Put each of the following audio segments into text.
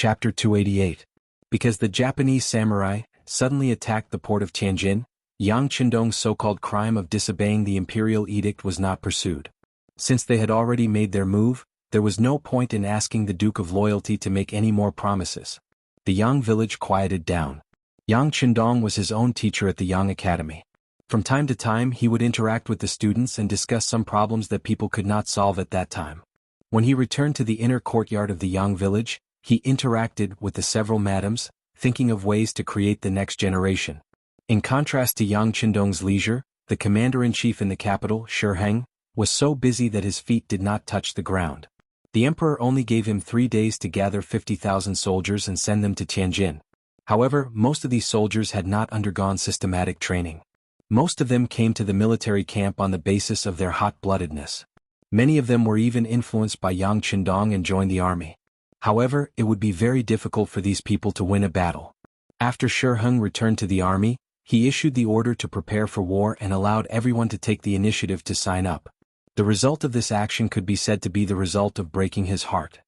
Chapter 288. Because the Japanese samurai suddenly attacked the port of Tianjin, Yang Qindong's so-called crime of disobeying the imperial edict was not pursued. Since they had already made their move, there was no point in asking the Duke of Loyalty to make any more promises. The Yang village quieted down. Yang Qindong was his own teacher at the Yang Academy. From time to time he would interact with the students and discuss some problems that people could not solve at that time. When he returned to the inner courtyard of the Yang village, he interacted with the several madams, thinking of ways to create the next generation. In contrast to Yang Qindong's leisure, the commander-in-chief in the capital, Shiheng, was so busy that his feet did not touch the ground. The emperor only gave him 3 days to gather 50,000 soldiers and send them to Tianjin. However, most of these soldiers had not undergone systematic training. Most of them came to the military camp on the basis of their hot-bloodedness. Many of them were even influenced by Yang Qindong and joined the army. However, it would be very difficult for these people to win a battle. After Shiheng returned to the army, he issued the order to prepare for war and allowed everyone to take the initiative to sign up. The result of this action could be said to be the result of breaking his heart.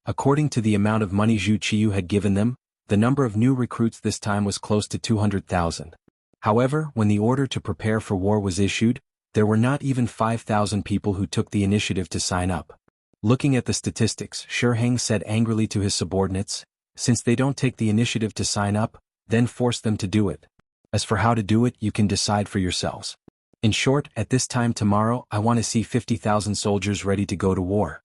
According to the amount of money Zhu Qiyu had given them, the number of new recruits this time was close to 200,000. However, when the order to prepare for war was issued, there were not even 5,000 people who took the initiative to sign up. Looking at the statistics, Shiheng said angrily to his subordinates, "Since they don't take the initiative to sign up, then force them to do it. As for how to do it, you can decide for yourselves. In short, at this time tomorrow I want to see 50,000 soldiers ready to go to war."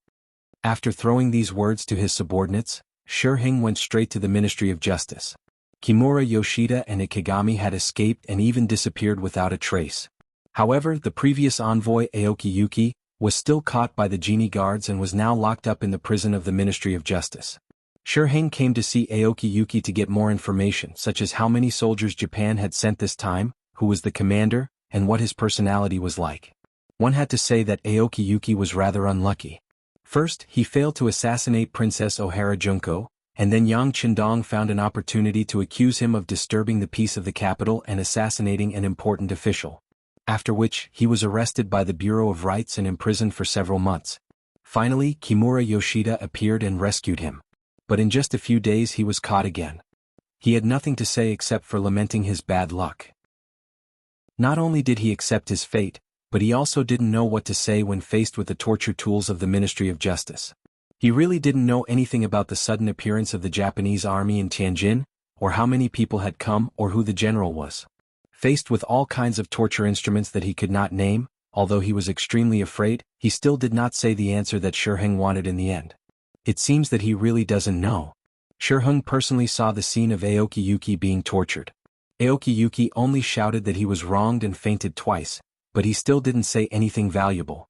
After throwing these words to his subordinates, Shiheng went straight to the Ministry of Justice. Kimura Yoshida and Ikigami had escaped and even disappeared without a trace. However, the previous envoy Aoki Yuki was still caught by the genie guards and was now locked up in the prison of the Ministry of Justice. Shiheng came to see Aoki Yuki to get more information, such as how many soldiers Japan had sent this time, who was the commander, and what his personality was like. One had to say that Aoki Yuki was rather unlucky. First, he failed to assassinate Princess Ohara Junko, and then Yang Qindong found an opportunity to accuse him of disturbing the peace of the capital and assassinating an important official. After which, he was arrested by the Bureau of Rights and imprisoned for several months. Finally, Kimura Yoshida appeared and rescued him. But in just a few days he was caught again. He had nothing to say except for lamenting his bad luck. Not only did he accept his fate, but he also didn't know what to say when faced with the torture tools of the Ministry of Justice. He really didn't know anything about the sudden appearance of the Japanese army in Tianjin, or how many people had come or who the general was. Faced with all kinds of torture instruments that he could not name, although he was extremely afraid, he still did not say the answer that Shiheng wanted in the end. It seems that he really doesn't know. Shiheng personally saw the scene of Aoki Yuki being tortured. Aoki Yuki only shouted that he was wronged and fainted twice, but he still didn't say anything valuable.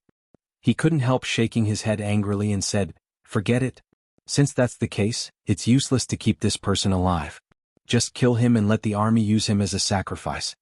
He couldn't help shaking his head angrily and said, "Forget it. Since that's the case, it's useless to keep this person alive. Just kill him and let the army use him as a sacrifice."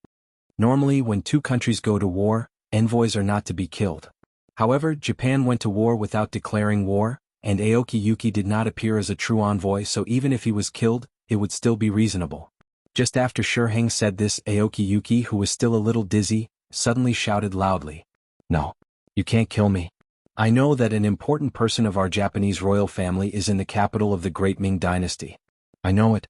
Normally, when two countries go to war, envoys are not to be killed. However, Japan went to war without declaring war, and Aoki Yuki did not appear as a true envoy, so even if he was killed, it would still be reasonable. Just after Shiheng said this, Aoki Yuki, who was still a little dizzy, suddenly shouted loudly, "No, you can't kill me. I know that an important person of our Japanese royal family is in the capital of the great Ming dynasty. I know it."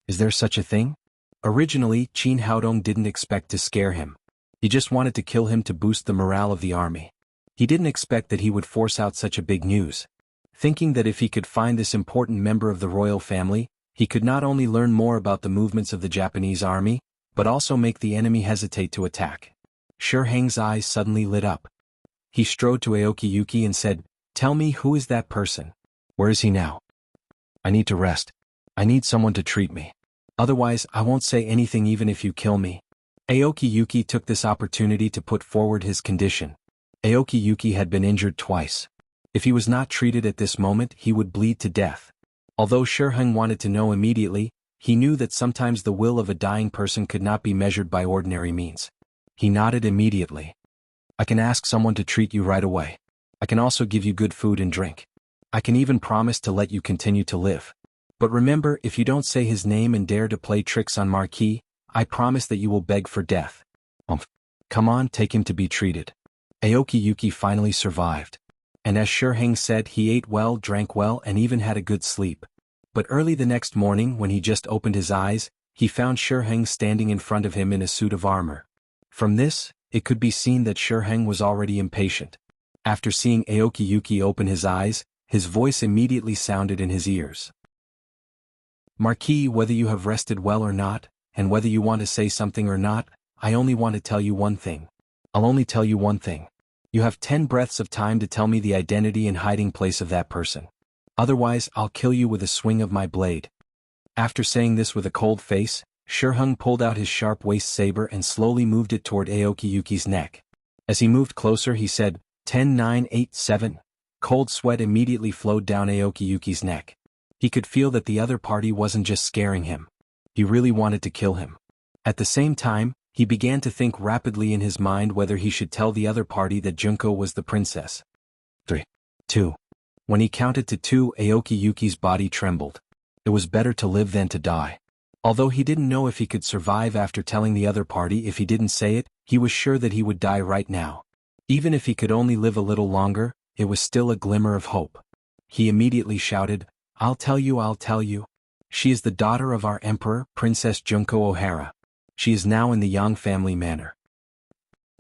Is there such a thing? Originally, Qin Haodong didn't expect to scare him. He just wanted to kill him to boost the morale of the army. He didn't expect that he would force out such a big news. Thinking that if he could find this important member of the royal family, he could not only learn more about the movements of the Japanese army, but also make the enemy hesitate to attack. Shiheng's eyes suddenly lit up. He strode to Aoki Yuki and said, "Tell me, who is that person? Where is he now? I need to rest. I need someone to treat me. Otherwise, I won't say anything even if you kill me." Aoki Yuki took this opportunity to put forward his condition. Aoki Yuki had been injured twice. If he was not treated at this moment, he would bleed to death. Although Shiheng wanted to know immediately, he knew that sometimes the will of a dying person could not be measured by ordinary means. He nodded immediately. "I can ask someone to treat you right away. I can also give you good food and drink. I can even promise to let you continue to live. But remember, if you don't say his name and dare to play tricks on Marquis, I promise that you will beg for death." Come on, take him to be treated." Aoki Yuki finally survived. And as Shiheng said, he ate well, drank well, and even had a good sleep. But early the next morning when he just opened his eyes, he found Shiheng standing in front of him in a suit of armor. From this, it could be seen that Shiheng was already impatient. After seeing Aoki Yuki open his eyes, his voice immediately sounded in his ears. Marquis, whether you have rested well or not, and whether you want to say something or not, I only want to tell you one thing. I'll only tell you one thing. You have 10 breaths of time to tell me the identity and hiding place of that person. Otherwise, I'll kill you with a swing of my blade. After saying this with a cold face, Shiheng pulled out his sharp waist saber and slowly moved it toward Aoki Yuki's neck. As he moved closer, he said, 10, 9, 8, 7. Cold sweat immediately flowed down Aoki Yuki's neck. He could feel that the other party wasn't just scaring him. He really wanted to kill him. At the same time, he began to think rapidly in his mind whether he should tell the other party that Junko was the princess. 3, 2. When he counted to 2, Aoki Yuki's body trembled. It was better to live than to die. Although he didn't know if he could survive after telling the other party if he didn't say it, he was sure that he would die right now. Even if he could only live a little longer, it was still a glimmer of hope. He immediately shouted, I'll tell you, I'll tell you. She is the daughter of our emperor, Princess Junko Ohara. She is now in the Yang family manor.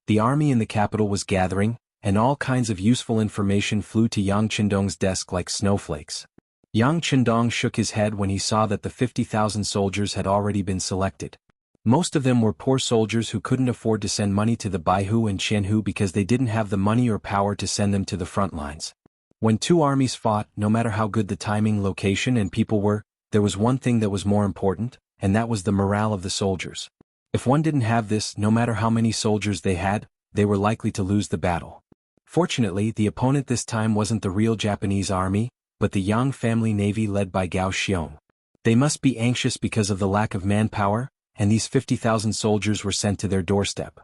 The army in the capital was gathering, and all kinds of useful information flew to Yang Qindong's desk like snowflakes. Yang Qindong shook his head when he saw that the 50,000 soldiers had already been selected. Most of them were poor soldiers who couldn't afford to send money to the Baihu and Qianhu because they didn't have the money or power to send them to the front lines. When two armies fought, no matter how good the timing, location, and people were, there was one thing that was more important, and that was the morale of the soldiers. If one didn't have this, no matter how many soldiers they had, they were likely to lose the battle. Fortunately, the opponent this time wasn't the real Japanese army, but the Yang family navy led by Gao Xiong. They must be anxious because of the lack of manpower, and these 50,000 soldiers were sent to their doorstep.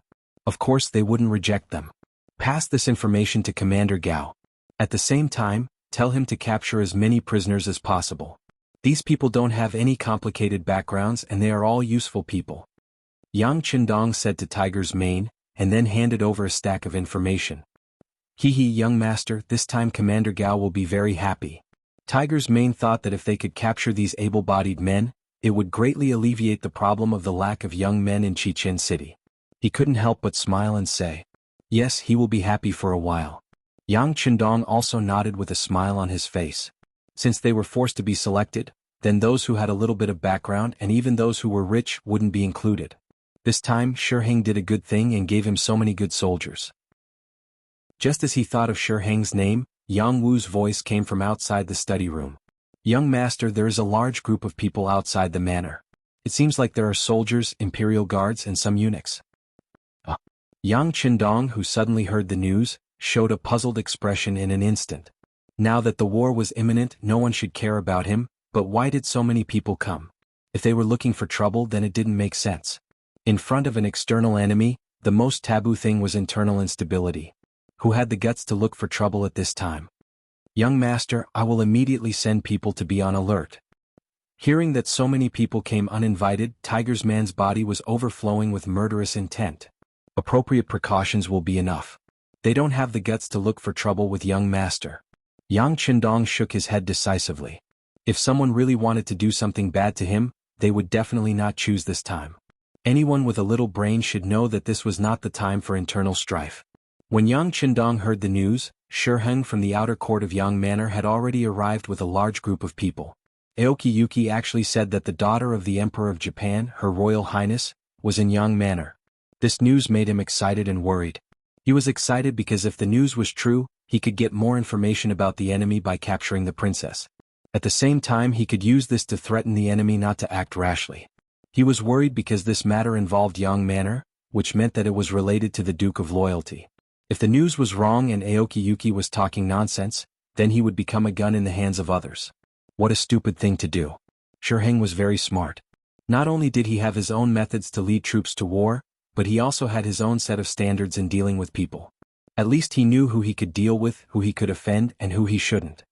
Of course they wouldn't reject them. Pass this information to Commander Gao. At the same time, tell him to capture as many prisoners as possible. These people don't have any complicated backgrounds and they are all useful people. Yang Qindong said to Tiger's Mane, and then handed over a stack of information. Young master, this time Commander Gao will be very happy. Tiger's Mane thought that if they could capture these able-bodied men, it would greatly alleviate the problem of the lack of young men in Chichen City. He couldn't help but smile and say, yes, he will be happy for a while. Yang Qindong also nodded with a smile on his face. Since they were forced to be selected, then those who had a little bit of background and even those who were rich wouldn't be included. This time Shiheng did a good thing and gave him so many good soldiers. Just as he thought of Shiheng's name, Yang Wu's voice came from outside the study room. Young master, there is a large group of people outside the manor. It seems like there are soldiers, imperial guards and some eunuchs. Yang Qindong, who suddenly heard the news, showed a puzzled expression in an instant. Now that the war was imminent, no one should care about him, but why did so many people come? If they were looking for trouble, then it didn't make sense. In front of an external enemy, the most taboo thing was internal instability. Who had the guts to look for trouble at this time? Young master, I will immediately send people to be on alert. Hearing that so many people came uninvited, Tiger's man's body was overflowing with murderous intent. Appropriate precautions will be enough. They don't have the guts to look for trouble with young master. Yang Qindong shook his head decisively. If someone really wanted to do something bad to him, they would definitely not choose this time. Anyone with a little brain should know that this was not the time for internal strife. When Yang Qindong heard the news, Shiheng from the outer court of Yang Manor had already arrived with a large group of people. Aoki Yuki actually said that the daughter of the Emperor of Japan, Her Royal Highness, was in Yang Manor. This news made him excited and worried. He was excited because if the news was true, he could get more information about the enemy by capturing the princess. At the same time, he could use this to threaten the enemy not to act rashly. He was worried because this matter involved Yang Manor, which meant that it was related to the Duke of Loyalty. If the news was wrong and Aoki Yuki was talking nonsense, then he would become a gun in the hands of others. What a stupid thing to do. Shiheng was very smart. Not only did he have his own methods to lead troops to war, but he also had his own set of standards in dealing with people. At least he knew who he could deal with, who he could offend, and who he shouldn't.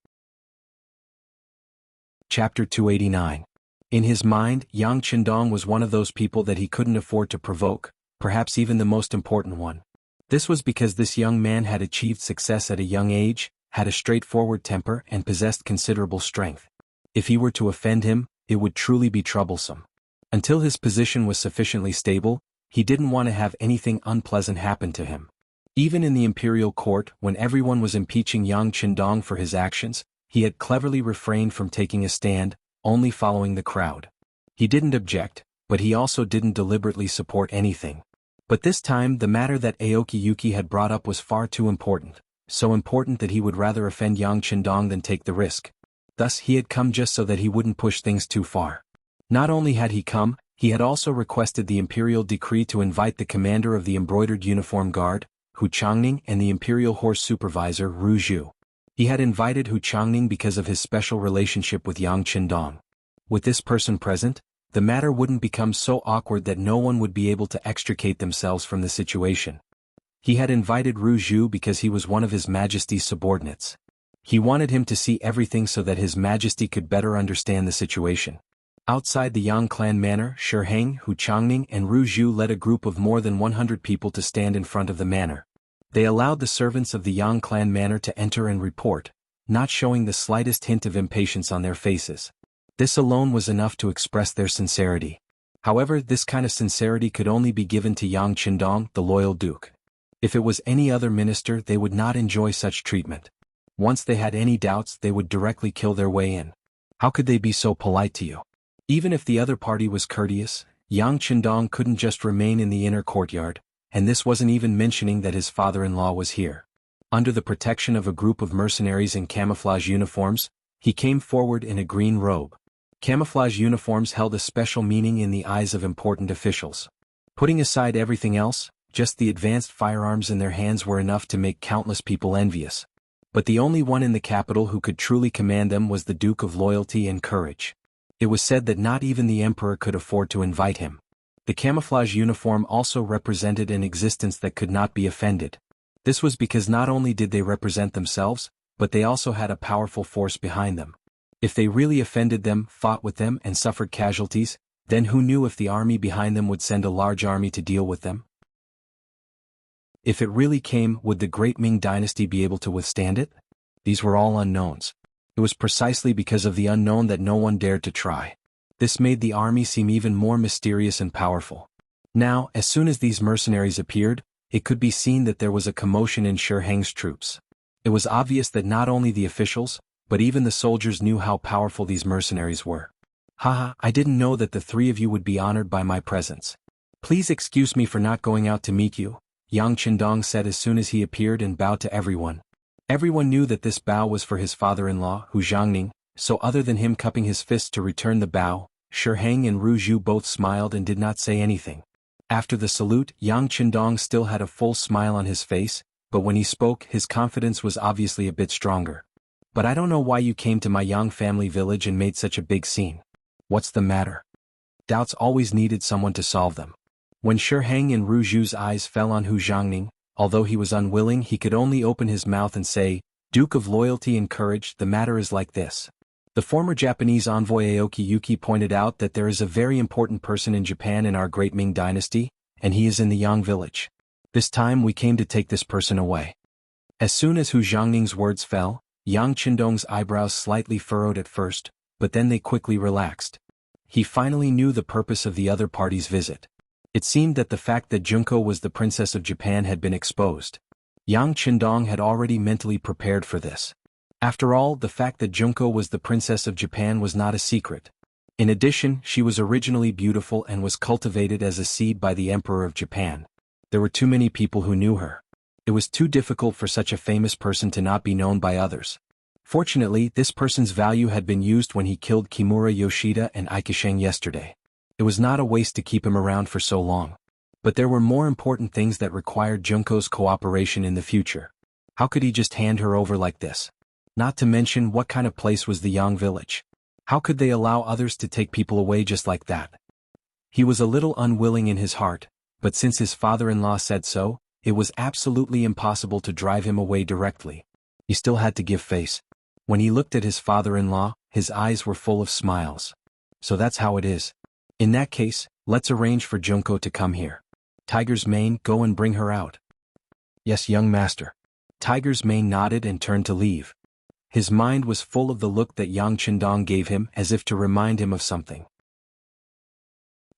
Chapter 289. In his mind, Yang Qindong was one of those people that he couldn't afford to provoke, perhaps even the most important one. This was because this young man had achieved success at a young age, had a straightforward temper and possessed considerable strength. If he were to offend him, it would truly be troublesome. Until his position was sufficiently stable, he didn't want to have anything unpleasant happen to him. Even in the imperial court, when everyone was impeaching Yang Qindong for his actions, he had cleverly refrained from taking a stand, only following the crowd. He didn't object, but he also didn't deliberately support anything. But this time the matter that Aoki Yuki had brought up was far too important, so important that he would rather offend Yang Qindong than take the risk. Thus he had come just so that he wouldn't push things too far. Not only had he come, he had also requested the imperial decree to invite the commander of the embroidered uniform guard, Hu Changning, and the imperial horse supervisor, Ru Zhu. He had invited Hu Changning because of his special relationship with Yang Qindong. With this person present, the matter wouldn't become so awkward that no one would be able to extricate themselves from the situation. He had invited Ru Zhu because he was one of His Majesty's subordinates. He wanted him to see everything so that His Majesty could better understand the situation. Outside the Yang clan manor, Shi Heng, Hu Changning, and Ru Zhu led a group of more than 100 people to stand in front of the manor. They allowed the servants of the Yang clan manor to enter and report, not showing the slightest hint of impatience on their faces. This alone was enough to express their sincerity. However, this kind of sincerity could only be given to Yang Qindong, the loyal duke. If it was any other minister, they would not enjoy such treatment. Once they had any doubts, they would directly kill their way in. How could they be so polite to you? Even if the other party was courteous, Yang Qindong couldn't just remain in the inner courtyard, and this wasn't even mentioning that his father-in-law was here. Under the protection of a group of mercenaries in camouflage uniforms, he came forward in a green robe. Camouflage uniforms held a special meaning in the eyes of important officials. Putting aside everything else, just the advanced firearms in their hands were enough to make countless people envious. But the only one in the capital who could truly command them was the Duke of Loyalty and Courage. It was said that not even the emperor could afford to invite him. The camouflage uniform also represented an existence that could not be offended. This was because not only did they represent themselves, but they also had a powerful force behind them. If they really offended them, fought with them, and suffered casualties, then who knew if the army behind them would send a large army to deal with them? If it really came, would the great Ming dynasty be able to withstand it? These were all unknowns. It was precisely because of the unknown that no one dared to try. This made the army seem even more mysterious and powerful. Now, as soon as these mercenaries appeared, it could be seen that there was a commotion in Shi Heng's troops. It was obvious that not only the officials, but even the soldiers knew how powerful these mercenaries were. Haha, I didn't know that the three of you would be honored by my presence. Please excuse me for not going out to meet you, Yang Qindong said as soon as he appeared and bowed to everyone. Everyone knew that this bow was for his father-in-law, Hu Jiangning, so other than him cupping his fist to return the bow, Shi Heng and Ru Zhu both smiled and did not say anything. After the salute, Yang Qindong still had a full smile on his face, but when he spoke, his confidence was obviously a bit stronger. But I don't know why you came to my Yang family village and made such a big scene. What's the matter? Doubts always needed someone to solve them. When Shi Heng and Ru Zhu's eyes fell on Hu Jiangning, although he was unwilling, he could only open his mouth and say, Duke of Loyalty and Courage, the matter is like this. The former Japanese envoy Aoki Yuki pointed out that there is a very important person in Japan in our great Ming dynasty, and he is in the Yang village. This time we came to take this person away. As soon as Hu Jiangning's words fell, Yang Qindong's eyebrows slightly furrowed at first, but then they quickly relaxed. He finally knew the purpose of the other party's visit. It seemed that the fact that Junko was the princess of Japan had been exposed. Yang Qindong had already mentally prepared for this. After all, the fact that Junko was the princess of Japan was not a secret. In addition, she was originally beautiful and was cultivated as a seed by the Emperor of Japan. There were too many people who knew her. It was too difficult for such a famous person to not be known by others. Fortunately, this person's value had been used when he killed Kimura Yoshida and Aikisheng yesterday. It was not a waste to keep him around for so long. But there were more important things that required Junko's cooperation in the future. How could he just hand her over like this? Not to mention, what kind of place was the Yang village? How could they allow others to take people away just like that? He was a little unwilling in his heart, but since his father-in-law said so, it was absolutely impossible to drive him away directly. He still had to give face. When he looked at his father-in-law, his eyes were full of smiles. So that's how it is. In that case, let's arrange for Junko to come here. Tiger's Mane, go and bring her out. Yes, young master. Tiger's Mane nodded and turned to leave. His mind was full of the look that Yang Chendong gave him as if to remind him of something.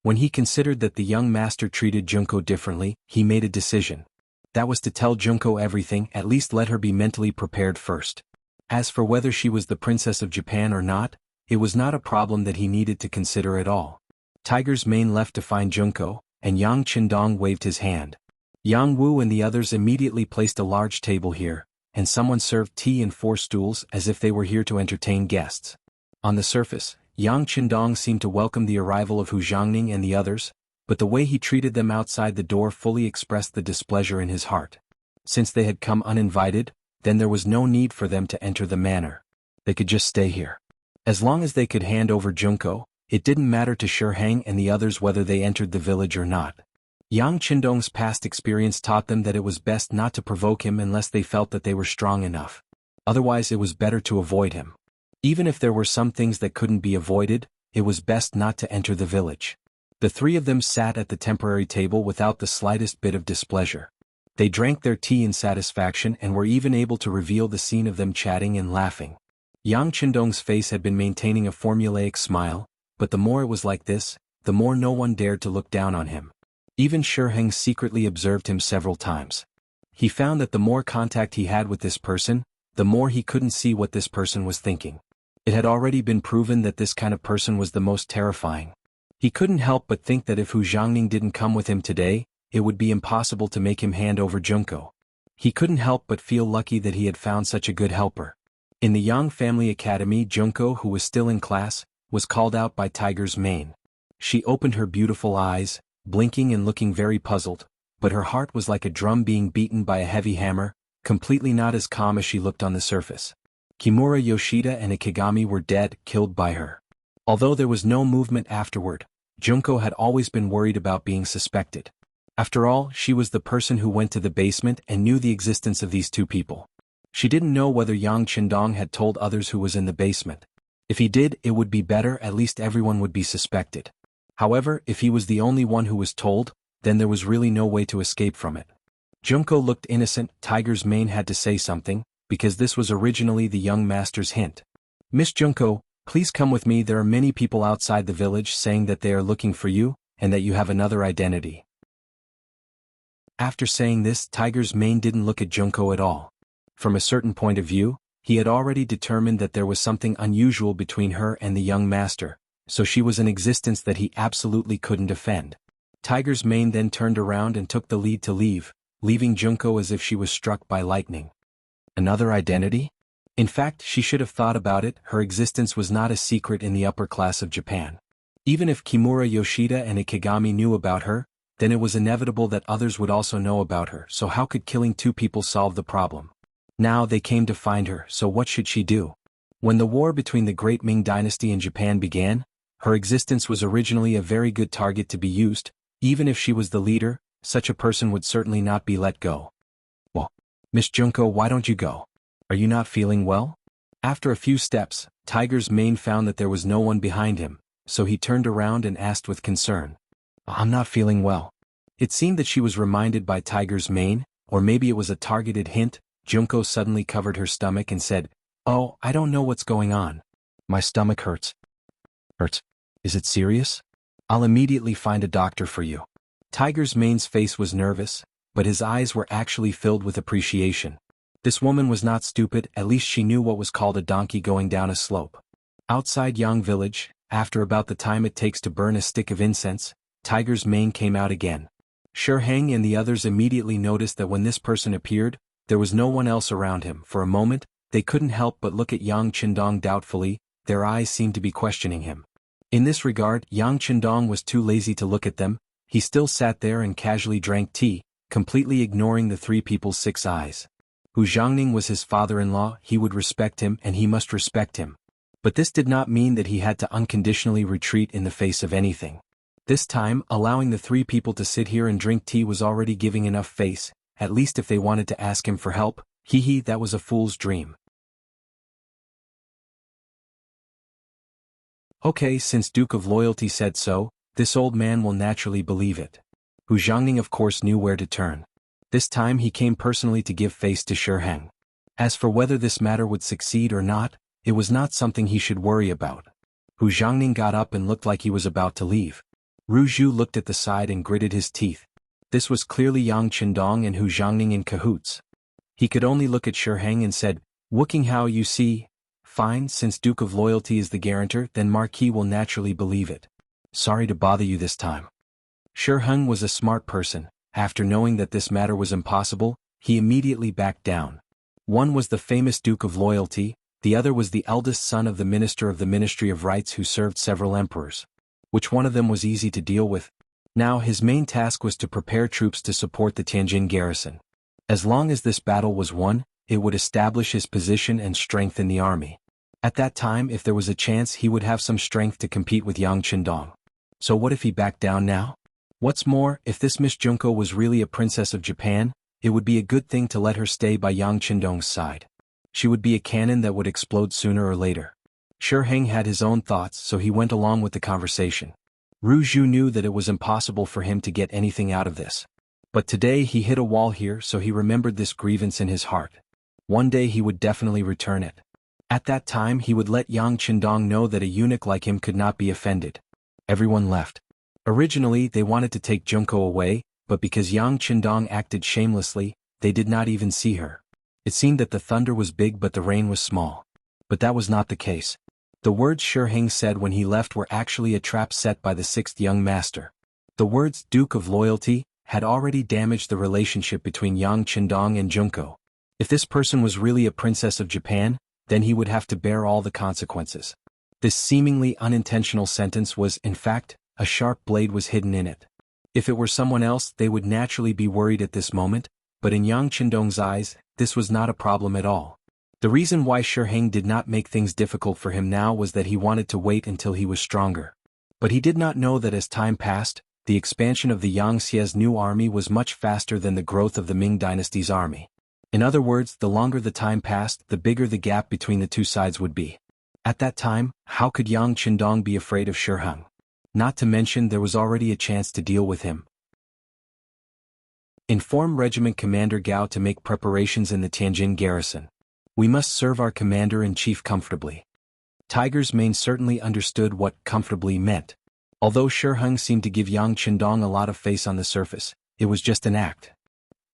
When he considered that the young master treated Junko differently, he made a decision. That was to tell Junko everything, at least let her be mentally prepared first. As for whether she was the princess of Japan or not, it was not a problem that he needed to consider at all. Tiger's Mane left to find Junko, and Yang Chendong waved his hand. Yang Wu and the others immediately placed a large table here, and someone served tea and 4 stools as if they were here to entertain guests. On the surface, Yang Chendong seemed to welcome the arrival of Hu Jiangning and the others, but the way he treated them outside the door fully expressed the displeasure in his heart. Since they had come uninvited, then there was no need for them to enter the manor. They could just stay here. As long as they could hand over Junko, it didn't matter to Shiheng and the others whether they entered the village or not. Yang Chendong's past experience taught them that it was best not to provoke him unless they felt that they were strong enough. Otherwise it was better to avoid him. Even if there were some things that couldn't be avoided, it was best not to enter the village. The 3 of them sat at the temporary table without the slightest bit of displeasure. They drank their tea in satisfaction and were even able to reveal the scene of them chatting and laughing. Yang Chendong's face had been maintaining a formulaic smile, but the more it was like this, the more no one dared to look down on him. Even Shiheng secretly observed him several times. He found that the more contact he had with this person, the more he couldn't see what this person was thinking. It had already been proven that this kind of person was the most terrifying. He couldn't help but think that if Hu Jiangning didn't come with him today, it would be impossible to make him hand over Junko. He couldn't help but feel lucky that he had found such a good helper. In the Yang family academy, Junko, who was still in class, was called out by Tiger's Mane. She opened her beautiful eyes, blinking and looking very puzzled, but her heart was like a drum being beaten by a heavy hammer, completely not as calm as she looked on the surface. Kimura Yoshida and Ikigami were dead, killed by her. Although there was no movement afterward, Junko had always been worried about being suspected. After all, she was the person who went to the basement and knew the existence of these 2 people. She didn't know whether Yang Chendong had told others who was in the basement. If he did, it would be better, at least everyone would be suspected. However, if he was the only one who was told, then there was really no way to escape from it. Junko looked innocent. Tiger's Mane had to say something, because this was originally the young master's hint. "Miss Junko, please come with me. There are many people outside the village saying that they are looking for you, and that you have another identity." After saying this, Tiger's Mane didn't look at Junko at all. From a certain point of view, he had already determined that there was something unusual between her and the young master, so she was an existence that he absolutely couldn't offend. Tiger's Mane then turned around and took the lead to leave, leaving Junko as if she was struck by lightning. Another identity? In fact, she should have thought about it. Her existence was not a secret in the upper class of Japan. Even if Kimura Yoshida and Ikigami knew about her, then it was inevitable that others would also know about her, so how could killing 2 people solve the problem? Now they came to find her, so what should she do? When the war between the great Ming dynasty and Japan began, her existence was originally a very good target to be used. Even if she was the leader, such a person would certainly not be let go. "Well, Miss Junko, why don't you go? Are you not feeling well?" After a few steps, Tiger's Mane found that there was no one behind him, so he turned around and asked with concern. "I'm not feeling well." It seemed that she was reminded by Tiger's Mane, or maybe it was a targeted hint. Junko suddenly covered her stomach and said, "Oh, I don't know what's going on. My stomach hurts." "Hurts? Is it serious? I'll immediately find a doctor for you." Tiger's Mane's face was nervous, but his eyes were actually filled with appreciation. This woman was not stupid. At least she knew what was called a donkey going down a slope. Outside Yang village, after about the time it takes to burn a stick of incense, Tiger's Mane came out again. Shiheng and the others immediately noticed that when this person appeared, there was no one else around him. For a moment, they couldn't help but look at Yang Chendong doubtfully. Their eyes seemed to be questioning him. In this regard, Yang Chendong was too lazy to look at them. He still sat there and casually drank tea, completely ignoring the 3 people's 6 eyes. Hu Jiangning was his father-in-law. He would respect him and he must respect him. But this did not mean that he had to unconditionally retreat in the face of anything. This time, allowing the 3 people to sit here and drink tea was already giving enough face, at least if they wanted to ask him for help. That was a fool's dream. Okay, since Duke of Loyalty said so, this old man will naturally believe it. Hu Jiangning of course knew where to turn. This time he came personally to give face to Shiheng. As for whether this matter would succeed or not, it was not something he should worry about. Hu Zhangning got up and looked like he was about to leave. Ru Zhu looked at the side and gritted his teeth. This was clearly Yang Qindong and Hu Zhangning in cahoots. He could only look at Shi Heng and said, "Wuxia, you see, fine, since Duke of Loyalty is the guarantor, then Marquis will naturally believe it. Sorry to bother you this time." Shi Heng was a smart person. After knowing that this matter was impossible, he immediately backed down. One was the famous Duke of Loyalty, the other was the eldest son of the Minister of the Ministry of Rights who served several emperors. Which one of them was easy to deal with? Now his main task was to prepare troops to support the Tianjin garrison. As long as this battle was won, it would establish his position and strengthen the army. At that time, if there was a chance, he would have some strength to compete with Yang Qindong. So what if he backed down now? What's more, if this Miss Junko was really a princess of Japan, it would be a good thing to let her stay by Yang Qindong's side. She would be a cannon that would explode sooner or later. Shi Heng had his own thoughts, so he went along with the conversation. Ru Zhu knew that it was impossible for him to get anything out of this. But today he hit a wall here, so he remembered this grievance in his heart. One day he would definitely return it. At that time he would let Yang Qindong know that a eunuch like him could not be offended. Everyone left. Originally they wanted to take Junko away, but because Yang Qindong acted shamelessly, they did not even see her. It seemed that the thunder was big but the rain was small. But that was not the case. The words Shi Heng said when he left were actually a trap set by the sixth young master. The words Duke of Loyalty had already damaged the relationship between Yang Qindong and Junko. If this person was really a princess of Japan, then he would have to bear all the consequences. This seemingly unintentional sentence was, in fact, a sharp blade was hidden in it. If it were someone else, they would naturally be worried at this moment, but in Yang Qindong's eyes, this was not a problem at all. The reason why Shi Heng did not make things difficult for him now was that he wanted to wait until he was stronger. But he did not know that as time passed, the expansion of the Yangtze's new army was much faster than the growth of the Ming dynasty's army. In other words, the longer the time passed, the bigger the gap between the two sides would be. At that time, how could Yang Qindong be afraid of Shi Heng? Not to mention there was already a chance to deal with him. Inform Regiment Commander Gao to make preparations in the Tianjin garrison. We must serve our commander-in-chief comfortably. Tiger's Mane certainly understood what comfortably meant. Although Shi Heng seemed to give Yang Qindong a lot of face on the surface, it was just an act.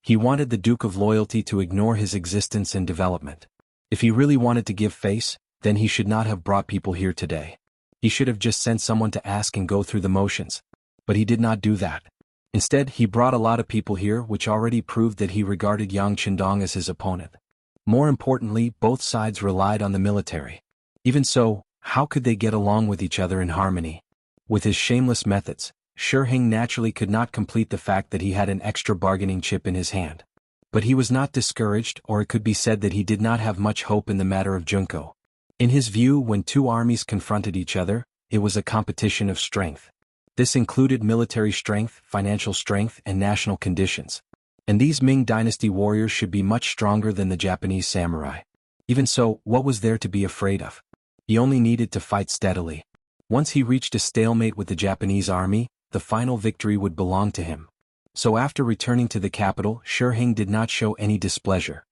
He wanted the Duke of Loyalty to ignore his existence and development. If he really wanted to give face, then he should not have brought people here today. He should have just sent someone to ask and go through the motions. But he did not do that. Instead, he brought a lot of people here, which already proved that he regarded Yang Qindong as his opponent. More importantly, both sides relied on the military. Even so, how could they get along with each other in harmony? With his shameless methods, Shi Heng naturally could not complete the fact that he had an extra bargaining chip in his hand. But he was not discouraged, or it could be said that he did not have much hope in the matter of Junko. In his view, when two armies confronted each other, it was a competition of strength. This included military strength, financial strength, and national conditions. And these Ming dynasty warriors should be much stronger than the Japanese samurai. Even so, what was there to be afraid of? He only needed to fight steadily. Once he reached a stalemate with the Japanese army, the final victory would belong to him. So after returning to the capital, Shi Heng did not show any displeasure.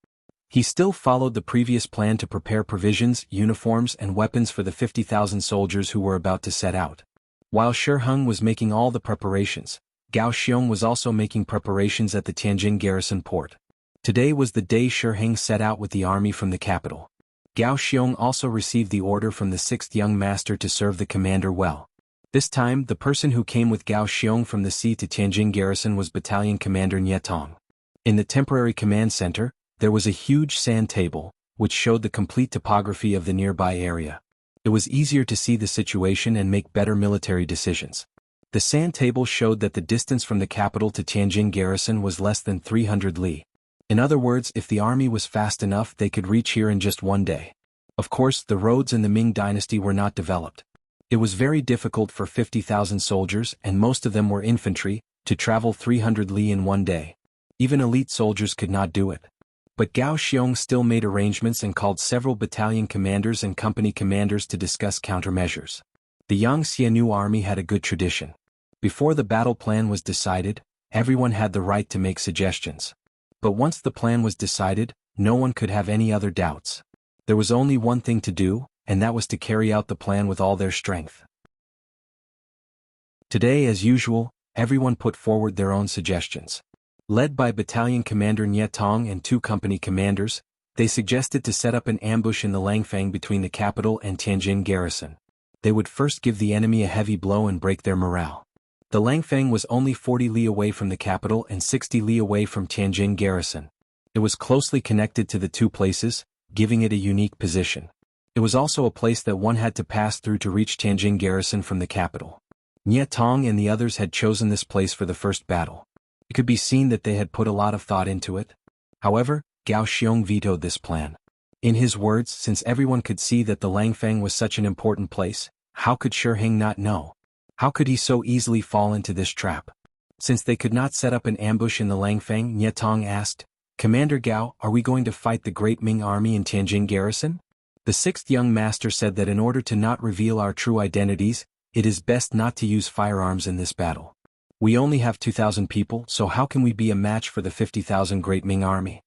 He still followed the previous plan to prepare provisions, uniforms, and weapons for the 50,000 soldiers who were about to set out. While Shi Heng was making all the preparations, Gao Xiong was also making preparations at the Tianjin garrison port. Today was the day Shi Heng set out with the army from the capital. Gao Xiong also received the order from the sixth young master to serve the commander well. This time, the person who came with Gao Xiong from the sea to Tianjin garrison was Battalion Commander Nie Tong. In the temporary command center, there was a huge sand table, which showed the complete topography of the nearby area. It was easier to see the situation and make better military decisions. The sand table showed that the distance from the capital to Tianjin garrison was less than 300 li. In other words, if the army was fast enough, they could reach here in just one day. Of course, the roads in the Ming dynasty were not developed. It was very difficult for 50,000 soldiers, and most of them were infantry, to travel 300 li in one day. Even elite soldiers could not do it. But Gao Xiong still made arrangements and called several battalion commanders and company commanders to discuss countermeasures. The Yangtze new army had a good tradition. Before the battle plan was decided, everyone had the right to make suggestions. But once the plan was decided, no one could have any other doubts. There was only one thing to do, and that was to carry out the plan with all their strength. Today, as usual, everyone put forward their own suggestions. Led by Battalion Commander Nie Tong and 2 company commanders, they suggested to set up an ambush in the Langfang between the capital and Tianjin garrison. They would first give the enemy a heavy blow and break their morale. The Langfang was only 40 li away from the capital and 60 li away from Tianjin garrison. It was closely connected to the 2 places, giving it a unique position. It was also a place that one had to pass through to reach Tianjin garrison from the capital. Nie Tong and the others had chosen this place for the first battle. It could be seen that they had put a lot of thought into it. However, Gao Xiong vetoed this plan. In his words, since everyone could see that the Langfang was such an important place, how could Shi Hing not know? How could he so easily fall into this trap? Since they could not set up an ambush in the Langfang, Nie Tong asked, "Commander Gao, are we going to fight the great Ming army in Tianjin garrison?" The 6th young master said that in order to not reveal our true identities, it is best not to use firearms in this battle. We only have 2,000 people, so how can we be a match for the 50,000 great Ming army?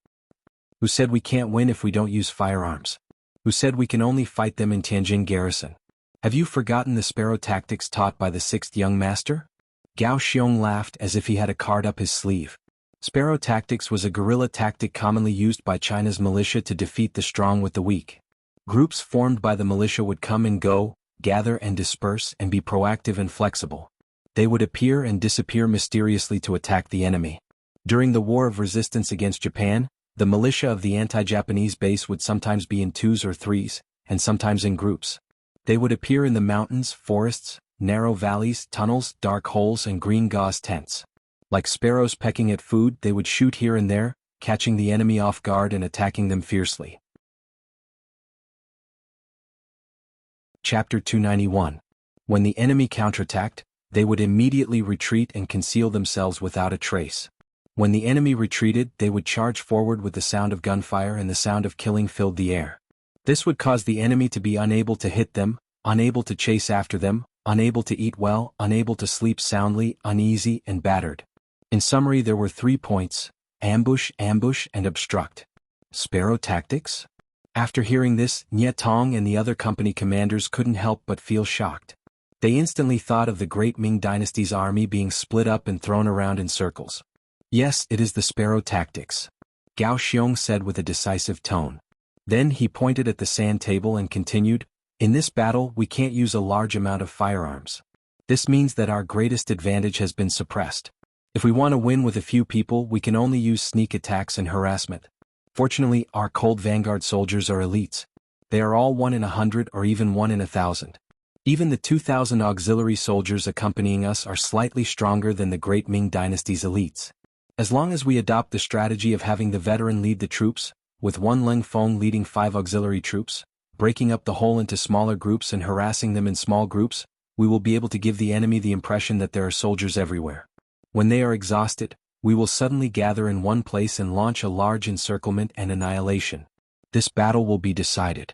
Who said we can't win if we don't use firearms? Who said we can only fight them in Tianjin garrison? Have you forgotten the sparrow tactics taught by the 6th young master? Gao Xiong laughed as if he had a card up his sleeve. Sparrow tactics was a guerrilla tactic commonly used by China's militia to defeat the strong with the weak. Groups formed by the militia would come and go, gather and disperse and be proactive and flexible. They would appear and disappear mysteriously to attack the enemy. During the War of Resistance against Japan, the militia of the anti-Japanese base would sometimes be in 2s or 3s, and sometimes in groups. They would appear in the mountains, forests, narrow valleys, tunnels, dark holes and green gauze tents. Like sparrows pecking at food, they would shoot here and there, catching the enemy off guard and attacking them fiercely. Chapter 291. When the enemy counterattacked, they would immediately retreat and conceal themselves without a trace. When the enemy retreated, they would charge forward with the sound of gunfire and the sound of killing filled the air. This would cause the enemy to be unable to hit them, unable to chase after them, unable to eat well, unable to sleep soundly, uneasy and battered. In summary, there were 3 points: ambush, ambush and obstruct. Sparrow tactics? After hearing this, Nie Tong and the other company commanders couldn't help but feel shocked. They instantly thought of the great Ming dynasty's army being split up and thrown around in circles. Yes, it is the sparrow tactics, Gao Xiong said with a decisive tone. Then he pointed at the sand table and continued, "In this battle we can't use a large amount of firearms. This means that our greatest advantage has been suppressed. If we want to win with a few people, we can only use sneak attacks and harassment. Fortunately, our cold vanguard soldiers are elites. They are all 1 in 100 or even 1 in 1,000. Even the 2,000 auxiliary soldiers accompanying us are slightly stronger than the great Ming dynasty's elites. As long as we adopt the strategy of having the veteran lead the troops, with one Leng Feng leading 5 auxiliary troops, breaking up the whole into smaller groups and harassing them in small groups, we will be able to give the enemy the impression that there are soldiers everywhere. When they are exhausted, we will suddenly gather in one place and launch a large encirclement and annihilation. This battle will be decided."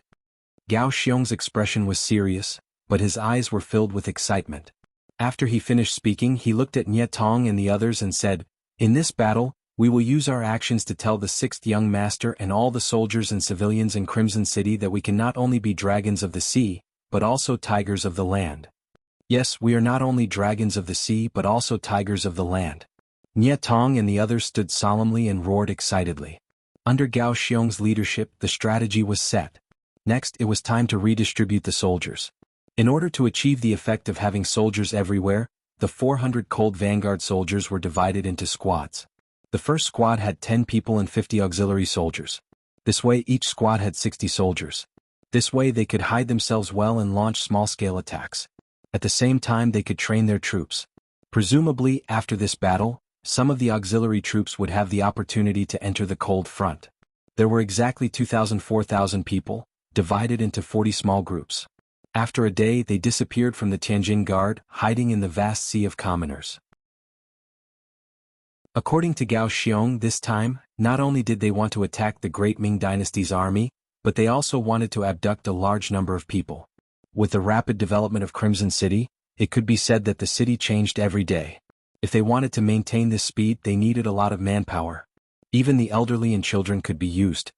Gao Xiong's expression was serious, but his eyes were filled with excitement. After he finished speaking, he looked at Nie Tong and the others and said, "In this battle, we will use our actions to tell the 6th young master and all the soldiers and civilians in Crimson City that we can not only be dragons of the sea, but also tigers of the land. Yes, we are not only dragons of the sea but also tigers of the land." Nie Tong and the others stood solemnly and roared excitedly. Under Gao Xiong's leadership, the strategy was set. Next, it was time to redistribute the soldiers. In order to achieve the effect of having soldiers everywhere, the 400 cold vanguard soldiers were divided into squads. The first squad had 10 people and 50 auxiliary soldiers. This way each squad had 60 soldiers. This way they could hide themselves well and launch small-scale attacks. At the same time they could train their troops. Presumably, after this battle, some of the auxiliary troops would have the opportunity to enter the cold front. There were exactly 4,000 people, divided into 40 small groups. After a day they disappeared from the Tianjin Guard, hiding in the vast sea of commoners. According to Gao Xiong, this time, not only did they want to attack the great Ming dynasty's army, but they also wanted to abduct a large number of people. With the rapid development of Crimson City, it could be said that the city changed every day. If they wanted to maintain this speed, they needed a lot of manpower. Even the elderly and children could be used.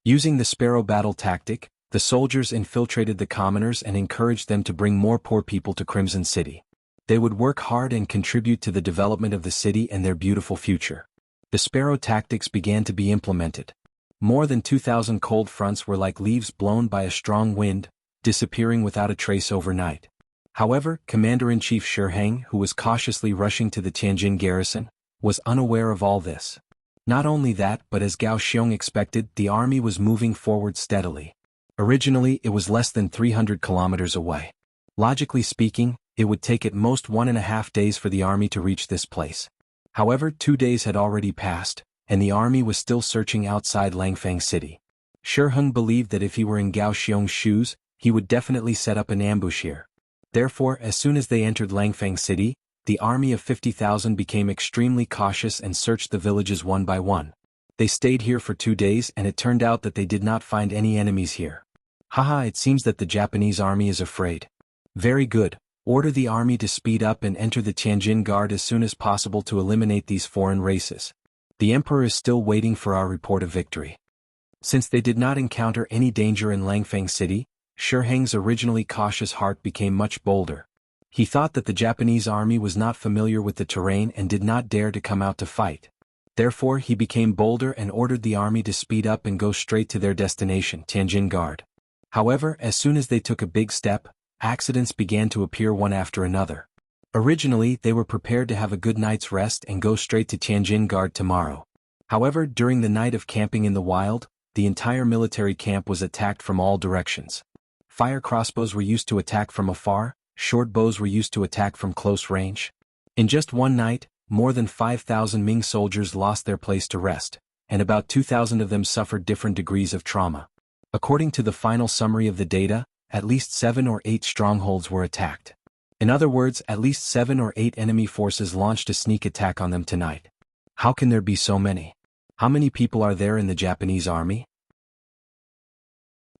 Using the sparrow battle tactic, the soldiers infiltrated the commoners and encouraged them to bring more poor people to Crimson City. They would work hard and contribute to the development of the city and their beautiful future. The sparrow tactics began to be implemented. More than 2,000 cold fronts were like leaves blown by a strong wind, disappearing without a trace overnight. However, Commander-in-Chief Shi Heng, who was cautiously rushing to the Tianjin garrison, was unaware of all this. Not only that, but as Gao Xiong expected, the army was moving forward steadily. Originally, it was less than 300 kilometers away. Logically speaking, it would take at most 1.5 days for the army to reach this place. However, 2 days had already passed, and the army was still searching outside Langfang City. Shi Heng believed that if he were in Gao Xiong's shoes, he would definitely set up an ambush here. Therefore, as soon as they entered Langfang City, the army of 50,000 became extremely cautious and searched the villages one by one. They stayed here for 2 days and it turned out that they did not find any enemies here. Haha, it seems that the Japanese army is afraid. Very good, order the army to speed up and enter the Tianjin Guard as soon as possible to eliminate these foreign races. The emperor is still waiting for our report of victory. Since they did not encounter any danger in Langfang City, Shi Heng's originally cautious heart became much bolder. He thought that the Japanese army was not familiar with the terrain and did not dare to come out to fight. Therefore, he became bolder and ordered the army to speed up and go straight to their destination, Tianjin Guard. However, as soon as they took a big step, accidents began to appear one after another. Originally, they were prepared to have a good night's rest and go straight to Tianjin Guard tomorrow. However, during the night of camping in the wild, the entire military camp was attacked from all directions. Fire crossbows were used to attack from afar, short bows were used to attack from close range. In just one night, more than 5,000 Ming soldiers lost their place to rest, and about 2,000 of them suffered different degrees of trauma. According to the final summary of the data, at least 7 or 8 strongholds were attacked. In other words, at least 7 or 8 enemy forces launched a sneak attack on them tonight. How can there be so many? How many people are there in the Japanese army?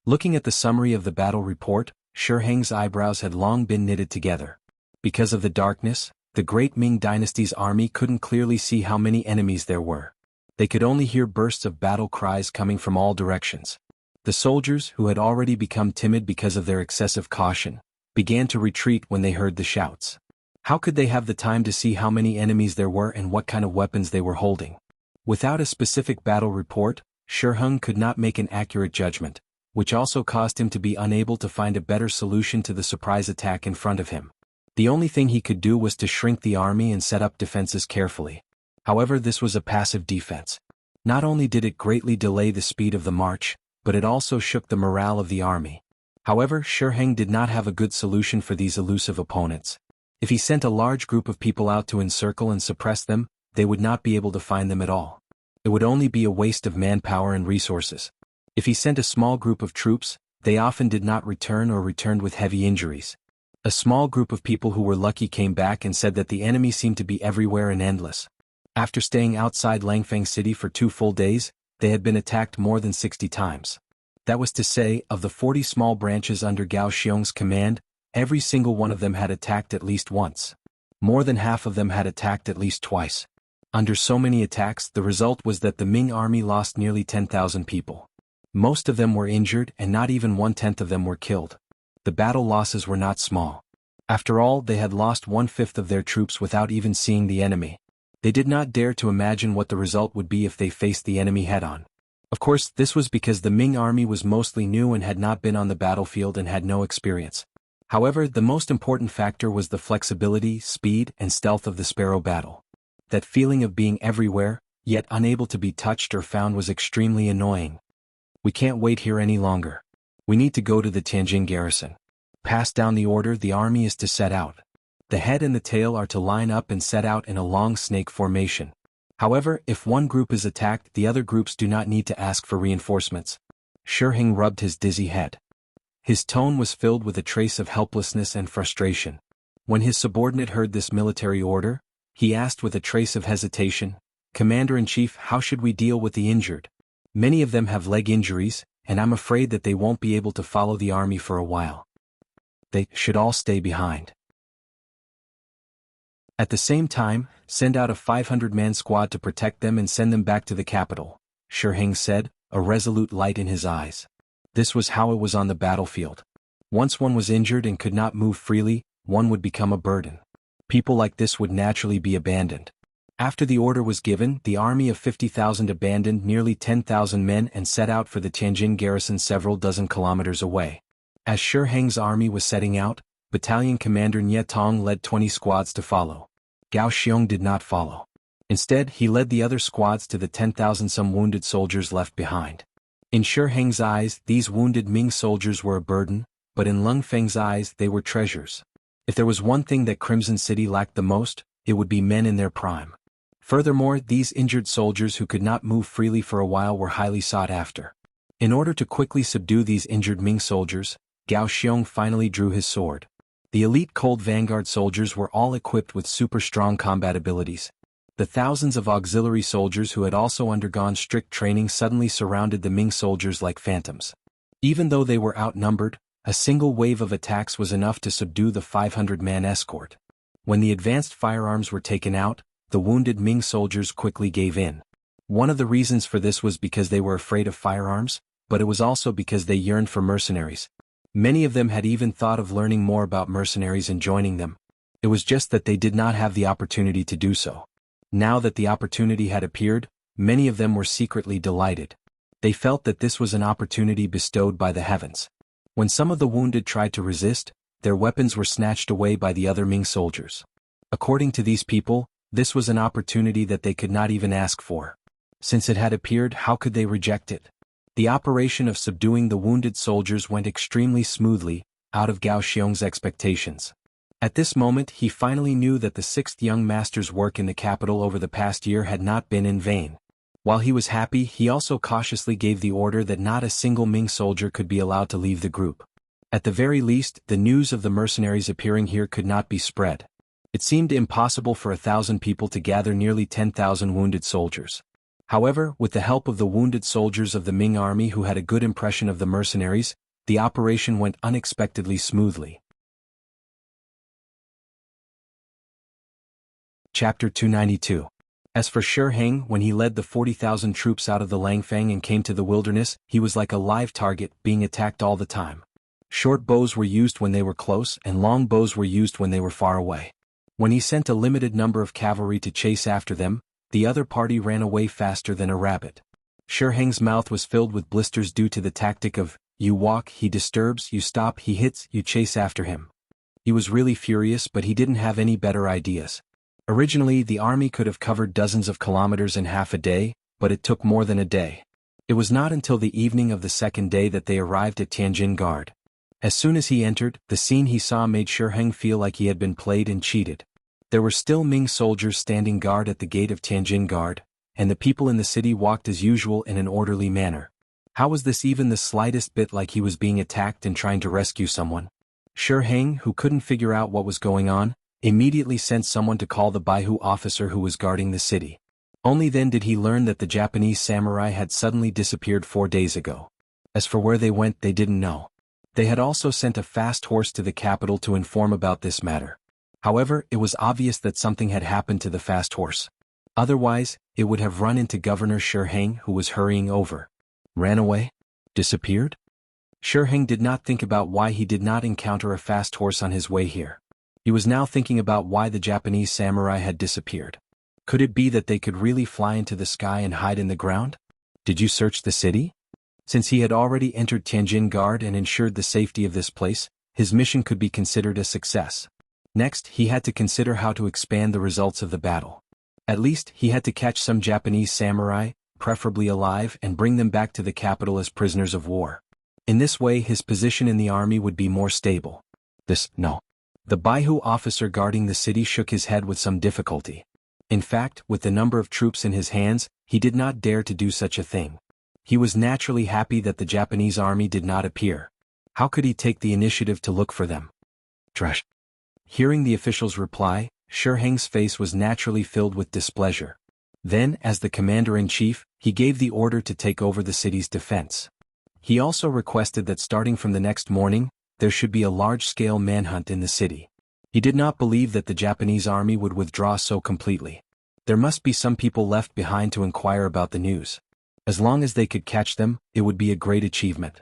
Looking at the summary of the battle report, Shi Heng's eyebrows had long been knitted together. Because of the darkness, the great Ming dynasty's army couldn't clearly see how many enemies there were. They could only hear bursts of battle cries coming from all directions. The soldiers, who had already become timid because of their excessive caution, began to retreat when they heard the shouts. How could they have the time to see how many enemies there were and what kind of weapons they were holding? Without a specific battle report, Shi Heng could not make an accurate judgment, which also caused him to be unable to find a better solution to the surprise attack in front of him. The only thing he could do was to shrink the army and set up defenses carefully. However, this was a passive defense. Not only did it greatly delay the speed of the march, but it also shook the morale of the army. However, Shi Heng did not have a good solution for these elusive opponents. If he sent a large group of people out to encircle and suppress them, they would not be able to find them at all. It would only be a waste of manpower and resources. If he sent a small group of troops, they often did not return or returned with heavy injuries. A small group of people who were lucky came back and said that the enemy seemed to be everywhere and endless. After staying outside Langfang City for 2 full days, they had been attacked more than 60 times. That was to say, of the 40 small branches under Gao Xiong's command, every single one of them had attacked at least once. More than half of them had attacked at least twice. Under so many attacks, the result was that the Ming army lost nearly 10,000 people. Most of them were injured and not even 1/10 of them were killed. The battle losses were not small. After all, they had lost 1/5 of their troops without even seeing the enemy. They did not dare to imagine what the result would be if they faced the enemy head-on. Of course, this was because the Ming army was mostly new and had not been on the battlefield and had no experience. However, the most important factor was the flexibility, speed, and stealth of the sparrow battle. That feeling of being everywhere, yet unable to be touched or found was extremely annoying. We can't wait here any longer. We need to go to the Tianjin garrison. Pass down the order, the army is to set out. The head and the tail are to line up and set out in a long snake formation. However, if one group is attacked, the other groups do not need to ask for reinforcements. Shi Heng rubbed his dizzy head. His tone was filled with a trace of helplessness and frustration. When his subordinate heard this military order, he asked with a trace of hesitation, "Commander-in-Chief, how should we deal with the injured? Many of them have leg injuries, and I'm afraid that they won't be able to follow the army for a while. They should all stay behind. At the same time, send out a 500-man squad to protect them and send them back to the capital," Shi Heng said, a resolute light in his eyes. This was how it was on the battlefield. Once one was injured and could not move freely, one would become a burden. People like this would naturally be abandoned. After the order was given, the army of 50,000 abandoned nearly 10,000 men and set out for the Tianjin garrison several dozen kilometers away. As Shi Heng's army was setting out, Battalion Commander Nie Tong led 20 squads to follow. Gao Xiong did not follow. Instead, he led the other squads to the 10,000-some wounded soldiers left behind. In Shi Heng's eyes, these wounded Ming soldiers were a burden, but in Lung Feng's eyes, they were treasures. If there was one thing that Crimson City lacked the most, it would be men in their prime. Furthermore, these injured soldiers who could not move freely for a while were highly sought after. In order to quickly subdue these injured Ming soldiers, Gao Xiong finally drew his sword. The elite Cold Vanguard soldiers were all equipped with super-strong combat abilities. The thousands of auxiliary soldiers who had also undergone strict training suddenly surrounded the Ming soldiers like phantoms. Even though they were outnumbered, a single wave of attacks was enough to subdue the 500-man escort. When the advanced firearms were taken out, the wounded Ming soldiers quickly gave in. One of the reasons for this was because they were afraid of firearms, but it was also because they yearned for mercenaries. Many of them had even thought of learning more about mercenaries and joining them. It was just that they did not have the opportunity to do so. Now that the opportunity had appeared, many of them were secretly delighted. They felt that this was an opportunity bestowed by the heavens. When some of the wounded tried to resist, their weapons were snatched away by the other Ming soldiers. According to these people, this was an opportunity that they could not even ask for. Since it had appeared, how could they reject it? The operation of subduing the wounded soldiers went extremely smoothly, out of Gao Xiong's expectations. At this moment he finally knew that the 6th young master's work in the capital over the past year had not been in vain. While he was happy, he also cautiously gave the order that not a single Ming soldier could be allowed to leave the group. At the very least, the news of the mercenaries appearing here could not be spread. It seemed impossible for 1,000 people to gather nearly 10,000 wounded soldiers. However, with the help of the wounded soldiers of the Ming army who had a good impression of the mercenaries, the operation went unexpectedly smoothly. Chapter 292. As for Shi Heng, when he led the 40,000 troops out of the Langfang and came to the wilderness, he was like a live target, being attacked all the time. Short bows were used when they were close, and long bows were used when they were far away. When he sent a limited number of cavalry to chase after them, the other party ran away faster than a rabbit. Shi Heng's mouth was filled with blisters due to the tactic of, you walk, he disturbs, you stop, he hits, you chase after him. He was really furious, but he didn't have any better ideas. Originally, the army could have covered dozens of kilometers in half a day, but it took more than a day. It was not until the evening of the second day that they arrived at Tianjin Guard. As soon as he entered, the scene he saw made Shi Heng feel like he had been played and cheated. There were still Ming soldiers standing guard at the gate of Tianjin Guard, and the people in the city walked as usual in an orderly manner. How was this even the slightest bit like he was being attacked and trying to rescue someone? Shi Heng, who couldn't figure out what was going on, immediately sent someone to call the Baihu officer who was guarding the city. Only then did he learn that the Japanese samurai had suddenly disappeared 4 days ago. As for where they went, they didn't know. They had also sent a fast horse to the capital to inform about this matter. However, it was obvious that something had happened to the fast horse. Otherwise, it would have run into Governor Shi Heng, who was hurrying over. Ran away? Disappeared? Shi Heng did not think about why he did not encounter a fast horse on his way here. He was now thinking about why the Japanese samurai had disappeared. Could it be that they could really fly into the sky and hide in the ground? Did you search the city? Since he had already entered Tianjin Guard and ensured the safety of this place, his mission could be considered a success. Next, he had to consider how to expand the results of the battle. At least, he had to catch some Japanese samurai, preferably alive, and bring them back to the capital as prisoners of war. In this way, his position in the army would be more stable. No. The Baihu officer guarding the city shook his head with some difficulty. In fact, with the number of troops in his hands, he did not dare to do such a thing. He was naturally happy that the Japanese army did not appear. How could he take the initiative to look for them? Trash. Hearing the official's reply, Shi Heng's face was naturally filled with displeasure. Then, as the commander-in-chief, he gave the order to take over the city's defense. He also requested that starting from the next morning, there should be a large-scale manhunt in the city. He did not believe that the Japanese army would withdraw so completely. There must be some people left behind to inquire about the news. As long as they could catch them, it would be a great achievement.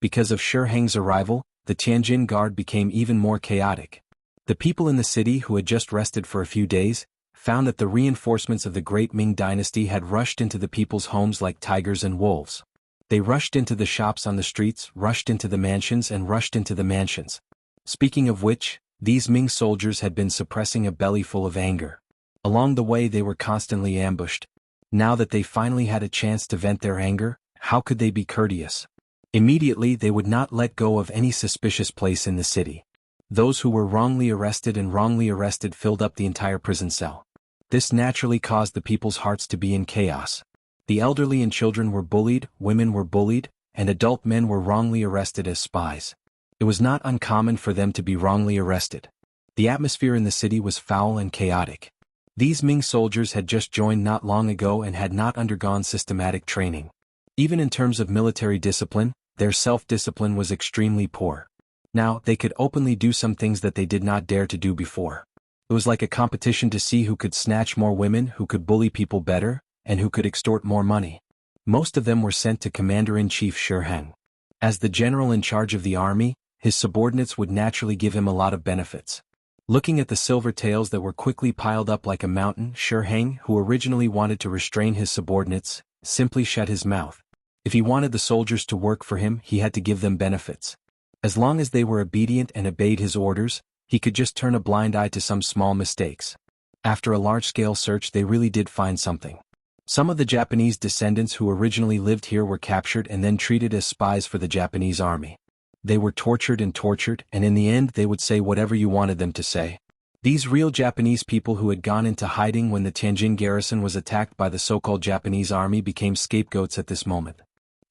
Because of Shi Heng's arrival, the Tianjin Guard became even more chaotic. The people in the city who had just rested for a few days found that the reinforcements of the great Ming dynasty had rushed into the people's homes like tigers and wolves. They rushed into the shops on the streets, rushed into the mansions and rushed into the mansions. Speaking of which, these Ming soldiers had been suppressing a belly full of anger. Along the way they were constantly ambushed. Now that they finally had a chance to vent their anger, how could they be courteous? Immediately they would not let go of any suspicious place in the city. Those who were wrongly arrested filled up the entire prison cell. This naturally caused the people's hearts to be in chaos. The elderly and children were bullied, women were bullied, and adult men were wrongly arrested as spies. It was not uncommon for them to be wrongly arrested. The atmosphere in the city was foul and chaotic. These Ming soldiers had just joined not long ago and had not undergone systematic training. Even in terms of military discipline, their self-discipline was extremely poor. Now, they could openly do some things that they did not dare to do before. It was like a competition to see who could snatch more women, who could bully people better, and who could extort more money. Most of them were sent to Commander-in-Chief Shi Heng. As the general in charge of the army, his subordinates would naturally give him a lot of benefits. Looking at the silver tails that were quickly piled up like a mountain, Shi Heng, who originally wanted to restrain his subordinates, simply shut his mouth. If he wanted the soldiers to work for him, he had to give them benefits. As long as they were obedient and obeyed his orders, he could just turn a blind eye to some small mistakes. After a large-scale search, they really did find something. Some of the Japanese descendants who originally lived here were captured and then treated as spies for the Japanese army. They were tortured, and in the end they would say whatever you wanted them to say. These real Japanese people who had gone into hiding when the Tianjin garrison was attacked by the so-called Japanese army became scapegoats at this moment.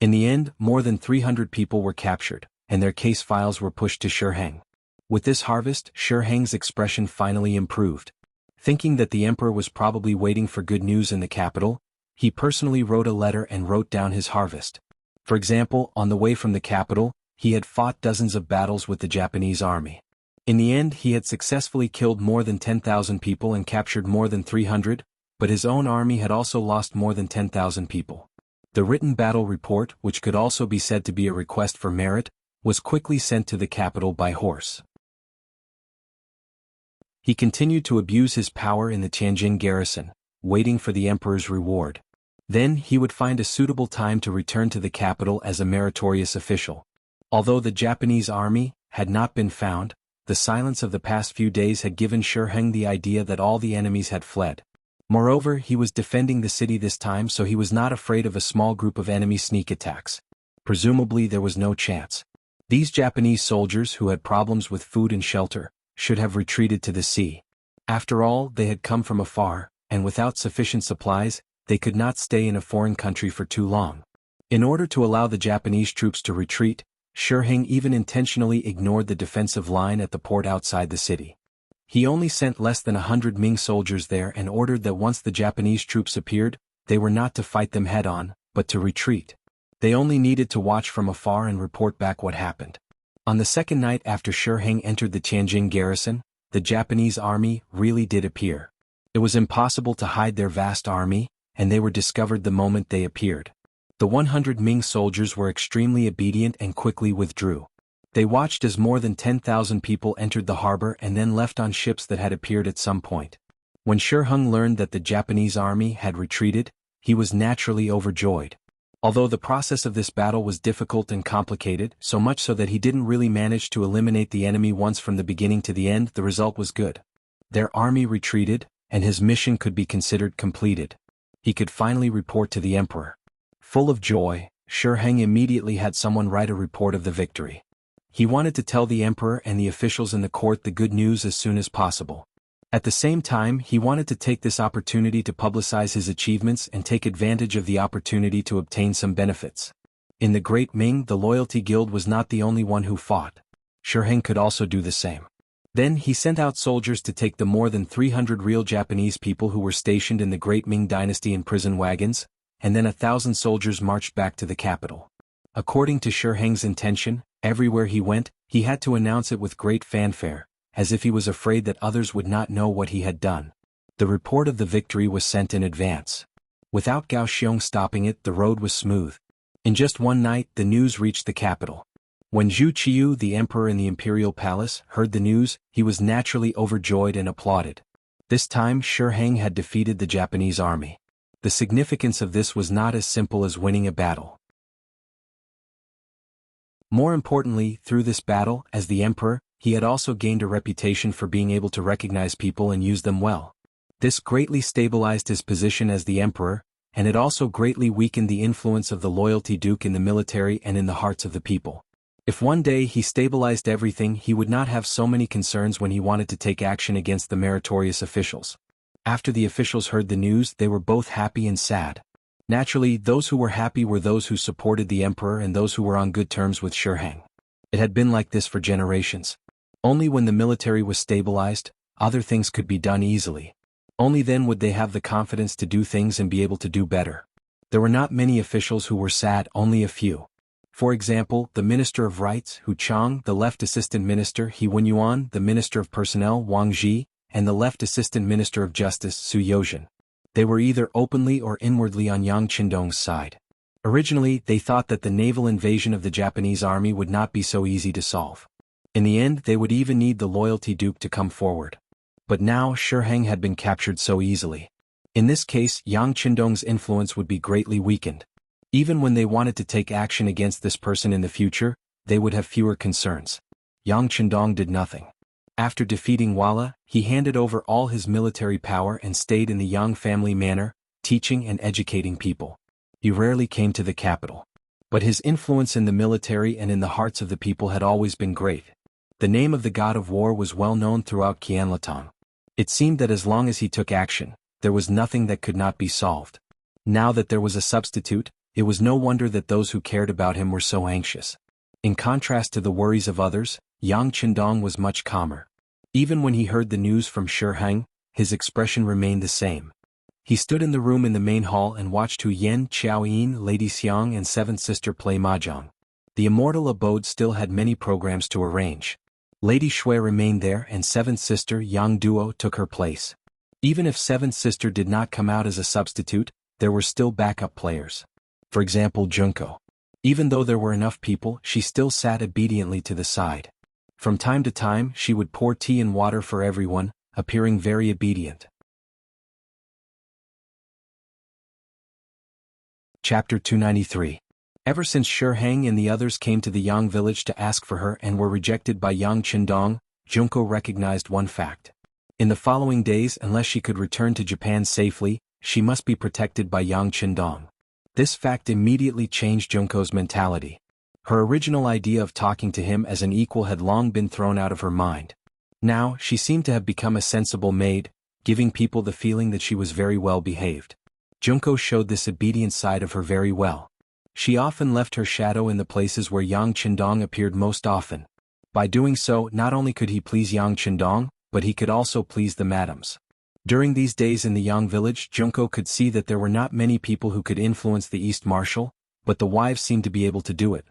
In the end, more than 300 people were captured, and their case files were pushed to Shi Heng. With this harvest, Shi Heng's expression finally improved. Thinking that the emperor was probably waiting for good news in the capital, he personally wrote a letter and wrote down his harvest. For example, on the way from the capital, he had fought dozens of battles with the Japanese army. In the end, he had successfully killed more than 10,000 people and captured more than 300, but his own army had also lost more than 10,000 people. The written battle report, which could also be said to be a request for merit, was quickly sent to the capital by horse. He continued to abuse his power in the Tianjin garrison, waiting for the emperor's reward. Then he would find a suitable time to return to the capital as a meritorious official. Although the Japanese army had not been found, the silence of the past few days had given Shi Heng the idea that all the enemies had fled. Moreover, he was defending the city this time, so he was not afraid of a small group of enemy sneak attacks. Presumably there was no chance. These Japanese soldiers who had problems with food and shelter should have retreated to the sea. After all, they had come from afar, and without sufficient supplies, they could not stay in a foreign country for too long. In order to allow the Japanese troops to retreat, Shi Heng even intentionally ignored the defensive line at the port outside the city. He only sent less than 100 Ming soldiers there and ordered that once the Japanese troops appeared, they were not to fight them head-on, but to retreat. They only needed to watch from afar and report back what happened. On the second night after Shi Heng entered the Tianjin garrison, the Japanese army really did appear. It was impossible to hide their vast army, and they were discovered the moment they appeared. The 100 Ming soldiers were extremely obedient and quickly withdrew. They watched as more than 10,000 people entered the harbor and then left on ships that had appeared at some point. When Shi Heng learned that the Japanese army had retreated, he was naturally overjoyed. Although the process of this battle was difficult and complicated, so much so that he didn't really manage to eliminate the enemy once from the beginning to the end, the result was good. Their army retreated, and his mission could be considered completed. He could finally report to the emperor. Full of joy, Shi Heng immediately had someone write a report of the victory. He wanted to tell the emperor and the officials in the court the good news as soon as possible. At the same time, he wanted to take this opportunity to publicize his achievements and take advantage of the opportunity to obtain some benefits. In the Great Ming, the Loyalty Guild was not the only one who fought. Shi Heng could also do the same. Then he sent out soldiers to take the more than 300 real Japanese people who were stationed in the Great Ming dynasty in prison wagons, and then 1,000 soldiers marched back to the capital. According to Shi Heng's intention, everywhere he went, he had to announce it with great fanfare, as if he was afraid that others would not know what he had done. The report of the victory was sent in advance. Without Gao Xiong stopping it, the road was smooth. In just one night, the news reached the capital. When Zhu Qiu, the emperor in the imperial palace, heard the news, he was naturally overjoyed and applauded. This time Shi Heng had defeated the Japanese army. The significance of this was not as simple as winning a battle. More importantly, through this battle, as the emperor, he had also gained a reputation for being able to recognize people and use them well. This greatly stabilized his position as the emperor, and it also greatly weakened the influence of the loyalty duke in the military and in the hearts of the people. If one day he stabilized everything, he would not have so many concerns when he wanted to take action against the meritorious officials. After the officials heard the news, they were both happy and sad. Naturally, those who were happy were those who supported the emperor and those who were on good terms with Shi Heng. It had been like this for generations. Only when the military was stabilized, other things could be done easily. Only then would they have the confidence to do things and be able to do better. There were not many officials who were sad, only a few. For example, the Minister of Rights, Hu Chang, the Left Assistant Minister, He Wenyuan, the Minister of Personnel, Wang Ji, and the Left Assistant Minister of Justice, Su Yozhen. They were either openly or inwardly on Yang Qindong's side. Originally, they thought that the naval invasion of the Japanese army would not be so easy to solve. In the end, they would even need the loyalty duke to come forward. But now Shi Heng had been captured so easily. In this case, Yang Qindong's influence would be greatly weakened. Even when they wanted to take action against this person in the future, they would have fewer concerns. Yang Qindong did nothing. After defeating Wala, he handed over all his military power and stayed in the Yang family manor, teaching and educating people. He rarely came to the capital. But his influence in the military and in the hearts of the people had always been great. The name of the god of war was well known throughout Qianletong. It seemed that as long as he took action, there was nothing that could not be solved. Now that there was a substitute, it was no wonder that those who cared about him were so anxious. In contrast to the worries of others, Yang Qindong was much calmer. Even when he heard the news from Shi Heng, his expression remained the same. He stood in the room in the main hall and watched Hu Yen, Qiao Yin, Lady Xiang and seventh sister play mahjong. The immortal abode still had many programs to arrange. Lady Shui remained there and seventh sister Yang Duo took her place. Even if seventh sister did not come out as a substitute, there were still backup players. For example, Junko. Even though there were enough people, she still sat obediently to the side. From time to time, she would pour tea and water for everyone, appearing very obedient. Chapter 293. Ever since Shi Heng and the others came to the Yang village to ask for her and were rejected by Yang Qindong, Junko recognized one fact. In the following days, unless she could return to Japan safely, she must be protected by Yang Qindong. This fact immediately changed Junko's mentality. Her original idea of talking to him as an equal had long been thrown out of her mind. Now, she seemed to have become a sensible maid, giving people the feeling that she was very well behaved. Junko showed this obedient side of her very well. She often left her shadow in the places where Yang Qindong appeared most often. By doing so, not only could he please Yang Qindong, but he could also please the madams. During these days in the Yang village, Junko could see that there were not many people who could influence the East Marshal, but the wives seemed to be able to do it.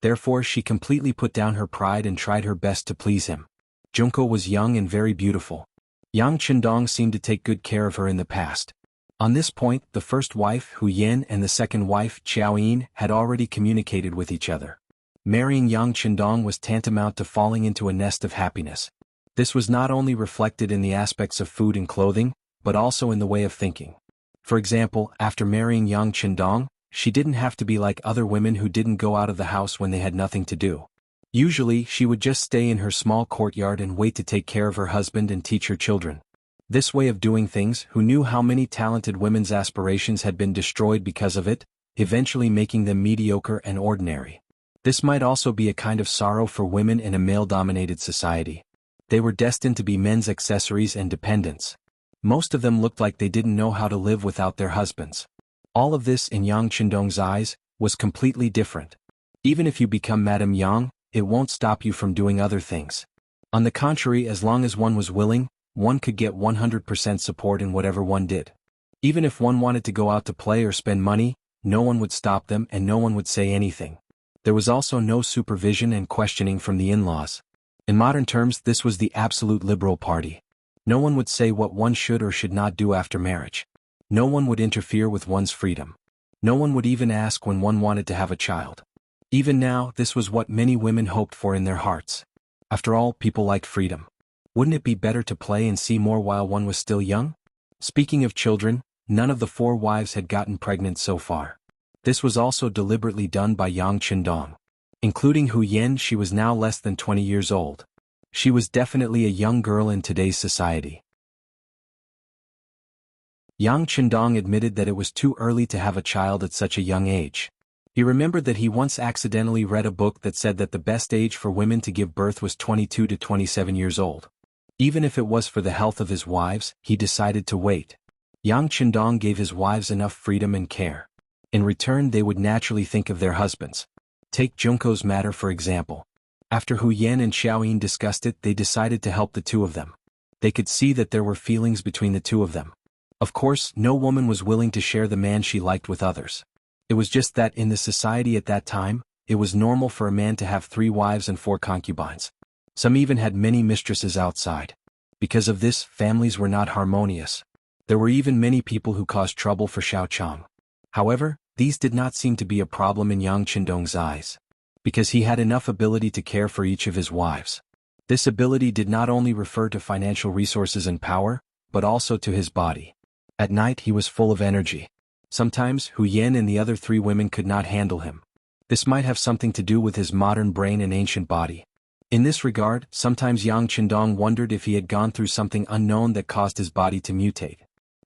Therefore she completely put down her pride and tried her best to please him. Junko was young and very beautiful. Yang Qindong seemed to take good care of her in the past. On this point, the first wife, Hu Yen, and the second wife, Qiao Yin, had already communicated with each other. Marrying Yang Qindong was tantamount to falling into a nest of happiness. This was not only reflected in the aspects of food and clothing, but also in the way of thinking. For example, after marrying Yang Qindong, she didn't have to be like other women who didn't go out of the house when they had nothing to do. Usually, she would just stay in her small courtyard and wait to take care of her husband and teach her children. This way of doing things, who knew how many talented women's aspirations had been destroyed because of it, eventually making them mediocre and ordinary. This might also be a kind of sorrow for women in a male-dominated society. They were destined to be men's accessories and dependents. Most of them looked like they didn't know how to live without their husbands. All of this, in Yang Qindong's eyes, was completely different. Even if you become Madame Yang, it won't stop you from doing other things. On the contrary, as long as one was willing, one could get 100% support in whatever one did. Even if one wanted to go out to play or spend money, no one would stop them and no one would say anything. There was also no supervision and questioning from the in-laws. In modern terms, this was the absolute liberal party. No one would say what one should or should not do after marriage. No one would interfere with one's freedom. No one would even ask when one wanted to have a child. Even now, this was what many women hoped for in their hearts. After all, people liked freedom. Wouldn't it be better to play and see more while one was still young? Speaking of children, none of the 4 wives had gotten pregnant so far. This was also deliberately done by Yang Qindong. Including Hu Yan, she was now less than 20 years old. She was definitely a young girl in today's society. Yang Qindong admitted that it was too early to have a child at such a young age. He remembered that he once accidentally read a book that said that the best age for women to give birth was 22 to 27 years old. Even if it was for the health of his wives, he decided to wait. Yang Qindong gave his wives enough freedom and care. In return, they would naturally think of their husbands. Take Junko's matter for example. After Hu Yan and Xiaoyin discussed it, they decided to help the 2 of them. They could see that there were feelings between the 2 of them. Of course, no woman was willing to share the man she liked with others. It was just that in the society at that time, it was normal for a man to have 3 wives and 4 concubines. Some even had many mistresses outside. Because of this, families were not harmonious. There were even many people who caused trouble for Xiao Chang. However, these did not seem to be a problem in Yang Qindong's eyes. Because he had enough ability to care for each of his wives. This ability did not only refer to financial resources and power, but also to his body. At night he was full of energy. Sometimes Hu Yan and the other 3 women could not handle him. This might have something to do with his modern brain and ancient body. In this regard, sometimes Yang Qindong wondered if he had gone through something unknown that caused his body to mutate.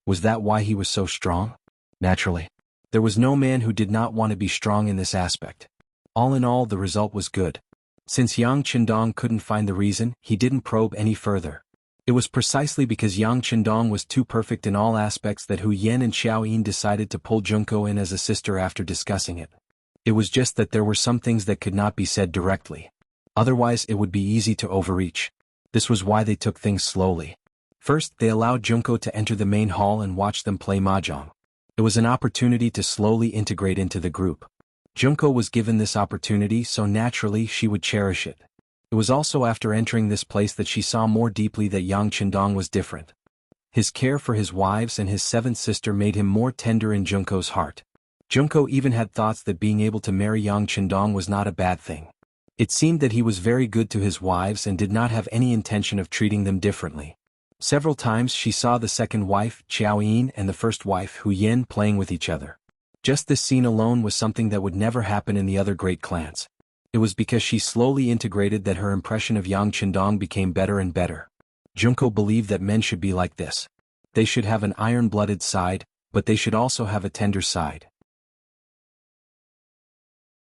Was that why he was so strong? Naturally. There was no man who did not want to be strong in this aspect. All in all, the result was good. Since Yang Qindong couldn't find the reason, he didn't probe any further. It was precisely because Yang Qindong was too perfect in all aspects that Hu Yan and Xiaoyin decided to pull Junko in as a sister after discussing it. It was just that there were some things that could not be said directly. Otherwise it would be easy to overreach. This was why they took things slowly. First, they allowed Junko to enter the main hall and watch them play mahjong. It was an opportunity to slowly integrate into the group. Junko was given this opportunity, so naturally she would cherish it. It was also after entering this place that she saw more deeply that Yang Qindong was different. His care for his wives and his 7th sister made him more tender in Junko's heart. Junko even had thoughts that being able to marry Yang Qindong was not a bad thing. It seemed that he was very good to his wives and did not have any intention of treating them differently. Several times she saw the 2nd wife, Xiaoyin, and the 1st wife, Hu Yan, playing with each other. Just this scene alone was something that would never happen in the other great clans. It was because she slowly integrated that her impression of Yang Qindong became better and better. Junko believed that men should be like this. They should have an iron-blooded side, but they should also have a tender side.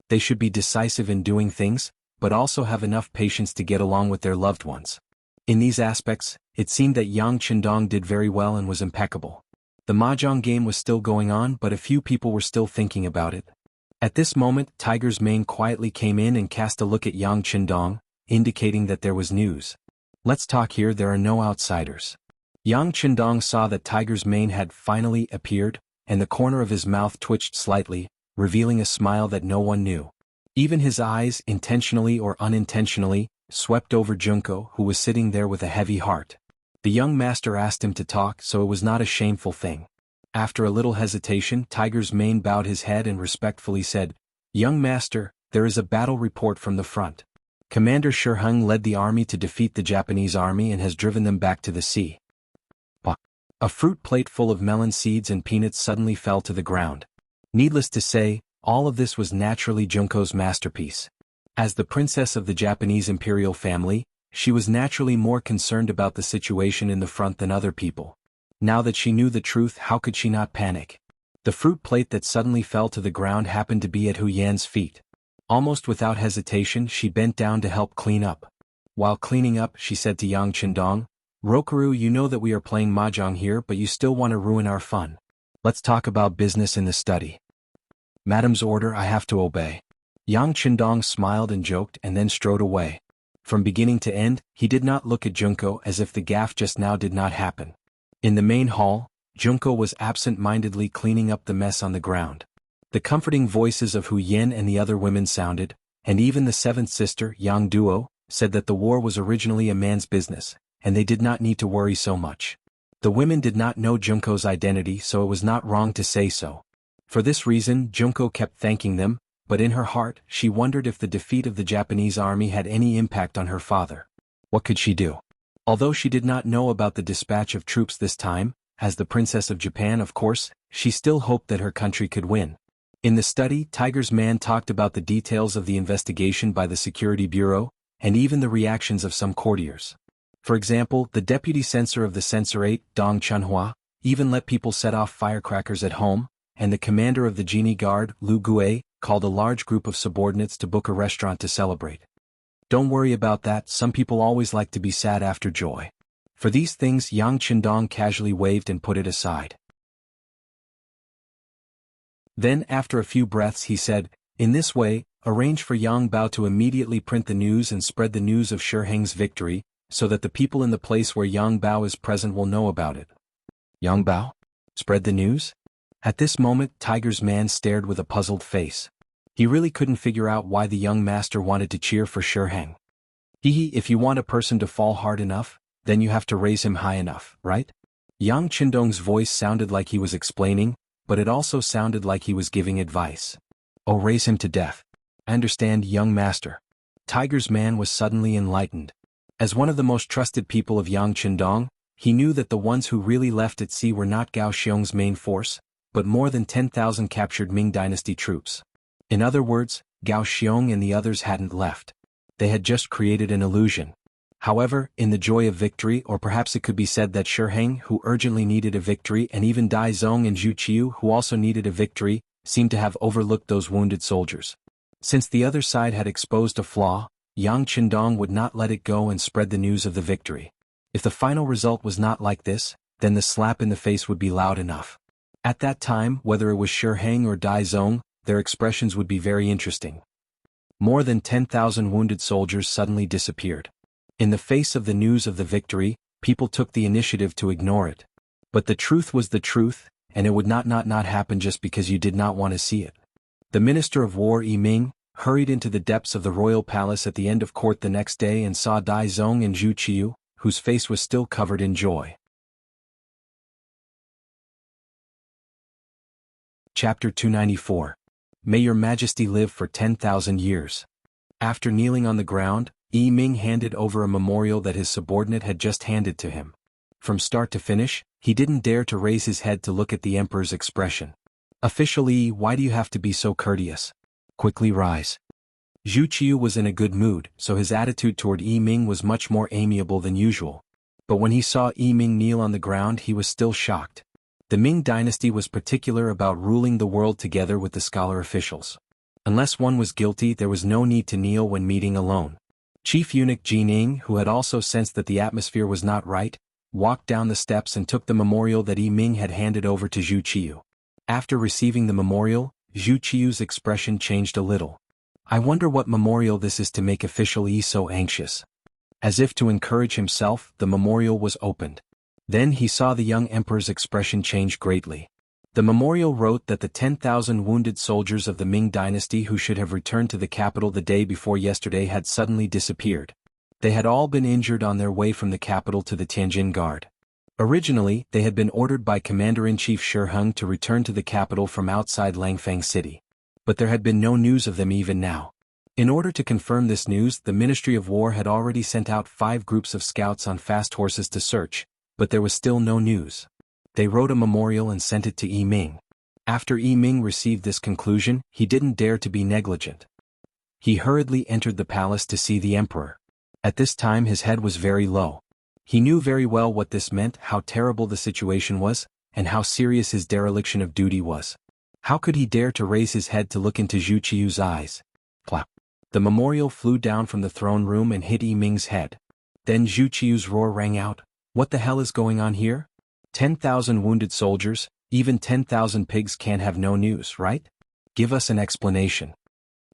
They should be decisive in doing things, but also have enough patience to get along with their loved ones. In these aspects, it seemed that Yang Qindong did very well and was impeccable. The mahjong game was still going on, but a few people were still thinking about it. At this moment, Tiger's Mane quietly came in and cast a look at Yang Qindong, indicating that there was news. Let's talk here, there are no outsiders. Yang Qindong saw that Tiger's Mane had finally appeared, and the corner of his mouth twitched slightly, revealing a smile that no one knew. Even his eyes, intentionally or unintentionally, swept over Junko, who was sitting there with a heavy heart. The young master asked him to talk, so it was not a shameful thing. After a little hesitation, Tiger's Mane bowed his head and respectfully said, "Young master, there is a battle report from the front. Commander Shi Hung led the army to defeat the Japanese army and has driven them back to the sea." A fruit plate full of melon seeds and peanuts suddenly fell to the ground. Needless to say, all of this was naturally Junko's masterpiece. As the princess of the Japanese imperial family, she was naturally more concerned about the situation in the front than other people. Now that she knew the truth, how could she not panic? The fruit plate that suddenly fell to the ground happened to be at Hu Yan's feet. Almost without hesitation, she bent down to help clean up. While cleaning up, she said to Yang Qindong, "Rokaru, you know that we are playing mahjong here, but you still want to ruin our fun. Let's talk about business in the study." "Madam's order, I have to obey." Yang Qindong smiled and joked and then strode away. From beginning to end, he did not look at Junko as if the gaffe just now did not happen. In the main hall, Junko was absent-mindedly cleaning up the mess on the ground. The comforting voices of Hu Yan and the other women sounded, and even the 7th sister, Yang Duo, said that the war was originally a man's business, and they did not need to worry so much. The women did not know Junko's identity, so it was not wrong to say so. For this reason, Junko kept thanking them, but in her heart, she wondered if the defeat of the Japanese army had any impact on her father. What could she do? Although she did not know about the dispatch of troops this time, as the Princess of Japan of course, she still hoped that her country could win. In the study, Tiger's man talked about the details of the investigation by the Security Bureau, and even the reactions of some courtiers. For example, the deputy censor of the censorate, Dong Chunhua, even let people set off firecrackers at home, and the commander of the Genie Guard, Lu Gue, called a large group of subordinates to book a restaurant to celebrate. Don't worry about that, some people always like to be sad after joy. For these things Yang Qindong casually waved and put it aside. Then after a few breaths he said, in this way, arrange for Yang Bao to immediately print the news and spread the news of Shi Heng's victory, so that the people in the place where Yang Bao is present will know about it. Yang Bao? Spread the news? At this moment Tiger's man stared with a puzzled face. He really couldn't figure out why the young master wanted to cheer for Shi Heng. If you want a person to fall hard enough, then you have to raise him high enough, right? Yang Qindong's voice sounded like he was explaining, but it also sounded like he was giving advice. Oh, raise him to death. I understand, young master. Tiger's man was suddenly enlightened. As one of the most trusted people of Yang Qindong, he knew that the ones who really left at sea were not Gao Xiong's main force, but more than 10,000 captured Ming dynasty troops. In other words, Gao Xiong and the others hadn't left. They had just created an illusion. However, in the joy of victory, or perhaps it could be said that Shi Heng, who urgently needed a victory, and even Dai Zong and Zhu Qiu, who also needed a victory, seemed to have overlooked those wounded soldiers. Since the other side had exposed a flaw, Yang Qindong would not let it go and spread the news of the victory. If the final result was not like this, then the slap in the face would be loud enough. At that time, whether it was Shi Heng or Dai Zong, their expressions would be very interesting. More than 10,000 wounded soldiers suddenly disappeared. In the face of the news of the victory, people took the initiative to ignore it. But the truth was the truth, and it would not happen just because you did not want to see it. The Minister of War Ming hurried into the depths of the royal palace at the end of court the next day and saw Dai Zong and Zhu Qiu, whose face was still covered in joy. Chapter 294. May your majesty live for 10,000 years. After kneeling on the ground, Ming handed over a memorial that his subordinate had just handed to him. From start to finish, he didn't dare to raise his head to look at the emperor's expression. Official why do you have to be so courteous? Quickly rise. Zhu Qiu was in a good mood, so his attitude toward Ming was much more amiable than usual. But when he saw Ming kneel on the ground he was still shocked. The Ming dynasty was particular about ruling the world together with the scholar officials. Unless one was guilty there was no need to kneel when meeting alone. Chief eunuch Jining, who had also sensed that the atmosphere was not right, walked down the steps and took the memorial that Ming had handed over to Zhu Qiu. After receiving the memorial, Zhu Qiu's expression changed a little. I wonder what memorial this is to make official so anxious. As if to encourage himself, the memorial was opened. Then he saw the young emperor's expression change greatly. The memorial wrote that the 10,000 wounded soldiers of the Ming dynasty who should have returned to the capital the day before yesterday had suddenly disappeared. They had all been injured on their way from the capital to the Tianjin Guard. Originally, they had been ordered by Commander-in-Chief Shi Heng to return to the capital from outside Langfang City. But there had been no news of them even now. In order to confirm this news, the Ministry of War had already sent out 5 groups of scouts on fast horses to search, but there was still no news. They wrote a memorial and sent it to Ming. After Ming received this conclusion, he didn't dare to be negligent. He hurriedly entered the palace to see the emperor. At this time his head was very low. He knew very well what this meant, how terrible the situation was, and how serious his dereliction of duty was. How could he dare to raise his head to look into Zhu Qiu's eyes? Plop. The memorial flew down from the throne room and hit Ming's head. Then Zhu Qiu's roar rang out. What the hell is going on here? 10,000 wounded soldiers, even 10,000 pigs can't have no news, right? Give us an explanation.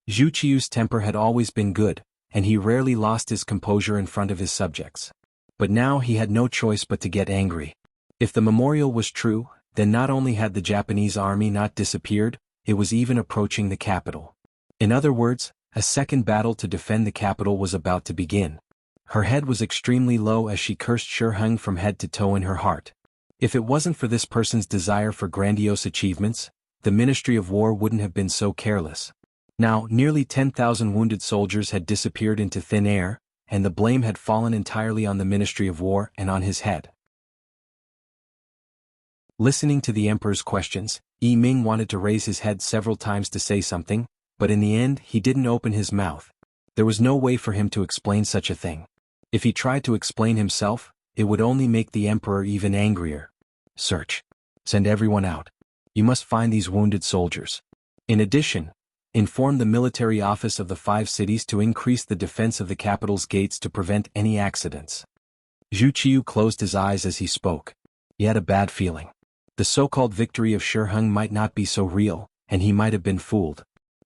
Zhu Qiu's temper had always been good, and he rarely lost his composure in front of his subjects. But now he had no choice but to get angry. If the memorial was true, then not only had the Japanese army not disappeared, it was even approaching the capital. In other words, a second battle to defend the capital was about to begin. Her head was extremely low as she cursed Shi Heng from head to toe in her heart. If it wasn't for this person's desire for grandiose achievements, the Ministry of War wouldn't have been so careless. Now, nearly 10,000 wounded soldiers had disappeared into thin air, and the blame had fallen entirely on the Ministry of War and on his head. Listening to the Emperor's questions, Ming wanted to raise his head several times to say something, but in the end he didn't open his mouth. There was no way for him to explain such a thing. If he tried to explain himself, it would only make the Emperor even angrier. Search. Send everyone out. You must find these wounded soldiers. In addition, inform the military office of the 5 cities to increase the defense of the capital's gates to prevent any accidents. Zhu Qiu closed his eyes as he spoke. He had a bad feeling. The so-called victory of Shiheng might not be so real, and he might have been fooled.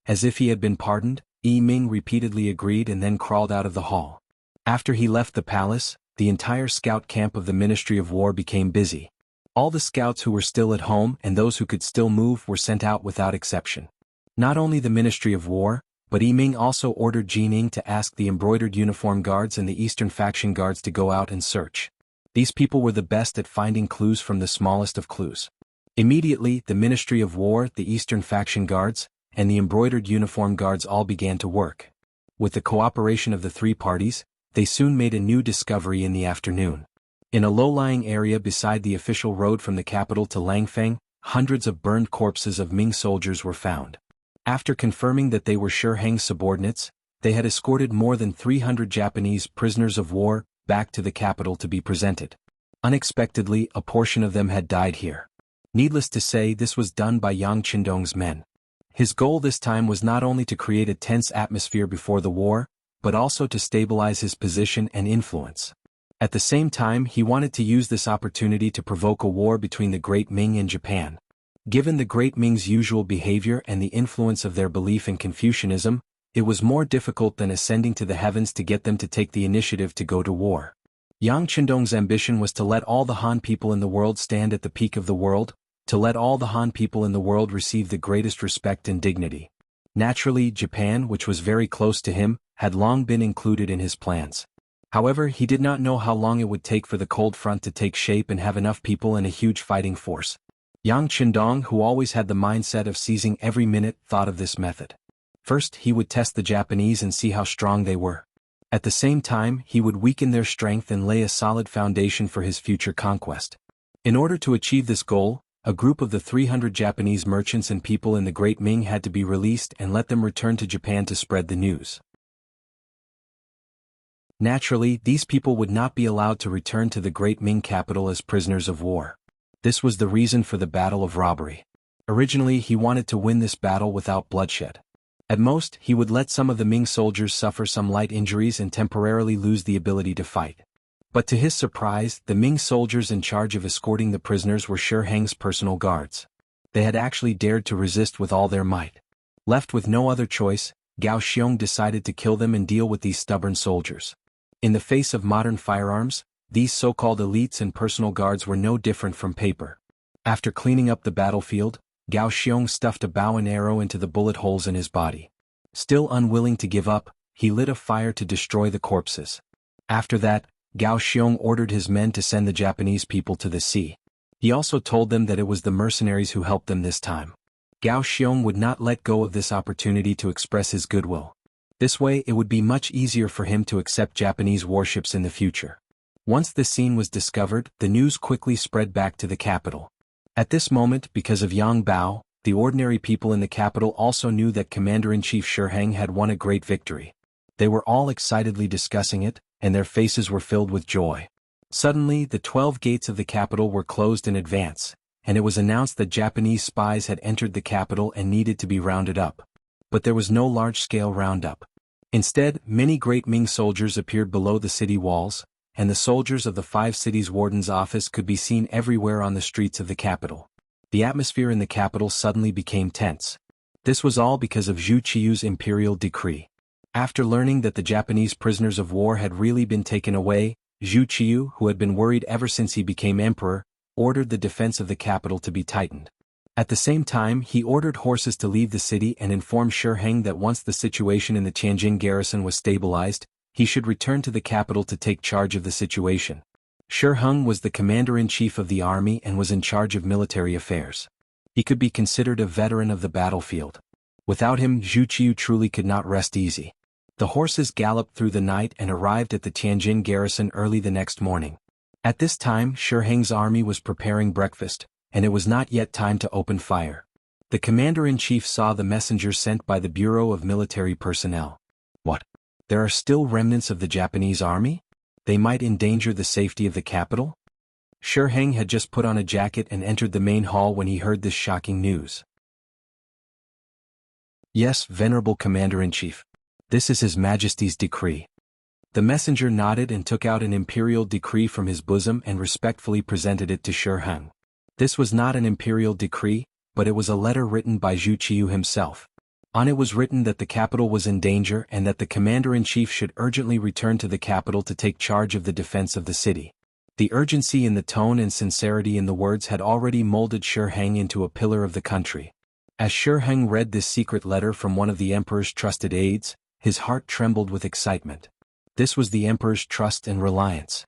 As if he had been pardoned, Ming repeatedly agreed and then crawled out of the hall. After he left the palace, the entire scout camp of the Ministry of War became busy. All the scouts who were still at home and those who could still move were sent out without exception. Not only the Ministry of War, but Ming also ordered Jining to ask the embroidered uniform guards and the Eastern faction guards to go out and search. These people were the best at finding clues from the smallest of clues. Immediately, the Ministry of War, the Eastern faction guards, and the embroidered uniform guards all began to work. With the cooperation of the 3 parties, they soon made a new discovery in the afternoon. In a low-lying area beside the official road from the capital to Langfeng, hundreds of burned corpses of Ming soldiers were found. After confirming that they were Shiheng's subordinates, they had escorted more than 300 Japanese prisoners of war back to the capital to be presented. Unexpectedly, a portion of them had died here. Needless to say, this was done by Yang Qindong's men. His goal this time was not only to create a tense atmosphere before the war, but also to stabilize his position and influence. At the same time, he wanted to use this opportunity to provoke a war between the Great Ming and Japan. Given the Great Ming's usual behavior and the influence of their belief in Confucianism, it was more difficult than ascending to the heavens to get them to take the initiative to go to war. Yang Qindong's ambition was to let all the Han people in the world stand at the peak of the world, to let all the Han people in the world receive the greatest respect and dignity. Naturally, Japan, which was very close to him, had long been included in his plans. However, he did not know how long it would take for the cold front to take shape and have enough people and a huge fighting force. Yang Qindong, who always had the mindset of seizing every minute, thought of this method. First, he would test the Japanese and see how strong they were. At the same time, he would weaken their strength and lay a solid foundation for his future conquest. In order to achieve this goal, a group of the 300 Japanese merchants and people in the Great Ming had to be released and let them return to Japan to spread the news. Naturally, these people would not be allowed to return to the Great Ming capital as prisoners of war. This was the reason for the Battle of Robbery. Originally, he wanted to win this battle without bloodshed. At most, he would let some of the Ming soldiers suffer some light injuries and temporarily lose the ability to fight. But to his surprise, the Ming soldiers in charge of escorting the prisoners were Shiheng's personal guards. They had actually dared to resist with all their might. Left with no other choice, Gao Xiong decided to kill them and deal with these stubborn soldiers. In the face of modern firearms, these so-called elites and personal guards were no different from paper. After cleaning up the battlefield, Gao Xiong stuffed a bow and arrow into the bullet holes in his body. Still unwilling to give up, he lit a fire to destroy the corpses. After that, Gao Xiong ordered his men to send the Japanese people to the sea. He also told them that it was the mercenaries who helped them this time. Gao Xiong would not let go of this opportunity to express his goodwill. This way it would be much easier for him to accept Japanese warships in the future. Once this scene was discovered, the news quickly spread back to the capital. At this moment, because of Yang Bao, the ordinary people in the capital also knew that Commander-in-Chief Shiheng had won a great victory. They were all excitedly discussing it, and their faces were filled with joy. Suddenly, the 12 gates of the capital were closed in advance, and it was announced that Japanese spies had entered the capital and needed to be rounded up. But there was no large-scale roundup. Instead, many Great Ming soldiers appeared below the city walls, and the soldiers of the 5 cities' warden's office could be seen everywhere on the streets of the capital. The atmosphere in the capital suddenly became tense. This was all because of Zhu Qiu's imperial decree. After learning that the Japanese prisoners of war had really been taken away, Zhu Qiu, who had been worried ever since he became emperor, ordered the defense of the capital to be tightened. At the same time, he ordered horses to leave the city and informed Shiheng that once the situation in the Tianjin garrison was stabilized, he should return to the capital to take charge of the situation. Shi Heng was the commander-in-chief of the army and was in charge of military affairs. He could be considered a veteran of the battlefield. Without him, Zhu Qiu truly could not rest easy. The horses galloped through the night and arrived at the Tianjin garrison early the next morning. At this time, Shi Heng's army was preparing breakfast, and it was not yet time to open fire. The commander-in-chief saw the messengers sent by the Bureau of Military Personnel. What? There are still remnants of the Japanese army? They might endanger the safety of the capital? Shi Heng had just put on a jacket and entered the main hall when he heard this shocking news. Yes, Venerable Commander-in-Chief. This is His Majesty's decree. The messenger nodded and took out an imperial decree from his bosom and respectfully presented it to Shi Heng. This was not an imperial decree, but it was a letter written by Zhu Qiu himself. On it was written that the capital was in danger and that the commander-in-chief should urgently return to the capital to take charge of the defense of the city. The urgency in the tone and sincerity in the words had already molded Shi Heng into a pillar of the country. As Shi Heng read this secret letter from one of the emperor's trusted aides, his heart trembled with excitement. This was the emperor's trust and reliance.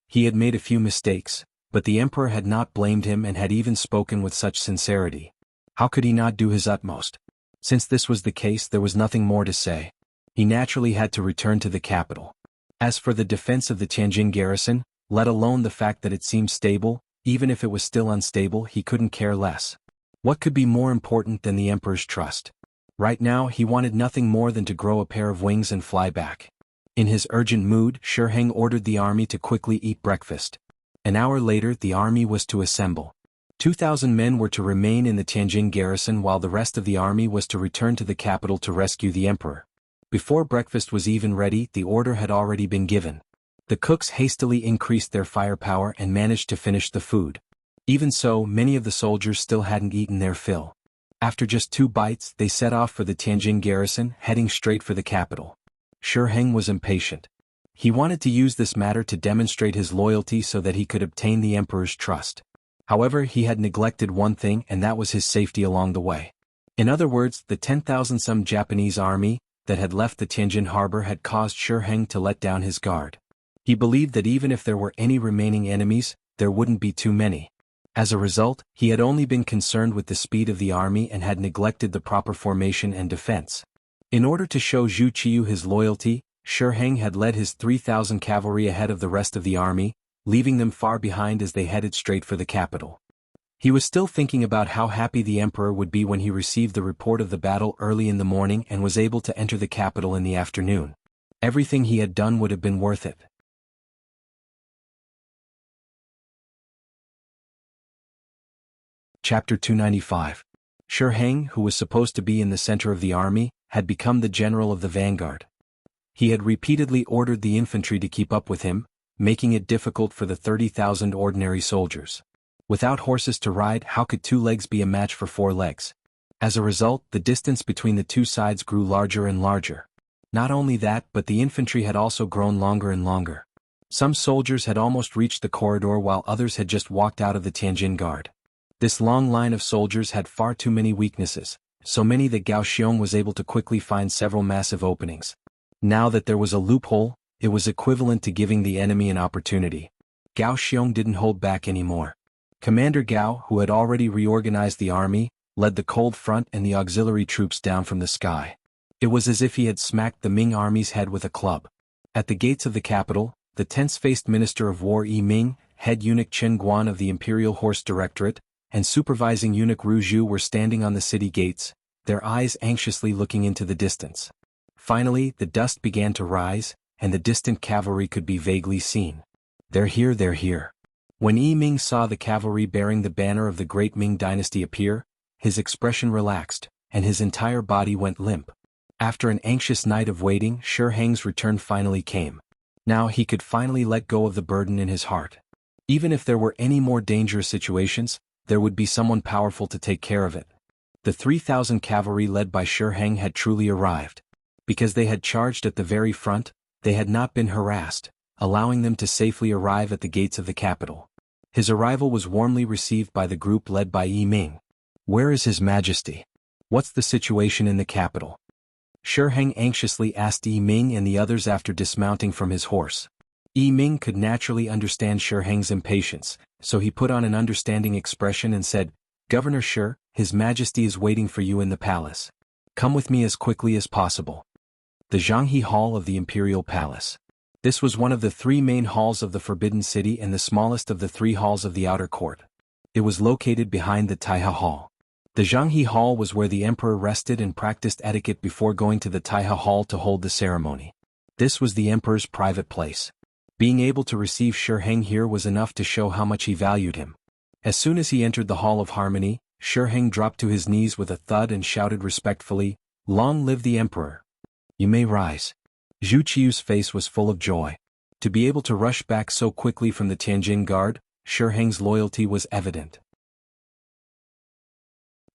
He had made a few mistakes, but the emperor had not blamed him and had even spoken with such sincerity. How could he not do his utmost? Since this was the case, there was nothing more to say. He naturally had to return to the capital. As for the defense of the Tianjin garrison, let alone the fact that it seemed stable, even if it was still unstable, he couldn't care less. What could be more important than the emperor's trust? Right now, he wanted nothing more than to grow a pair of wings and fly back. In his urgent mood, Shi Heng ordered the army to quickly eat breakfast. An hour later, the army was to assemble. 2,000 men were to remain in the Tianjin garrison while the rest of the army was to return to the capital to rescue the emperor. Before breakfast was even ready, the order had already been given. The cooks hastily increased their firepower and managed to finish the food. Even so, many of the soldiers still hadn't eaten their fill. After just 2 bites, they set off for the Tianjin garrison, heading straight for the capital. Shi Heng was impatient. He wanted to use this matter to demonstrate his loyalty so that he could obtain the emperor's trust. However, he had neglected one thing, and that was his safety along the way. In other words, the 10,000-some Japanese army that had left the Tianjin harbor had caused Shi Heng to let down his guard. He believed that even if there were any remaining enemies, there wouldn't be too many. As a result, he had only been concerned with the speed of the army and had neglected the proper formation and defense. In order to show Zhu Qiu his loyalty, Shi Heng had led his 3,000 cavalry ahead of the rest of the army, leaving them far behind as they headed straight for the capital. He was still thinking about how happy the emperor would be when he received the report of the battle early in the morning and was able to enter the capital in the afternoon. Everything he had done would have been worth it. Chapter 295. Shi Heng, who was supposed to be in the center of the army, had become the general of the vanguard. He had repeatedly ordered the infantry to keep up with him, making it difficult for the 30,000 ordinary soldiers. Without horses to ride, how could 2 legs be a match for 4 legs? As a result, the distance between the 2 sides grew larger and larger. Not only that, but the infantry had also grown longer and longer. Some soldiers had almost reached the corridor while others had just walked out of the Tianjin Guard. This long line of soldiers had far too many weaknesses, so many that Gao Xiong was able to quickly find several massive openings. Now that there was a loophole, it was equivalent to giving the enemy an opportunity. Gao Xiong didn't hold back anymore. Commander Gao, who had already reorganized the army, led the cold front and the auxiliary troops down from the sky. It was as if he had smacked the Ming army's head with a club. At the gates of the capital, the tense-faced Minister of War Ming, head eunuch Chen Guan of the Imperial Horse Directorate, and supervising eunuch Ru Zhu were standing on the city gates, their eyes anxiously looking into the distance. Finally, the dust began to rise, and the distant cavalry could be vaguely seen. They're here, they're here. When Ming saw the cavalry bearing the banner of the great Ming dynasty appear, his expression relaxed, and his entire body went limp. After an anxious night of waiting, Shi Heng's return finally came. Now he could finally let go of the burden in his heart. Even if there were any more dangerous situations, there would be someone powerful to take care of it. The 3,000 cavalry led by Shi Heng had truly arrived. Because they had charged at the very front, they had not been harassed, allowing them to safely arrive at the gates of the capital. His arrival was warmly received by the group led by Ming. Where is His Majesty? What's the situation in the capital? Shi Heng anxiously asked Ming and the others after dismounting from his horse. Ming could naturally understand Shi Heng's impatience, so he put on an understanding expression and said, "Governor Shi, His Majesty is waiting for you in the palace. Come with me as quickly as possible." The Jianghu Hall of the Imperial Palace. This was one of the three main halls of the Forbidden City and the smallest of the three halls of the outer court. It was located behind the Taiha Hall. The Jianghu Hall was where the emperor rested and practiced etiquette before going to the Taiha Hall to hold the ceremony. This was the emperor's private place. Being able to receive Shi Heng here was enough to show how much he valued him. As soon as he entered the Hall of Harmony, Shi Heng dropped to his knees with a thud and shouted respectfully, "Long live the emperor! You may rise." Zhu Qiu's face was full of joy. To be able to rush back so quickly from the Tianjin Guard, Shi Heng's loyalty was evident.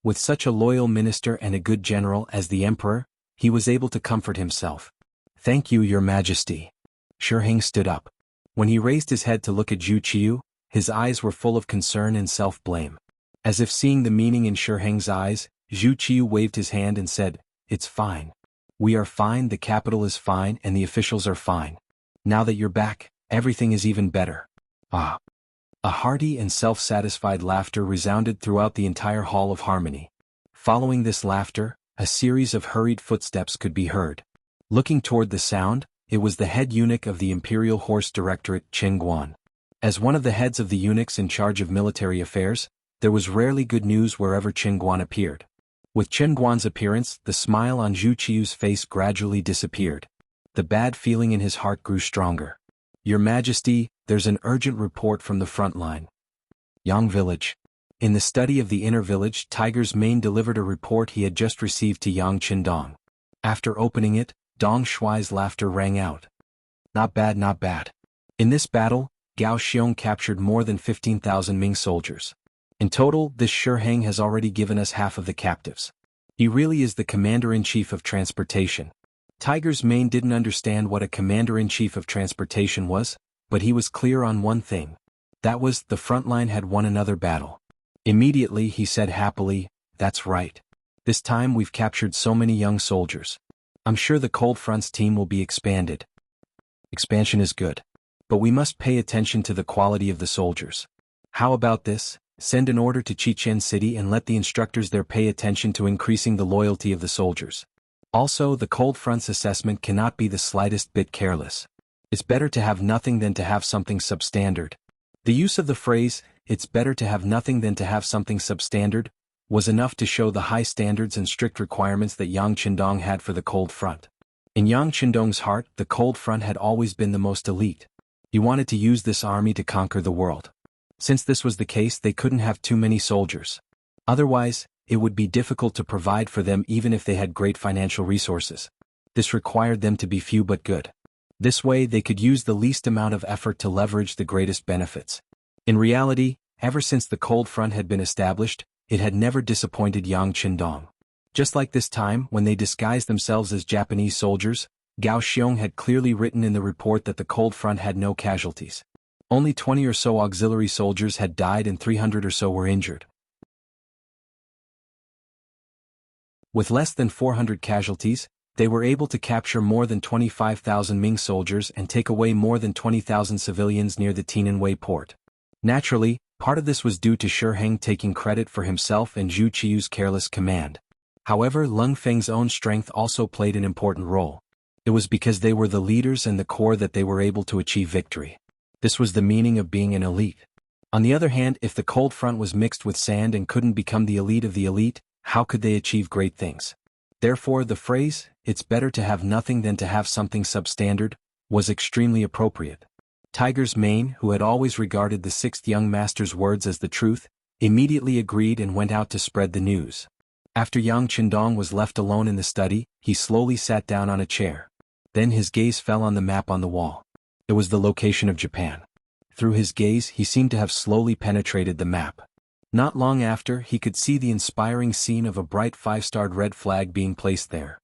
With such a loyal minister and a good general as the emperor, he was able to comfort himself. "Thank you, Your Majesty." Shi Heng stood up. When he raised his head to look at Zhu Qiu, his eyes were full of concern and self-blame. As if seeing the meaning in Shi Heng's eyes, Zhu Qiu waved his hand and said, "It's fine. We are fine, the capital is fine, and the officials are fine. Now that you're back, everything is even better." Ah! A hearty and self-satisfied laughter resounded throughout the entire Hall of Harmony. Following this laughter, a series of hurried footsteps could be heard. Looking toward the sound, it was the head eunuch of the Imperial Horse Directorate, Chen Guan. As one of the heads of the eunuchs in charge of military affairs, there was rarely good news wherever Chen Guan appeared. With Chen Guan's appearance, the smile on Zhu Qiu's face gradually disappeared. The bad feeling in his heart grew stronger. "Your Majesty, there's an urgent report from the front line. Yang Village." In the study of the inner village, Tiger's Mane delivered a report he had just received to Yang Qindong. After opening it, Dong Shuai's laughter rang out. "Not bad, not bad. In this battle, Gao Xiong captured more than 15,000 Ming soldiers. In total, this Shi Heng has already given us half of the captives. He really is the commander-in-chief of transportation." Tiger's Mane didn't understand what a commander-in-chief of transportation was, but he was clear on one thing. That was, the front line had won another battle. Immediately he said happily, "That's right. This time we've captured so many young soldiers. I'm sure the Cold Front's team will be expanded." Expansion is good. But we must pay attention to the quality of the soldiers. How about this? Send an order to Chichen City and let the instructors there pay attention to increasing the loyalty of the soldiers. Also, the Cold Front's assessment cannot be the slightest bit careless. It's better to have nothing than to have something substandard. The use of the phrase, "it's better to have nothing than to have something substandard," was enough to show the high standards and strict requirements that Yang Qindong had for the Cold Front. In Yang Qindong's heart, the Cold Front had always been the most elite. He wanted to use this army to conquer the world. Since this was the case, they couldn't have too many soldiers. Otherwise, it would be difficult to provide for them even if they had great financial resources. This required them to be few but good. This way they could use the least amount of effort to leverage the greatest benefits. In reality, ever since the Cold Front had been established, it had never disappointed Yang Qindong. Just like this time, when they disguised themselves as Japanese soldiers, Gao Xiong had clearly written in the report that the Cold Front had no casualties. Only 20 or so auxiliary soldiers had died and 300 or so were injured. With less than 400 casualties, they were able to capture more than 25,000 Ming soldiers and take away more than 20,000 civilians near the Tiananwei port. Naturally, part of this was due to Shi Heng taking credit for himself and Zhu Qiu's careless command. However, Lung Feng's own strength also played an important role. It was because they were the leaders and the core that they were able to achieve victory. This was the meaning of being an elite. On the other hand, if the Cold Front was mixed with sand and couldn't become the elite of the elite, how could they achieve great things? Therefore, the phrase, "it's better to have nothing than to have something substandard," was extremely appropriate. Tiger's Mane, who had always regarded the sixth young master's words as the truth, immediately agreed and went out to spread the news. After Yang Qindong was left alone in the study, he slowly sat down on a chair. Then his gaze fell on the map on the wall. It was the location of Japan. Through his gaze, he seemed to have slowly penetrated the map. Not long after, he could see the inspiring scene of a bright 5-starred red flag being placed there.